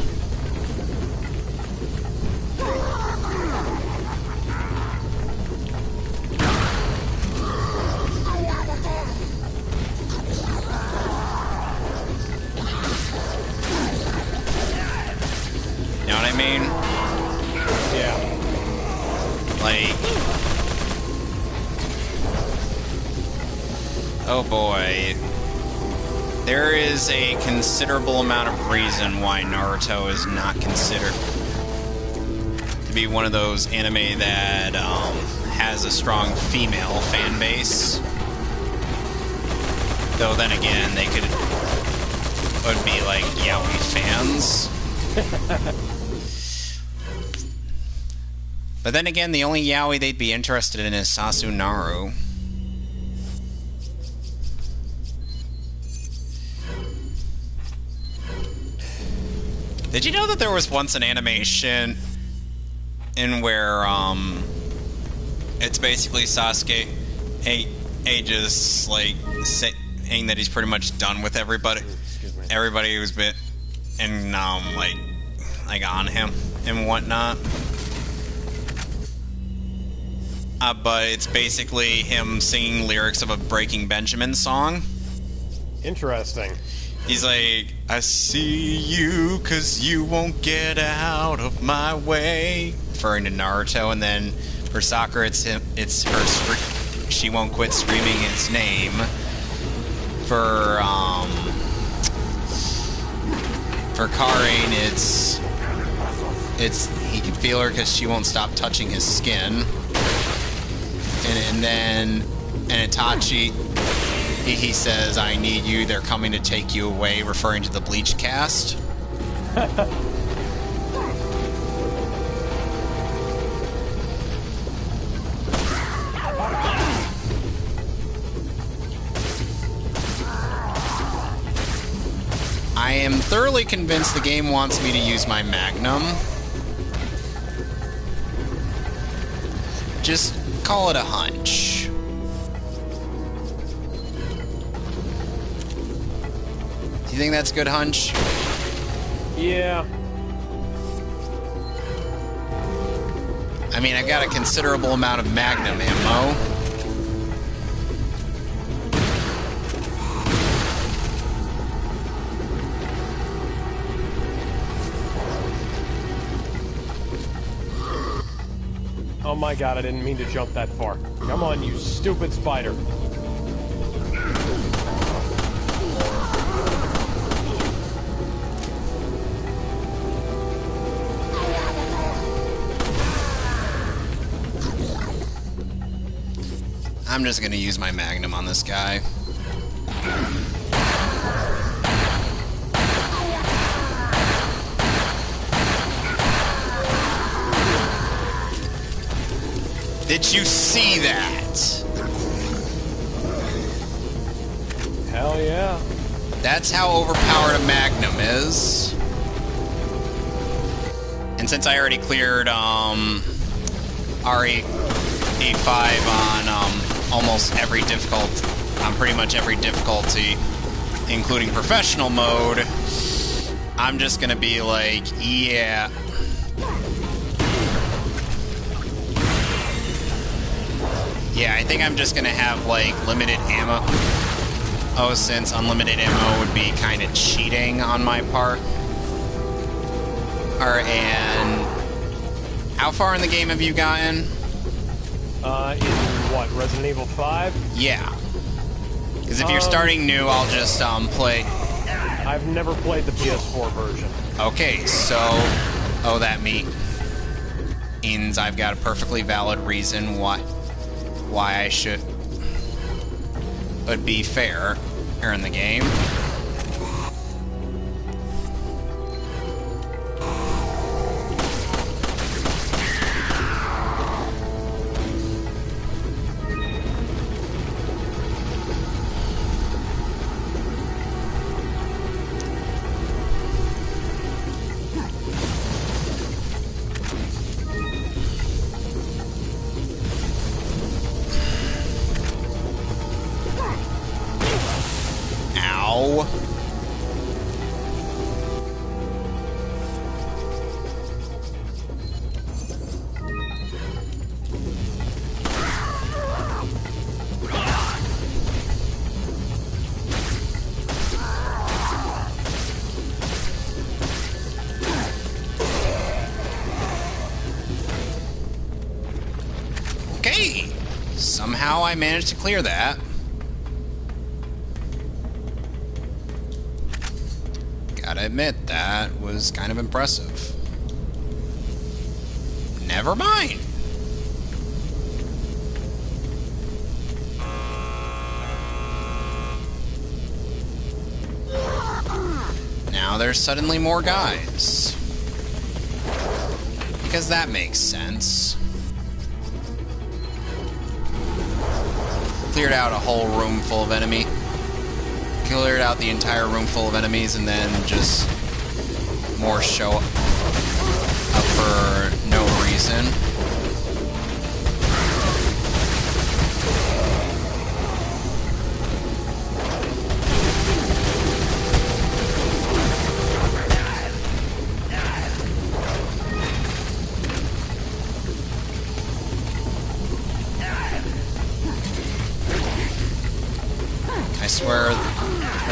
S1: You know what I mean?
S7: Yeah.
S1: Like, oh boy. There is a considerable amount of reason why Naruto is not considered to be one of those anime that has a strong female fan base. Though then again, they would be like yaoi fans. But then again, the only yaoi they'd be interested in is Sasunaru. Did you know that there was once an animation in where it's basically Sasuke just like saying that he's pretty much done with everybody, who's been and like on him and whatnot. But it's basically him singing lyrics of a Breaking Benjamin song.
S7: Interesting.
S1: He's like, I see you 'cause you won't get out of my way, referring to Naruto. And then for Sakura, it's her, she won't quit screaming his name. For Karin, it's he can feel her 'cause she won't stop touching his skin. And then Itachi, he says, I need you, they're coming to take you away, referring to the Bleach cast. I am thoroughly convinced the game wants me to use my Magnum. Just call it a hunch. Do you think that's a good hunch?
S7: Yeah.
S1: I mean, I've got a considerable amount of Magnum ammo.
S7: Oh my god, I didn't mean to jump that far. Come on, you stupid spider.
S1: I'm just gonna use my Magnum on this guy. Did you see that?
S7: Hell yeah.
S1: That's how overpowered a Magnum is. And since I already cleared RE5 on almost every pretty much every difficulty, including professional mode, I'm just gonna be like, yeah. Yeah, I think I'm just gonna have, like, limited ammo. Oh, since unlimited ammo would be kind of cheating on my part. And how far in the game have you gotten?
S7: In what, Resident Evil 5?
S1: Yeah. Because if you're starting new, I'll just, play...
S7: I've never played the PS4 version.
S1: Okay, so... Oh, that means I've got a perfectly valid reason why I should be fair here in the game. I managed to clear that. Gotta admit, that was kind of impressive. Never mind. Now there's suddenly more guys. Because that makes sense. Cleared out a whole room full of enemy. Cleared out the entire room full of enemies and then just more show up for no reason. I swear,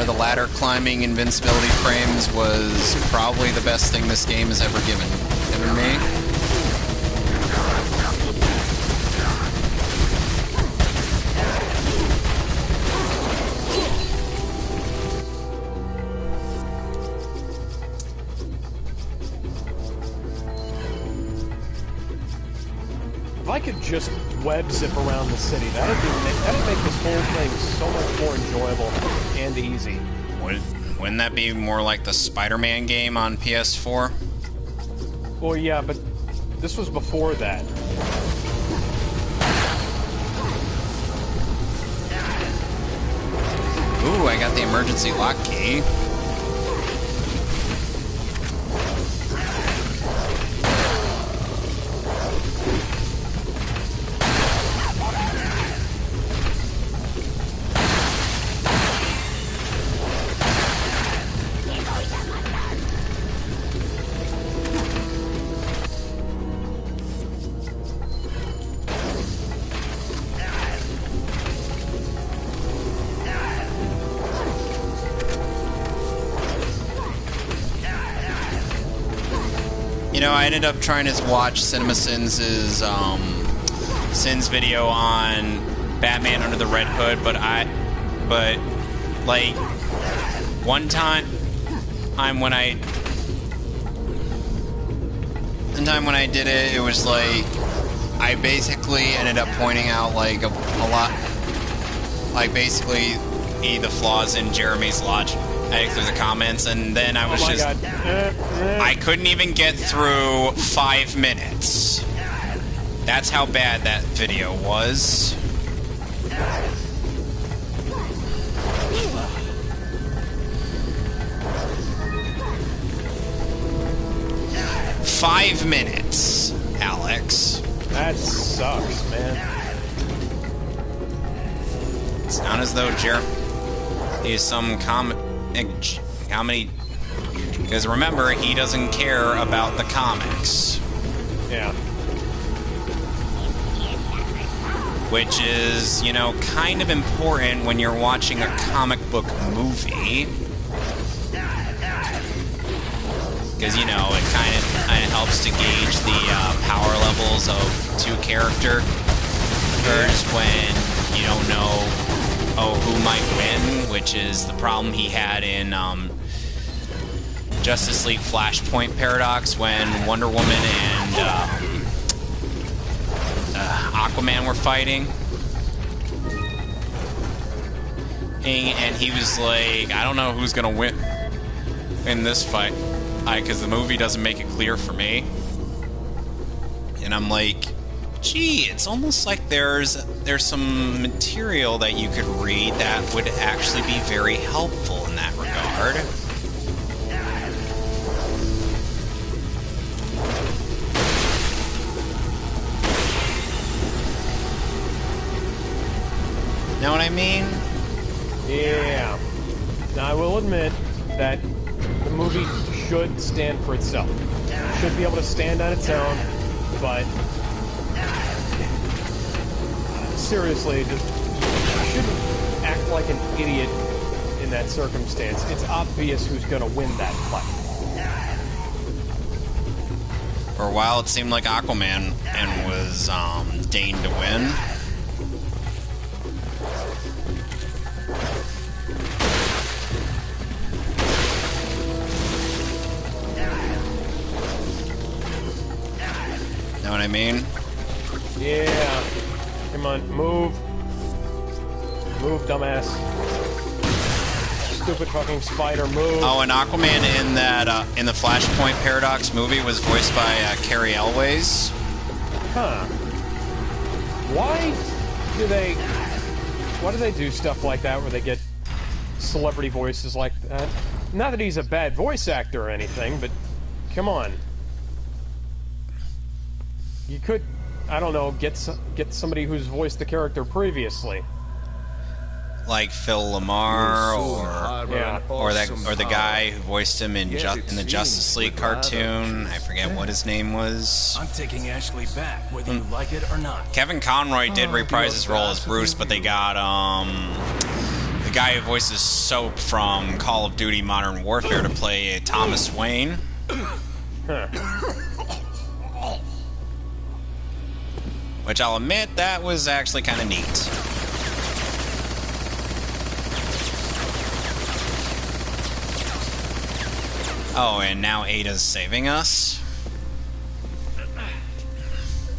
S1: the ladder climbing invincibility frames was probably the best thing this game has ever given me.
S7: If I could just web zip around the city, that'd make this whole thing so much more enjoyable and easy.
S1: Wouldn't that be more like the Spider-Man game on PS4?
S7: Well, yeah, but this was before that.
S1: Ooh, I got the emergency lock key. You know, I ended up trying to watch CinemaSins' Sins video on Batman Under the Red Hood, but like one time when I did it, it was like I basically ended up pointing out like a lot, like basically the flaws in Jeremy's logic through the comments, and then I was I couldn't even get through 5 minutes. That's how bad that video was. Five minutes, Alex.
S7: That sucks, man.
S1: It's not as though Jeremy is some comedy. Because remember, he doesn't care about the comics.
S7: Yeah.
S1: Which is, you know, kind of important when you're watching a comic book movie. Because, you know, it kind of helps to gauge the power levels of two characters when you don't know, who might win, which is the problem he had in Justice League Flashpoint Paradox when Wonder Woman and Aquaman were fighting. And he was like, I don't know who's gonna win in this fight, because the movie doesn't make it clear for me. And I'm like, gee, it's almost like there's some material that you could read that would actually be very helpful in that regard. Know what I mean?
S7: Yeah. Now, I will admit that the movie should stand for itself. It should be able to stand on its own, but seriously, just you shouldn't act like an idiot in that circumstance. It's obvious who's going to win that fight.
S1: For a while, it seemed like Aquaman was deigned to win. I mean?
S7: Yeah. Come on, move. Move, dumbass. Stupid fucking spider, move.
S1: Oh, and Aquaman in that in the Flashpoint Paradox movie was voiced by Carrie Elways.
S7: Huh. Why do they do stuff like that where they get celebrity voices like that? Not that he's a bad voice actor or anything, but come on. You could, I don't know, get somebody who's voiced the character previously.
S1: Like Phil Lamar
S7: Yeah.
S1: or the guy who voiced him in the Justice League cartoon. I forget what his name was.
S2: I'm taking Ashley back, whether you like it or not.
S1: Kevin Conroy did reprise his role as Bruce, but they got the guy who voices Soap from Call of Duty Modern Warfare to play Thomas Wayne.
S7: Huh.
S1: Which I'll admit, that was actually kind of neat. Oh, and now Ada's saving us.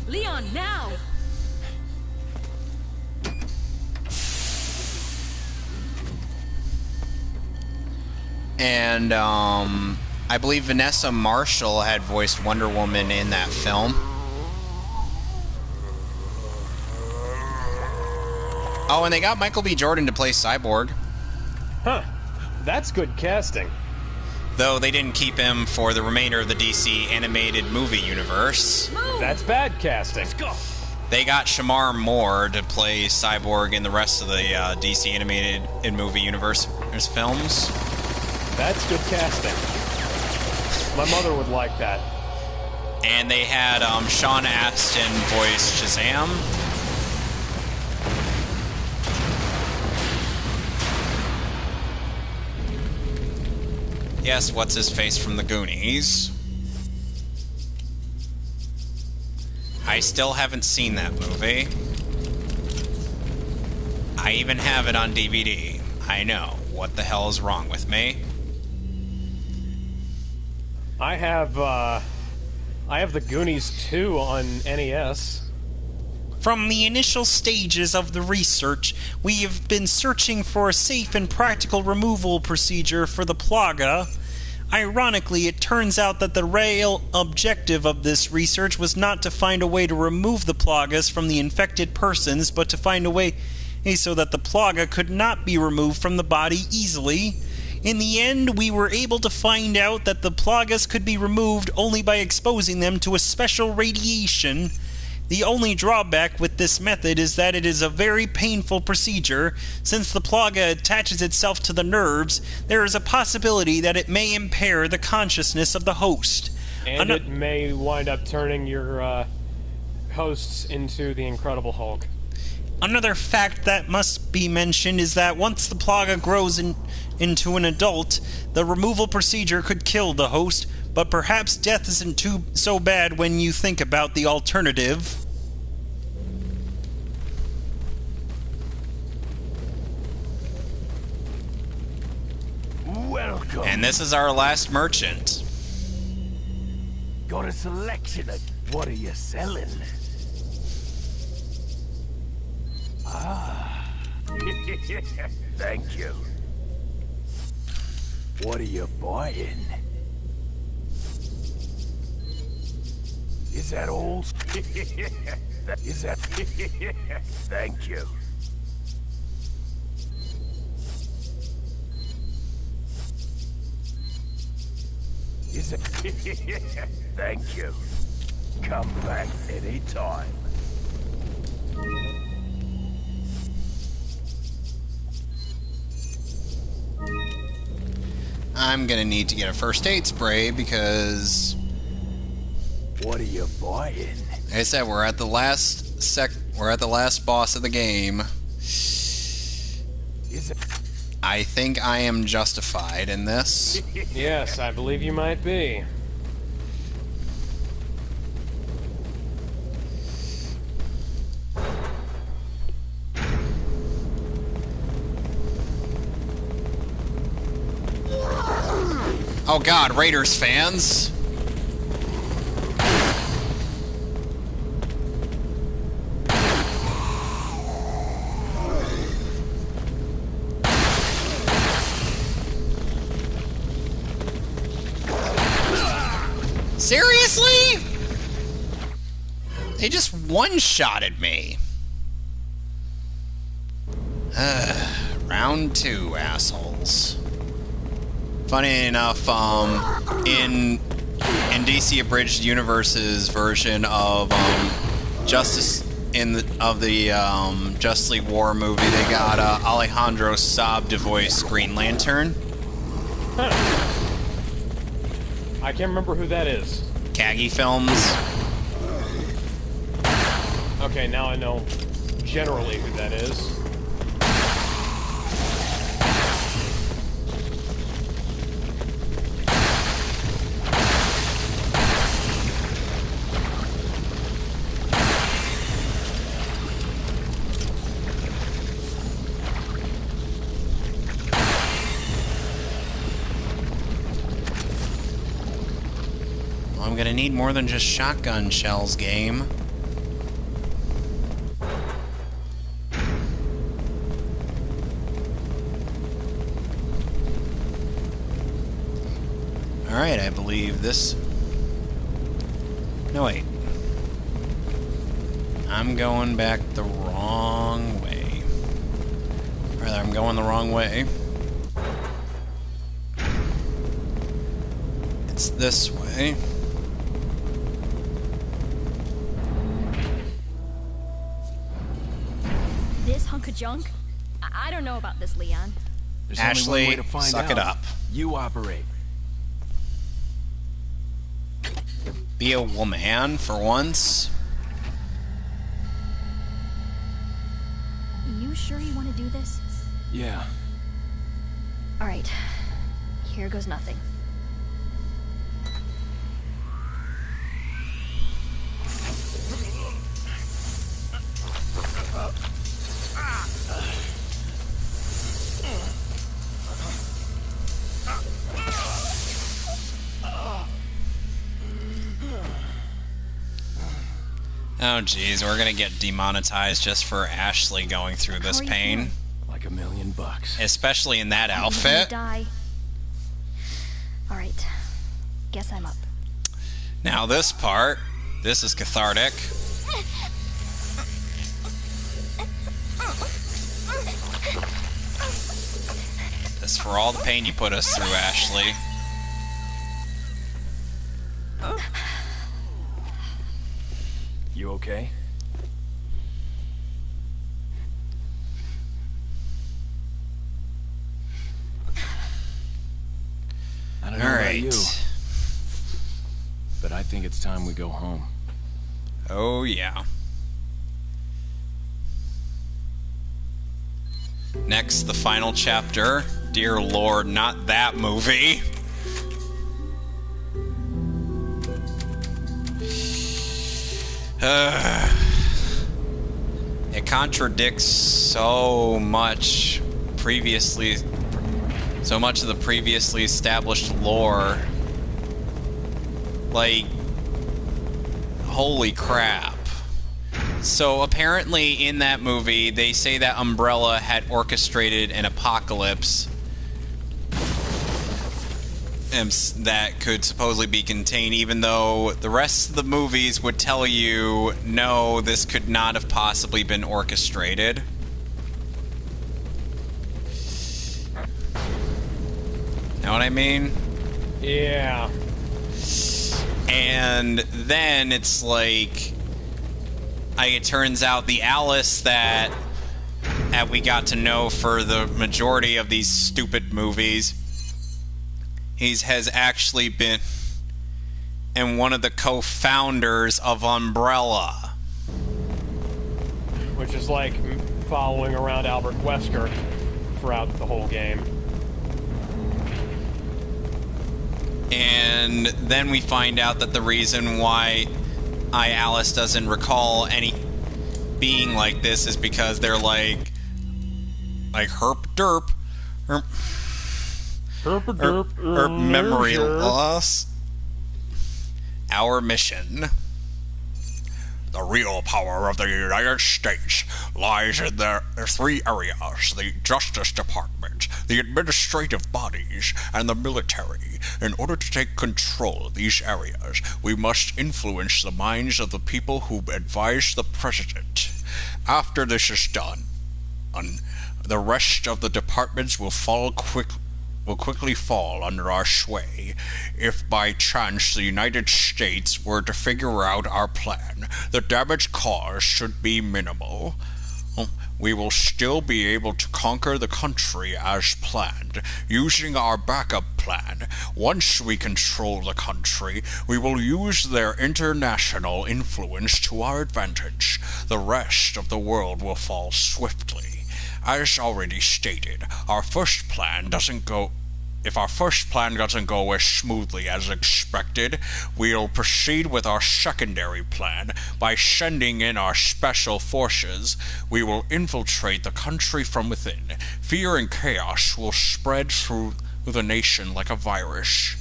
S5: Leon, now!
S1: And, I believe Vanessa Marshall had voiced Wonder Woman in that film. Oh, and they got Michael B. Jordan to play Cyborg.
S7: Huh. That's good casting.
S1: Though they didn't keep him for the remainder of the DC animated movie universe.
S7: That's bad casting.
S1: They got Shamar Moore to play Cyborg in the rest of the DC animated and movie universe films.
S7: That's good casting. My mother would like that.
S1: And they had Sean Astin voice Shazam. Yes, what's his face from the Goonies. I still haven't seen that movie. I even have it on DVD. I know. What the hell is wrong with me?
S7: I have the Goonies 2 on NES.
S1: From the initial stages of the research, we have been searching for a safe and practical removal procedure for the Plaga. Ironically, it turns out that the real objective of this research was not to find a way to remove the Plagas from the infected persons, but to find a way so that the Plaga could not be removed from the body easily. In the end, we were able to find out that the Plagas could be removed only by exposing them to a special radiation. The only drawback with this method is that it is a very painful procedure. Since the Plaga attaches itself to the nerves, there is a possibility that it may impair the consciousness of the host.
S7: And it may wind up turning your hosts into the Incredible Hulk.
S1: Another fact that must be mentioned is that once the Plaga grows into an adult, the removal procedure could kill the host, but perhaps death isn't so bad when you think about the alternative.
S2: Welcome.
S1: And this is our last merchant.
S2: Got a selection of what are you selling? Ah. Thank you. What are you buying? Is that all? Is that? Thank you. Is it? Thank you. Come back anytime.
S1: I'm gonna need to get a first aid spray because,
S2: What are you buying?
S1: like I said, we're at the last boss of the game.
S2: Is it?
S1: I think I am justified in this.
S7: Yes, I believe you might be.
S1: Oh god, Raiders fans! Seriously? They just one-shotted me. Round 2, assholes. Funny enough, in DC Abridged Universe's version of Justice League War movie, they got Alejandro Saab to voice Green Lantern.
S7: Huh. I can't remember who that is.
S1: Kagi Films.
S7: Okay, now I know generally who that is.
S1: I'm gonna need more than just shotgun shells, game. Alright, I believe this... No, wait. I'm going back the wrong way. Rather, I'm going the wrong way. It's this way.
S5: This hunk of junk? I don't know about this, Leon.
S4: There's only
S1: Ashley,
S4: one way to find
S1: suck
S4: out.
S1: it up.
S4: You operate.
S1: Be a woman for once.
S5: You sure you want to do this?
S4: Yeah.
S5: All right. Here goes nothing.
S1: Oh geez, we're gonna get demonetized just for Ashley going through this
S5: How are you
S1: pain.
S5: feeling?
S4: Like $1 million.
S1: Especially in that
S5: You're gonna
S1: outfit.
S5: die. All right. Guess I'm up.
S1: Now this part, this is cathartic. This for all the pain you put us through, Ashley.
S4: You okay? I don't know about you, but I think it's time we go home.
S1: Oh yeah. Next, the final chapter. Dear Lord, not that movie. It contradicts so much of the previously established lore. Like, holy crap. So apparently in that movie, they say that Umbrella had orchestrated an apocalypse that could supposedly be contained, even though the rest of the movies would tell you, no, this could not have possibly been orchestrated. Know what I mean?
S7: Yeah.
S1: And then it's like, it turns out the Alice that we got to know for the majority of these stupid movies, has actually been and one of the co-founders of Umbrella.
S7: Which is like following around Albert Wesker throughout the whole game.
S1: And then we find out that the reason why Alice doesn't recall any being like this is because they're like herp derp or memory loss. Our mission. The real power of the United States lies in their three areas: the Justice Department, the administrative bodies, and the military. In order to take control of these areas, we must influence the minds of the people who advise the president. After this is done, the rest of the departments will quickly fall under our sway. If by chance the United States were to figure out our plan, the damage caused should be minimal. We will still be able to conquer the country as planned, using our backup plan. Once we control the country, we will use their international influence to our advantage. The rest of the world will fall swiftly. As already stated, if our first plan doesn't go as smoothly as expected, we'll proceed with our secondary plan. By sending in our special forces, we will infiltrate the country from within. Fear and chaos will spread through the nation like a virus.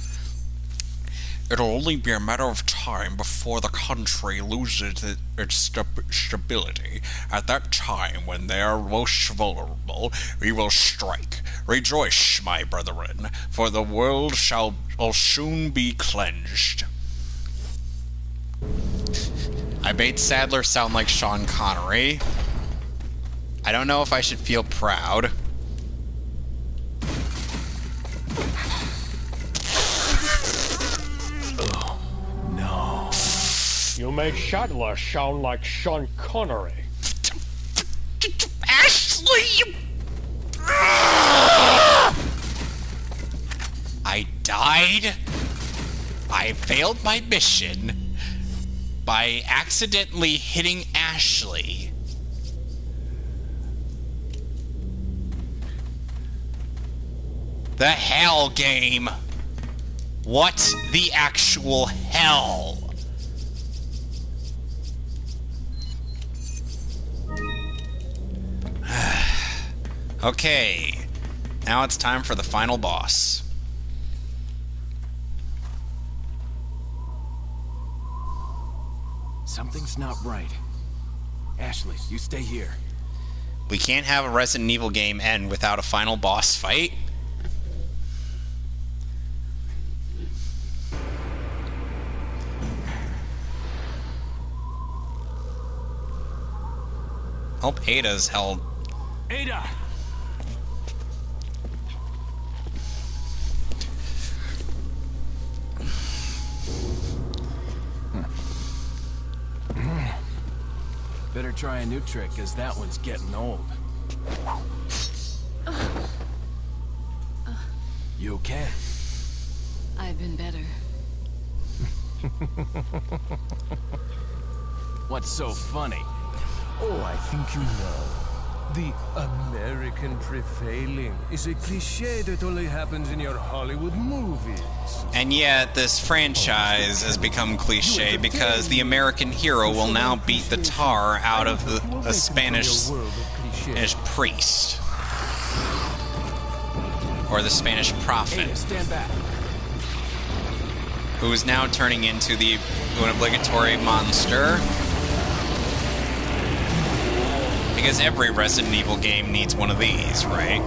S1: It'll only be a matter of time before the country loses its stability. At that time, when they are most vulnerable, we will strike. Rejoice, my brethren, for the world shall soon be cleansed. I made Sadler sound like Sean Connery. I don't know if I should feel proud.
S7: You make Sadler sound like Sean Connery.
S1: Ashley! I died. I failed my mission by accidentally hitting Ashley. The hell game. What the actual hell? Okay, now it's time for the final boss.
S4: Something's not right. Ashley, you stay here.
S1: We can't have a Resident Evil game end without a final boss fight. Hope Ada's held.
S2: Ada!
S4: Better try a new trick, cause that one's getting old. You okay?
S8: I've been better.
S4: What's so funny?
S9: Oh, I think you know. The American prevailing is a cliche that only happens in your Hollywood movies.
S1: And yet, this franchise has become cliche because the American hero will now beat the tar out of a Spanish priest. Or the Spanish prophet.
S4: Ada, stand back.
S1: Who is now turning into an obligatory monster. Because every Resident Evil game needs one of these, right?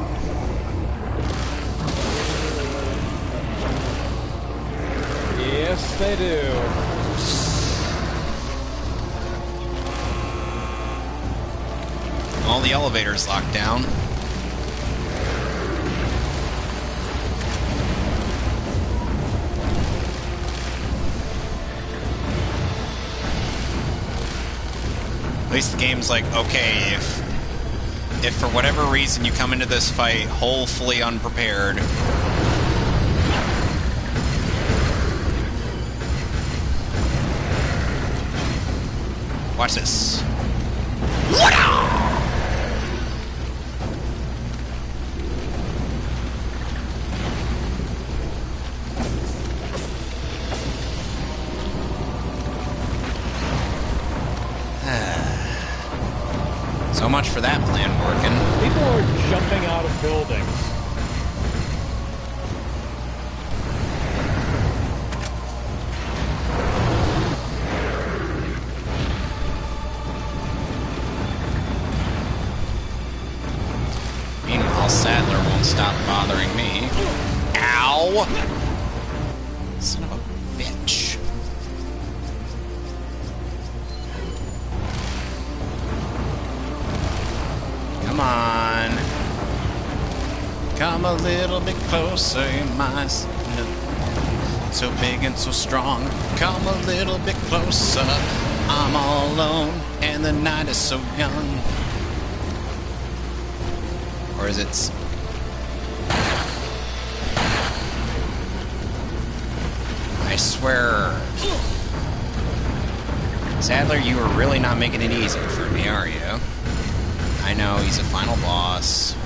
S7: Yes, they do.
S1: All the elevators locked down. At least the game's like, okay, if for whatever reason you come into this fight wholly unprepared, watch this. So much for that plan working.
S7: People are jumping out of buildings.
S1: Meanwhile, Sadler won't stop bothering me. Ow! Son of a bitch. Come on. Come a little bit closer, my so big and so strong. Come a little bit closer. I'm all alone, and the night is so young. Or is it? I swear. Sadler, you are really not making it easy for me, are you? I know, he's a final boss.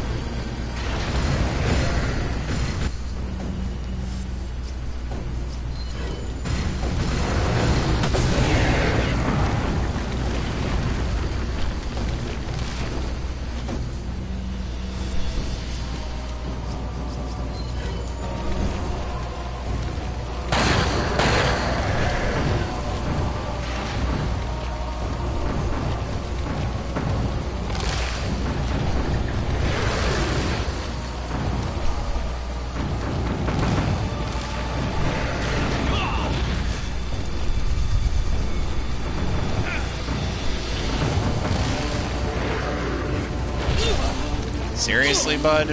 S1: Seriously, bud?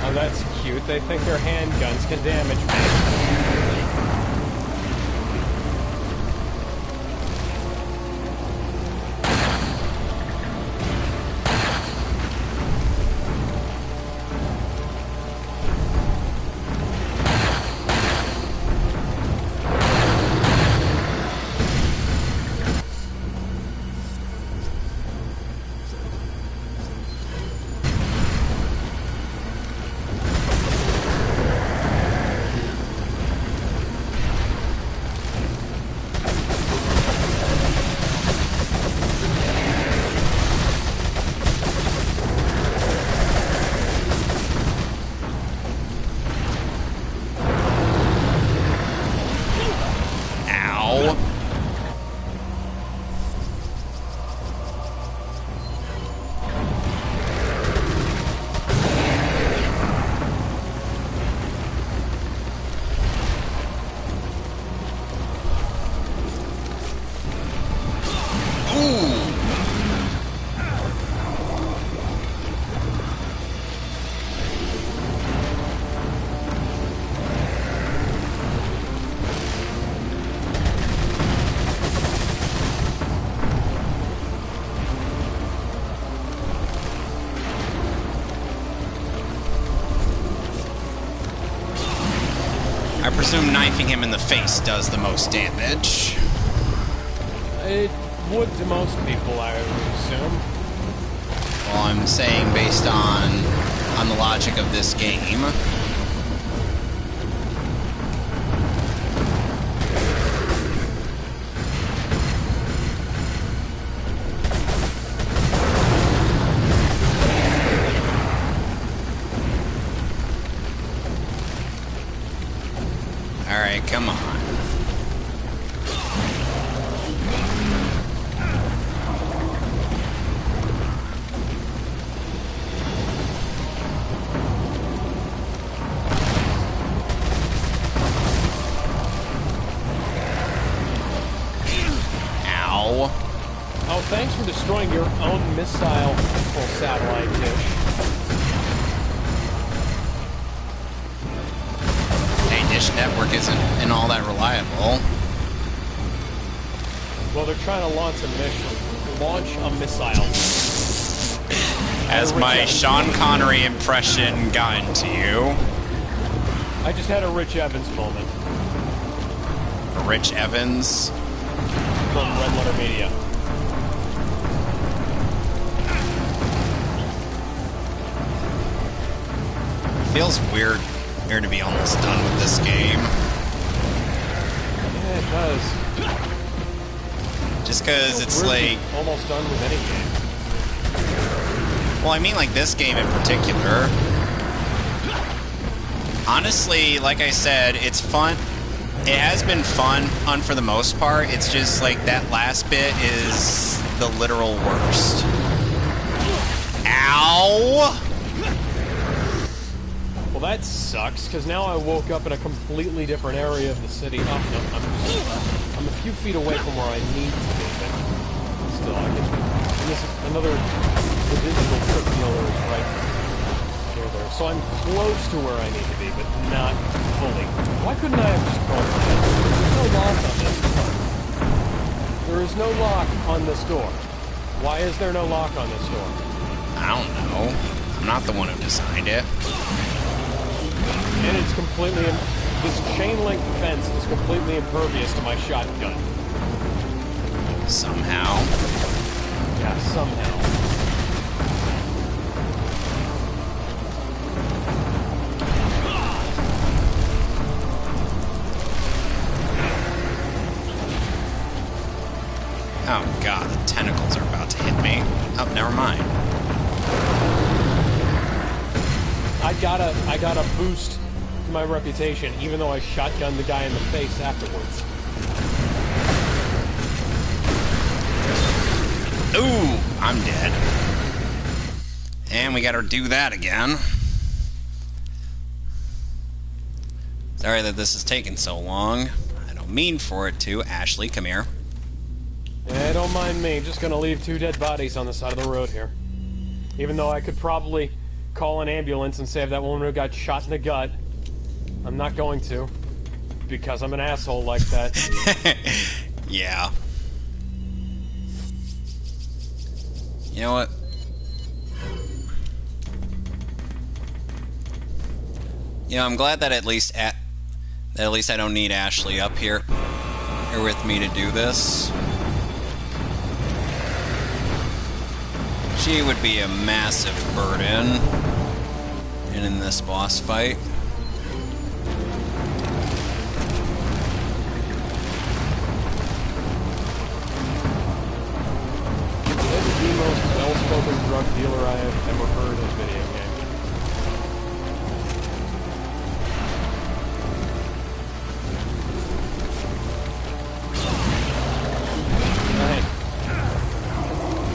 S7: Oh, that's cute. They think their handguns can damage me.
S1: I presume knifing him in the face does the most damage.
S7: It would to most people, I would assume.
S1: Well, I'm saying based on the logic of this game. Alright, come on. Ow.
S7: Oh, thanks for destroying your own missile control satellite dish.
S1: Dish Network isn't all that reliable.
S7: Well, they're trying to launch a missile.
S1: Has my Sean Connery impression gotten to you?
S7: I just had a Rich Evans moment.
S1: Rich Evans?
S7: From Red Letter Media.
S1: Feels weird here to be almost done with this game.
S7: Yeah, it does.
S1: Just because it's
S7: weird
S1: like...
S7: to be almost done with any game.
S1: Well, I mean like this game in particular. Honestly, like I said, it's fun. It has been fun for the most part. It's just like that last bit is the literal worst. Ow!
S7: Well, that sucks, because now I woke up in a completely different area of the city. Oh, no, I'm a few feet away from where I need to be, but still, I can... And this is another... The digital trip dealer is right near there. So I'm close to where I need to be, but not fully. Why couldn't I have just gone ahead? There's no lock on this door. There is no lock on this door. Why is there no lock on this door?
S1: I don't know. I'm not the one who designed it.
S7: And it's completely... This chain link fence is completely impervious to my shotgun.
S1: Somehow.
S7: Yeah, somehow.
S1: Oh god, the tentacles are about to hit me. Oh, never mind.
S7: I got a boost to my reputation, even though I shotgunned the guy in the face afterwards.
S1: Ooh, I'm dead. And we gotta do that again. Sorry that this is taking so long. I don't mean for it to. Ashley, come here.
S7: Yeah, don't mind me. Just gonna leave 2 dead bodies on the side of the road here. Even though I could probably call an ambulance and save that woman who got shot in the gut. I'm not going to. Because I'm an asshole like that.
S1: Yeah. You know what? You know, I'm glad that at least I don't need Ashley up here with me to do this. She would be a massive burden in this boss fight.
S7: That's the most well-spoken drug dealer I have ever heard in a video game. Alright.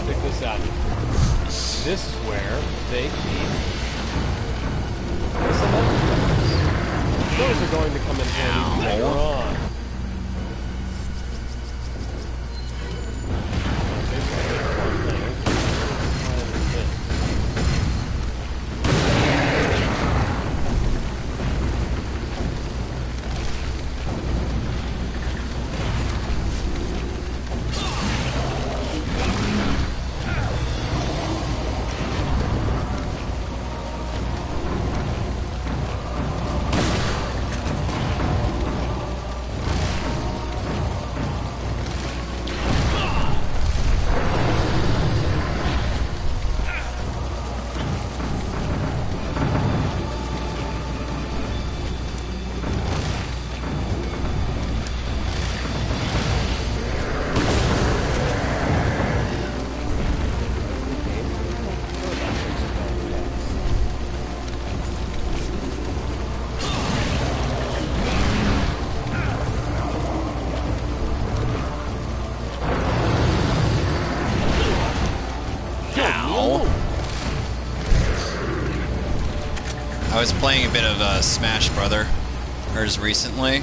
S7: Check this out. This is where they keep the cement trucks. Those are going to come in handy later on.
S1: I was playing a bit of Smash Brothers recently.
S7: I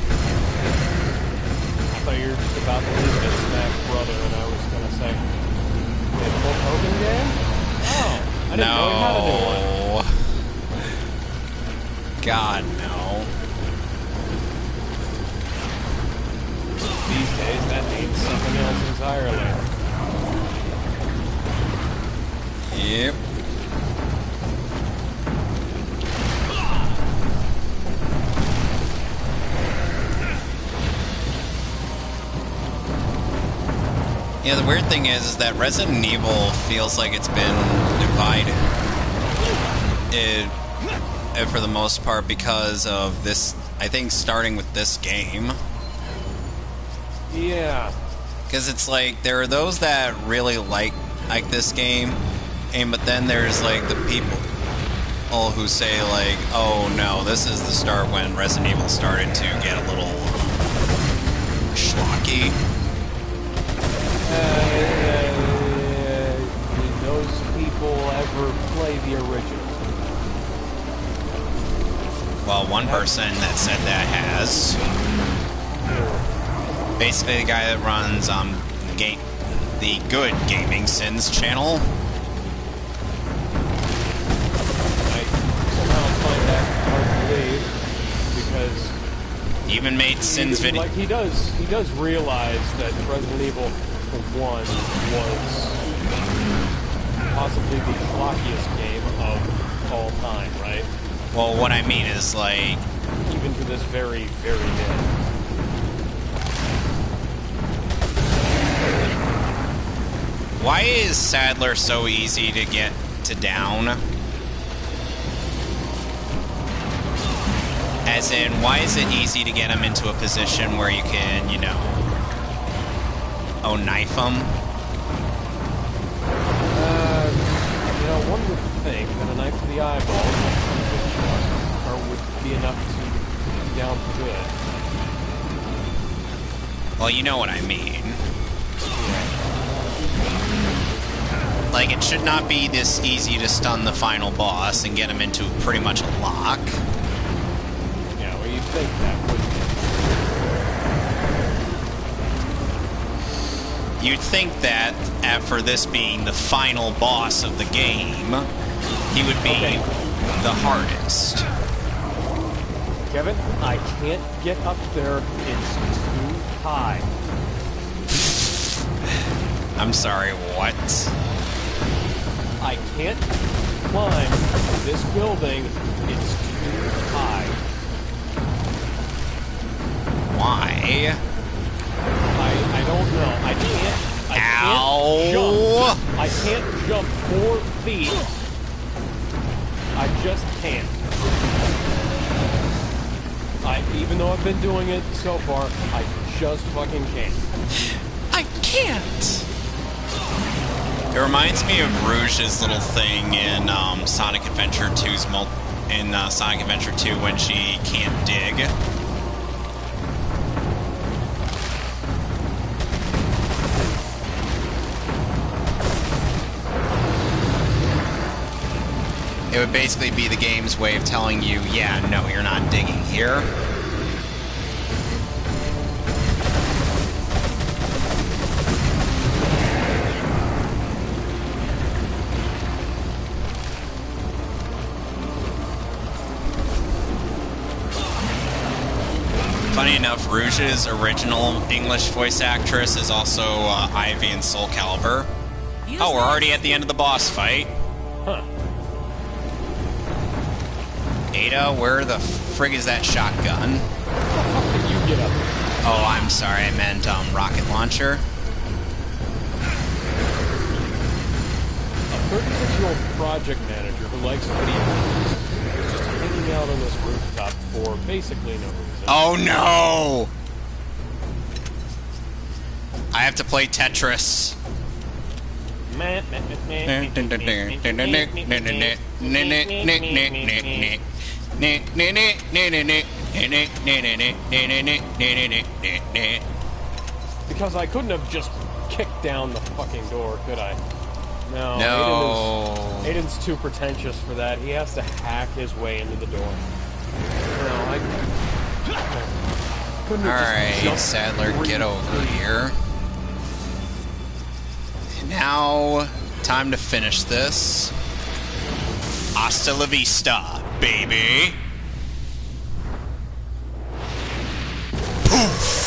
S7: thought you were just about to leave it Smash Brother, and I was gonna say, the Hulk Hogan game? Oh, I didn't know he had a new one.
S1: God, no.
S7: These days, that means something else entirely.
S1: Yep. Yeah, the weird thing is that Resident Evil feels like it's been divided. For the most part because of this, I think starting with this game.
S7: Yeah.
S1: Because it's like, there are those that really like this game, but then there's like the people who say like, oh no, this is the start when Resident Evil started to get a little schlocky.
S7: ever play the original?
S1: Well, one person that said that has. Basically, the guy that runs the Good Gaming Sins channel.
S7: I somehow find that hard to believe because
S1: He even made Sins video.
S7: like he does realize that Resident Evil 1 was possibly the schlockiest game of all time, right?
S1: Well, what I mean is, like,
S7: Even to this very, very day.
S1: why is Sadler so easy to get to down? As in, why is it easy to get him into a position where you can, you know, knife him?
S7: You know, one would think that a knife to the eyeball would be enough to put you down for good.
S1: Well, you know what I mean. Like, it should not be this easy to stun the final boss and get him into pretty much a lock.
S7: Yeah, well, you'd think that, wouldn't you?
S1: You'd think that, for this being the final boss of the game, he would be the hardest.
S7: Kevin, I can't get up there. It's too high.
S1: I'm sorry, what?
S7: I can't climb this building. It's too high.
S1: Why?
S7: I don't know. I can't jump 4 feet. I just can't. Even though I've been doing it so far, I just fucking can't.
S1: I can't! It reminds me of Rouge's little thing in Sonic Adventure 2's Sonic Adventure 2 when she can't dig. It would basically be the game's way of telling you, yeah, no, you're not digging here. Funny enough, Rouge's original English voice actress is also Ivy in Soul Calibur. Oh, we're already at the end of the boss fight.
S7: Huh.
S1: Ada, where the frig is that shotgun?
S7: How did you get up there?
S1: Oh, I'm sorry, I meant rocket launcher.
S7: A 36-year-old project manager who likes video games is just hanging out on this rooftop for basically no reason.
S1: Oh no! I have to play Tetris.
S7: Because I couldn't have just kicked down the fucking door, could I? No. Aiden's too pretentious for that. He has to hack his way into the door. No, I couldn't have just
S1: Alright, Sadler, get over here. And now, time to finish this. Hasta la vista, baby. Poof!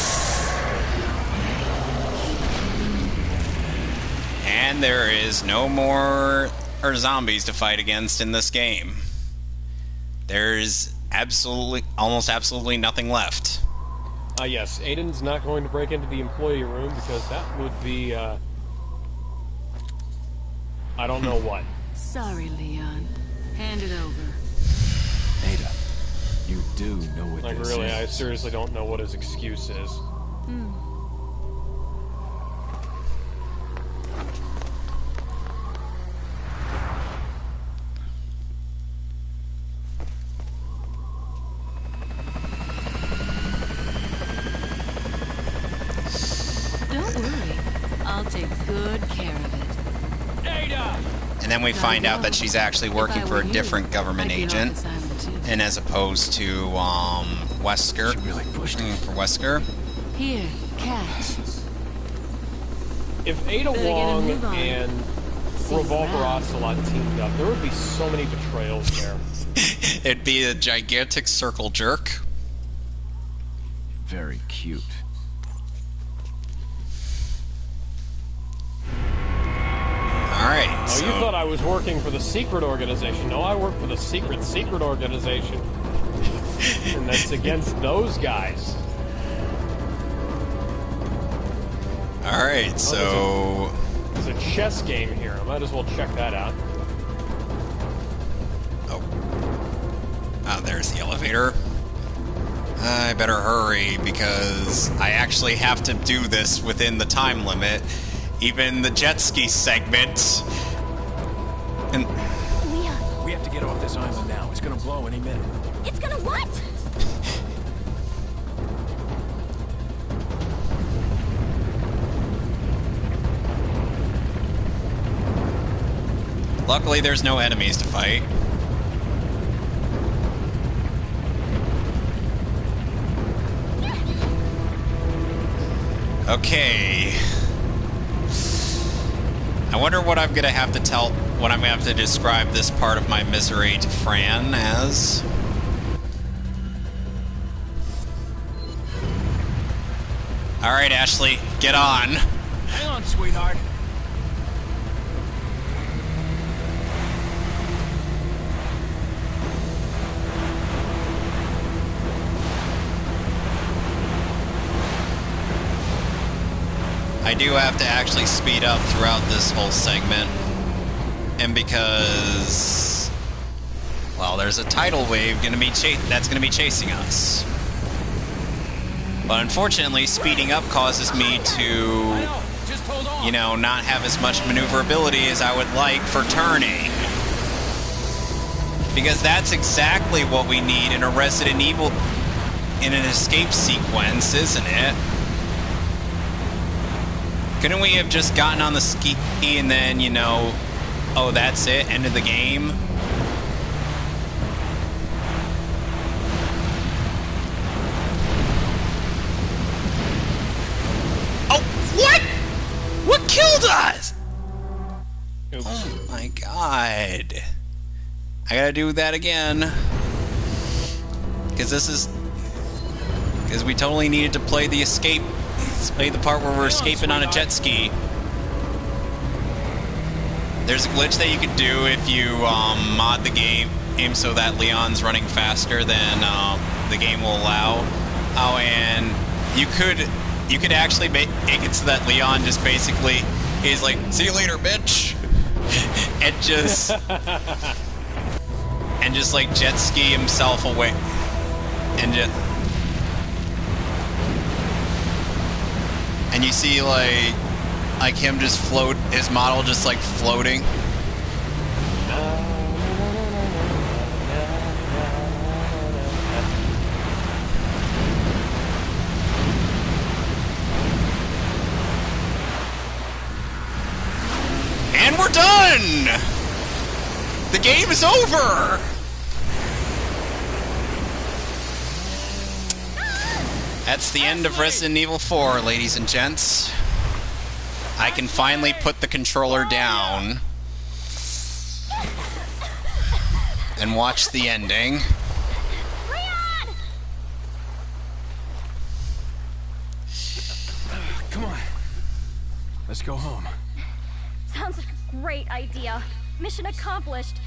S1: And there is no more zombies to fight against in this game. There's almost absolutely nothing left.
S7: Yes, Aiden's not going to break into the employee room because that would be, I don't know what.
S8: Sorry, Leon. Hand it over.
S4: Ada, you do know what
S7: Like,
S4: this
S7: really,
S4: is.
S7: I seriously don't know what his excuse is.
S8: Don't worry. I'll take good care of it.
S7: Ada!
S1: And then we find out that she's actually working for a different government agent, and as opposed to Wesker.
S4: She really pushed it.
S1: For Wesker.
S8: Here, catch.
S7: If Ada
S8: Better get a
S7: Wong
S8: move on.
S7: and
S8: See
S7: Revolver
S8: around.
S7: Ocelot teamed up, there would be so many betrayals there.
S1: It'd be a gigantic circle jerk.
S4: Very cute.
S1: Alright,
S7: Oh,
S1: so...
S7: you thought I was working for the secret organization. No, I work for the secret organization. And that's against those guys.
S1: Alright, so...
S7: There's a chess game here. I might as well check that out.
S1: Oh. Oh, there's the elevator. I better hurry, because I actually have to do this within the time limit. Even the jet ski segment. And...
S3: Leon,
S4: We have to get off this island now. It's gonna blow any minute.
S3: it's gonna what?
S1: Luckily, there's no enemies to fight. Okay. I wonder what I'm gonna have to what I'm gonna have to describe this part of my misery to Fran as. Alright, Ashley, get on.
S4: Hang on, sweetheart.
S1: I do have to actually speed up throughout this whole segment. And because... well, there's a tidal wave that's gonna be chasing us. But unfortunately, speeding up causes me to,
S4: Just hold on.
S1: you know, not have as much maneuverability as I would like for turning. Because that's exactly what we need in a Resident Evil, in an escape sequence, isn't it? Couldn't we have just gotten on the ski and then, you know, oh, that's it, end of the game? Oh, what? What killed us?
S7: Oops.
S1: Oh my god. I gotta do that again. Because we totally needed to play the escape. Let's play the part where we're escaping on a jet ski. There's a glitch that you can do if you mod the game so that Leon's running faster than the game will allow. Oh, and you could actually make it so that Leon just basically is like, "See you later, bitch," and just like jet ski himself away, and you see like him just float, his model just like floating. And we're done! The game is over! That's the end of Resident Evil 4, ladies and gents. I can finally put the controller down and watch the ending.
S3: Leon!
S4: Come on. Let's go home.
S3: Sounds like a great idea. Mission accomplished.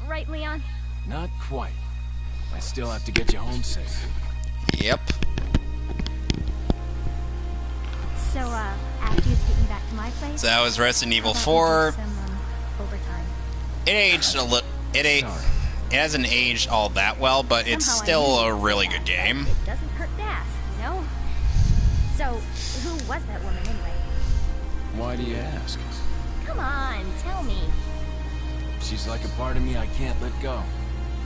S3: Right, Leon?
S4: Not quite. I still have to get you home safe.
S1: Yep.
S5: So, after you take me back to my place...
S1: So that was Resident Evil
S5: how about we
S1: 4.
S5: do some, overtime?
S1: It aged a little. It hasn't aged all that well, but it's
S3: Somehow I
S1: still
S3: knew
S1: a really good game.
S3: It doesn't hurt to ask, you know? So, who was that woman anyway?
S4: Why do you ask?
S3: Come on, tell me.
S4: She's like a part of me I can't let go.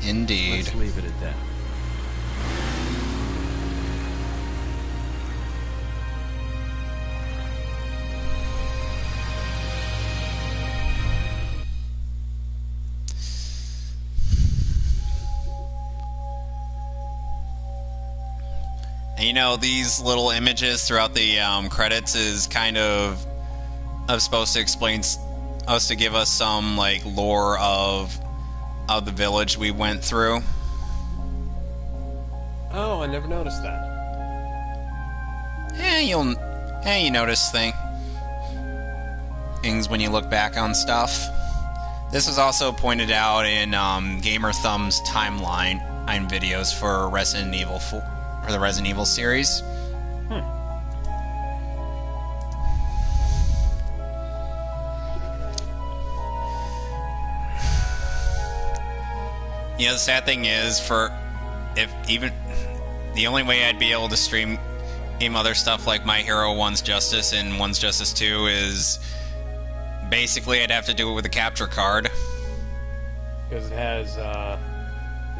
S1: Indeed.
S4: Let's leave it at that.
S1: And you know, these little images throughout the credits is kind of supposed to explain us, to give us some like lore of the village we went through.
S7: Oh, I never noticed that.
S1: You notice things when you look back on stuff. This was also pointed out in Gamer Thumb's timeline videos for Resident Evil 4, for the Resident Evil series. You know, the sad thing is, the only way I'd be able to stream other stuff like My Hero One's Justice and One's Justice 2 is basically I'd have to do it with a capture card.
S7: Because it has,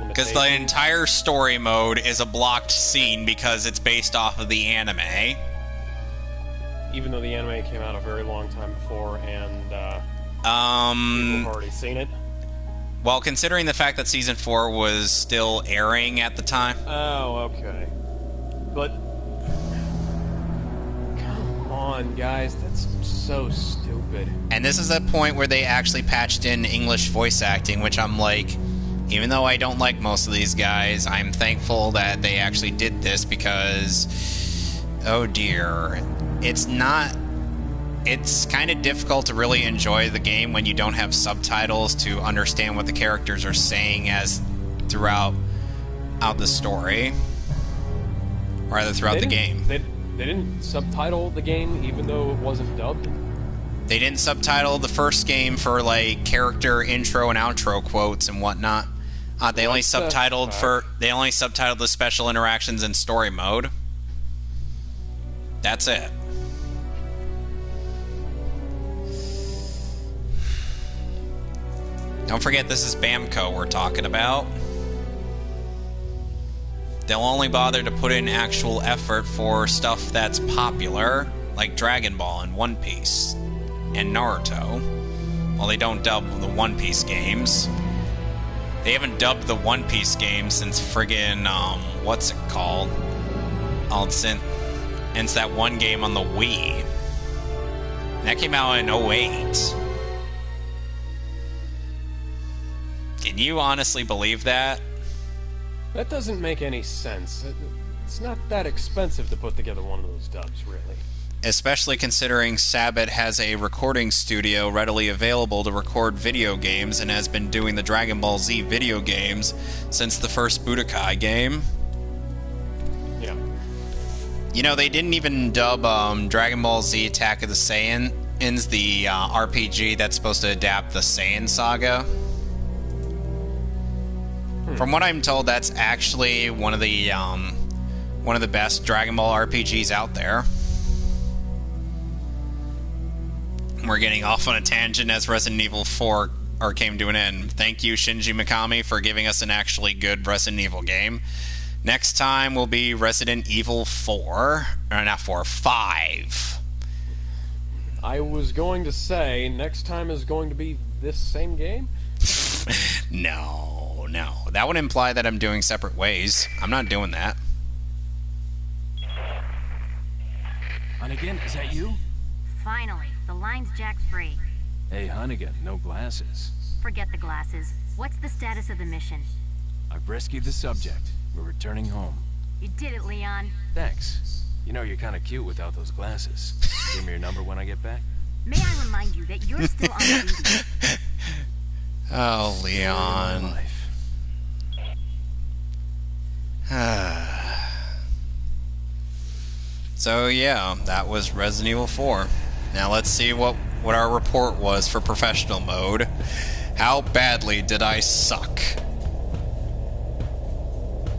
S1: because the entire story mode is a blocked scene because it's based off of the anime.
S7: Even though the anime came out a very long time before, and, people have already seen it.
S1: Well, considering the fact that Season 4 was still airing at the time.
S7: Oh, okay. But... come on, guys, that's so stupid.
S1: And this is the point where they actually patched in English voice acting, which I'm like, even though I don't like most of these guys, I'm thankful that they actually did this because, oh dear, it's kind of difficult to really enjoy the game when you don't have subtitles to understand what the characters are saying throughout the story, or rather throughout the game.
S7: They didn't subtitle the game even though it wasn't dubbed?
S1: They didn't subtitle the first game for like character intro and outro quotes and whatnot. They only subtitled the special interactions in story mode. That's it. Don't forget, this is Bamco we're talking about. They'll only bother to put in actual effort for stuff that's popular, like Dragon Ball and One Piece and Naruto. Well, they don't dub the One Piece games. They haven't dubbed the One Piece games since friggin', what's it called? Since that one game on the Wii. That came out in 08. Can you honestly believe that?
S7: That doesn't make any sense. It's not that expensive to put together one of those dubs, really.
S1: Especially considering Sabbat has a recording studio readily available to record video games and has been doing the Dragon Ball Z video games since the first Budokai game.
S7: Yeah.
S1: You know, they didn't even dub Dragon Ball Z Attack of the Saiyans, the RPG that's supposed to adapt the Saiyan saga. From what I'm told, that's actually one of the best Dragon Ball RPGs out there. We're getting off on a tangent as Resident Evil 4 came to an end. Thank you, Shinji Mikami, for giving us an actually good Resident Evil game. Next time will be Resident Evil 4. Or not 4, 5.
S7: I was going to say, next time is going to be this same game?
S1: No. That would imply that I'm doing separate ways. I'm not doing that.
S2: Hunnigan, is that you?
S10: Finally, the line's jacked free.
S2: Hey, Hunnigan, no glasses.
S10: Forget the glasses. What's the status of the mission?
S2: I've rescued the subject. We're returning home.
S10: You did it, Leon.
S2: Thanks. You know, you're kind of cute without those glasses. Give me your number when I get back.
S10: May I remind you that you're still on duty.
S1: Oh, Leon. So yeah, that was Resident Evil 4. Now let's see what our report was for professional mode. How badly did I suck?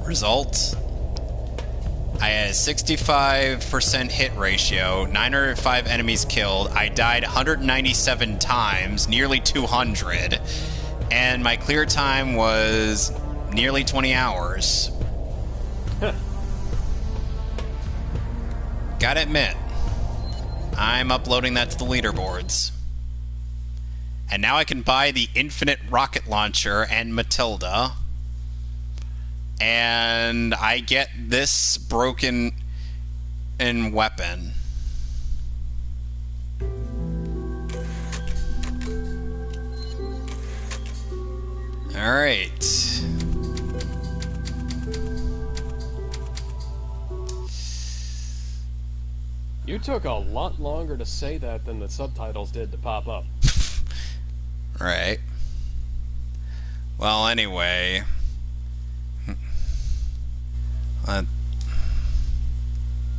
S1: Results. I had a 65% hit ratio, 905 enemies killed, I died 197 times, nearly 200, and my clear time was nearly 20 hours. Gotta admit, I'm uploading that to the leaderboards. And now I can buy the Infinite Rocket Launcher and Matilda. and I get this broken in weapon. Alright.
S7: You took a lot longer to say that than the subtitles did to pop up.
S1: Right. Well, anyway.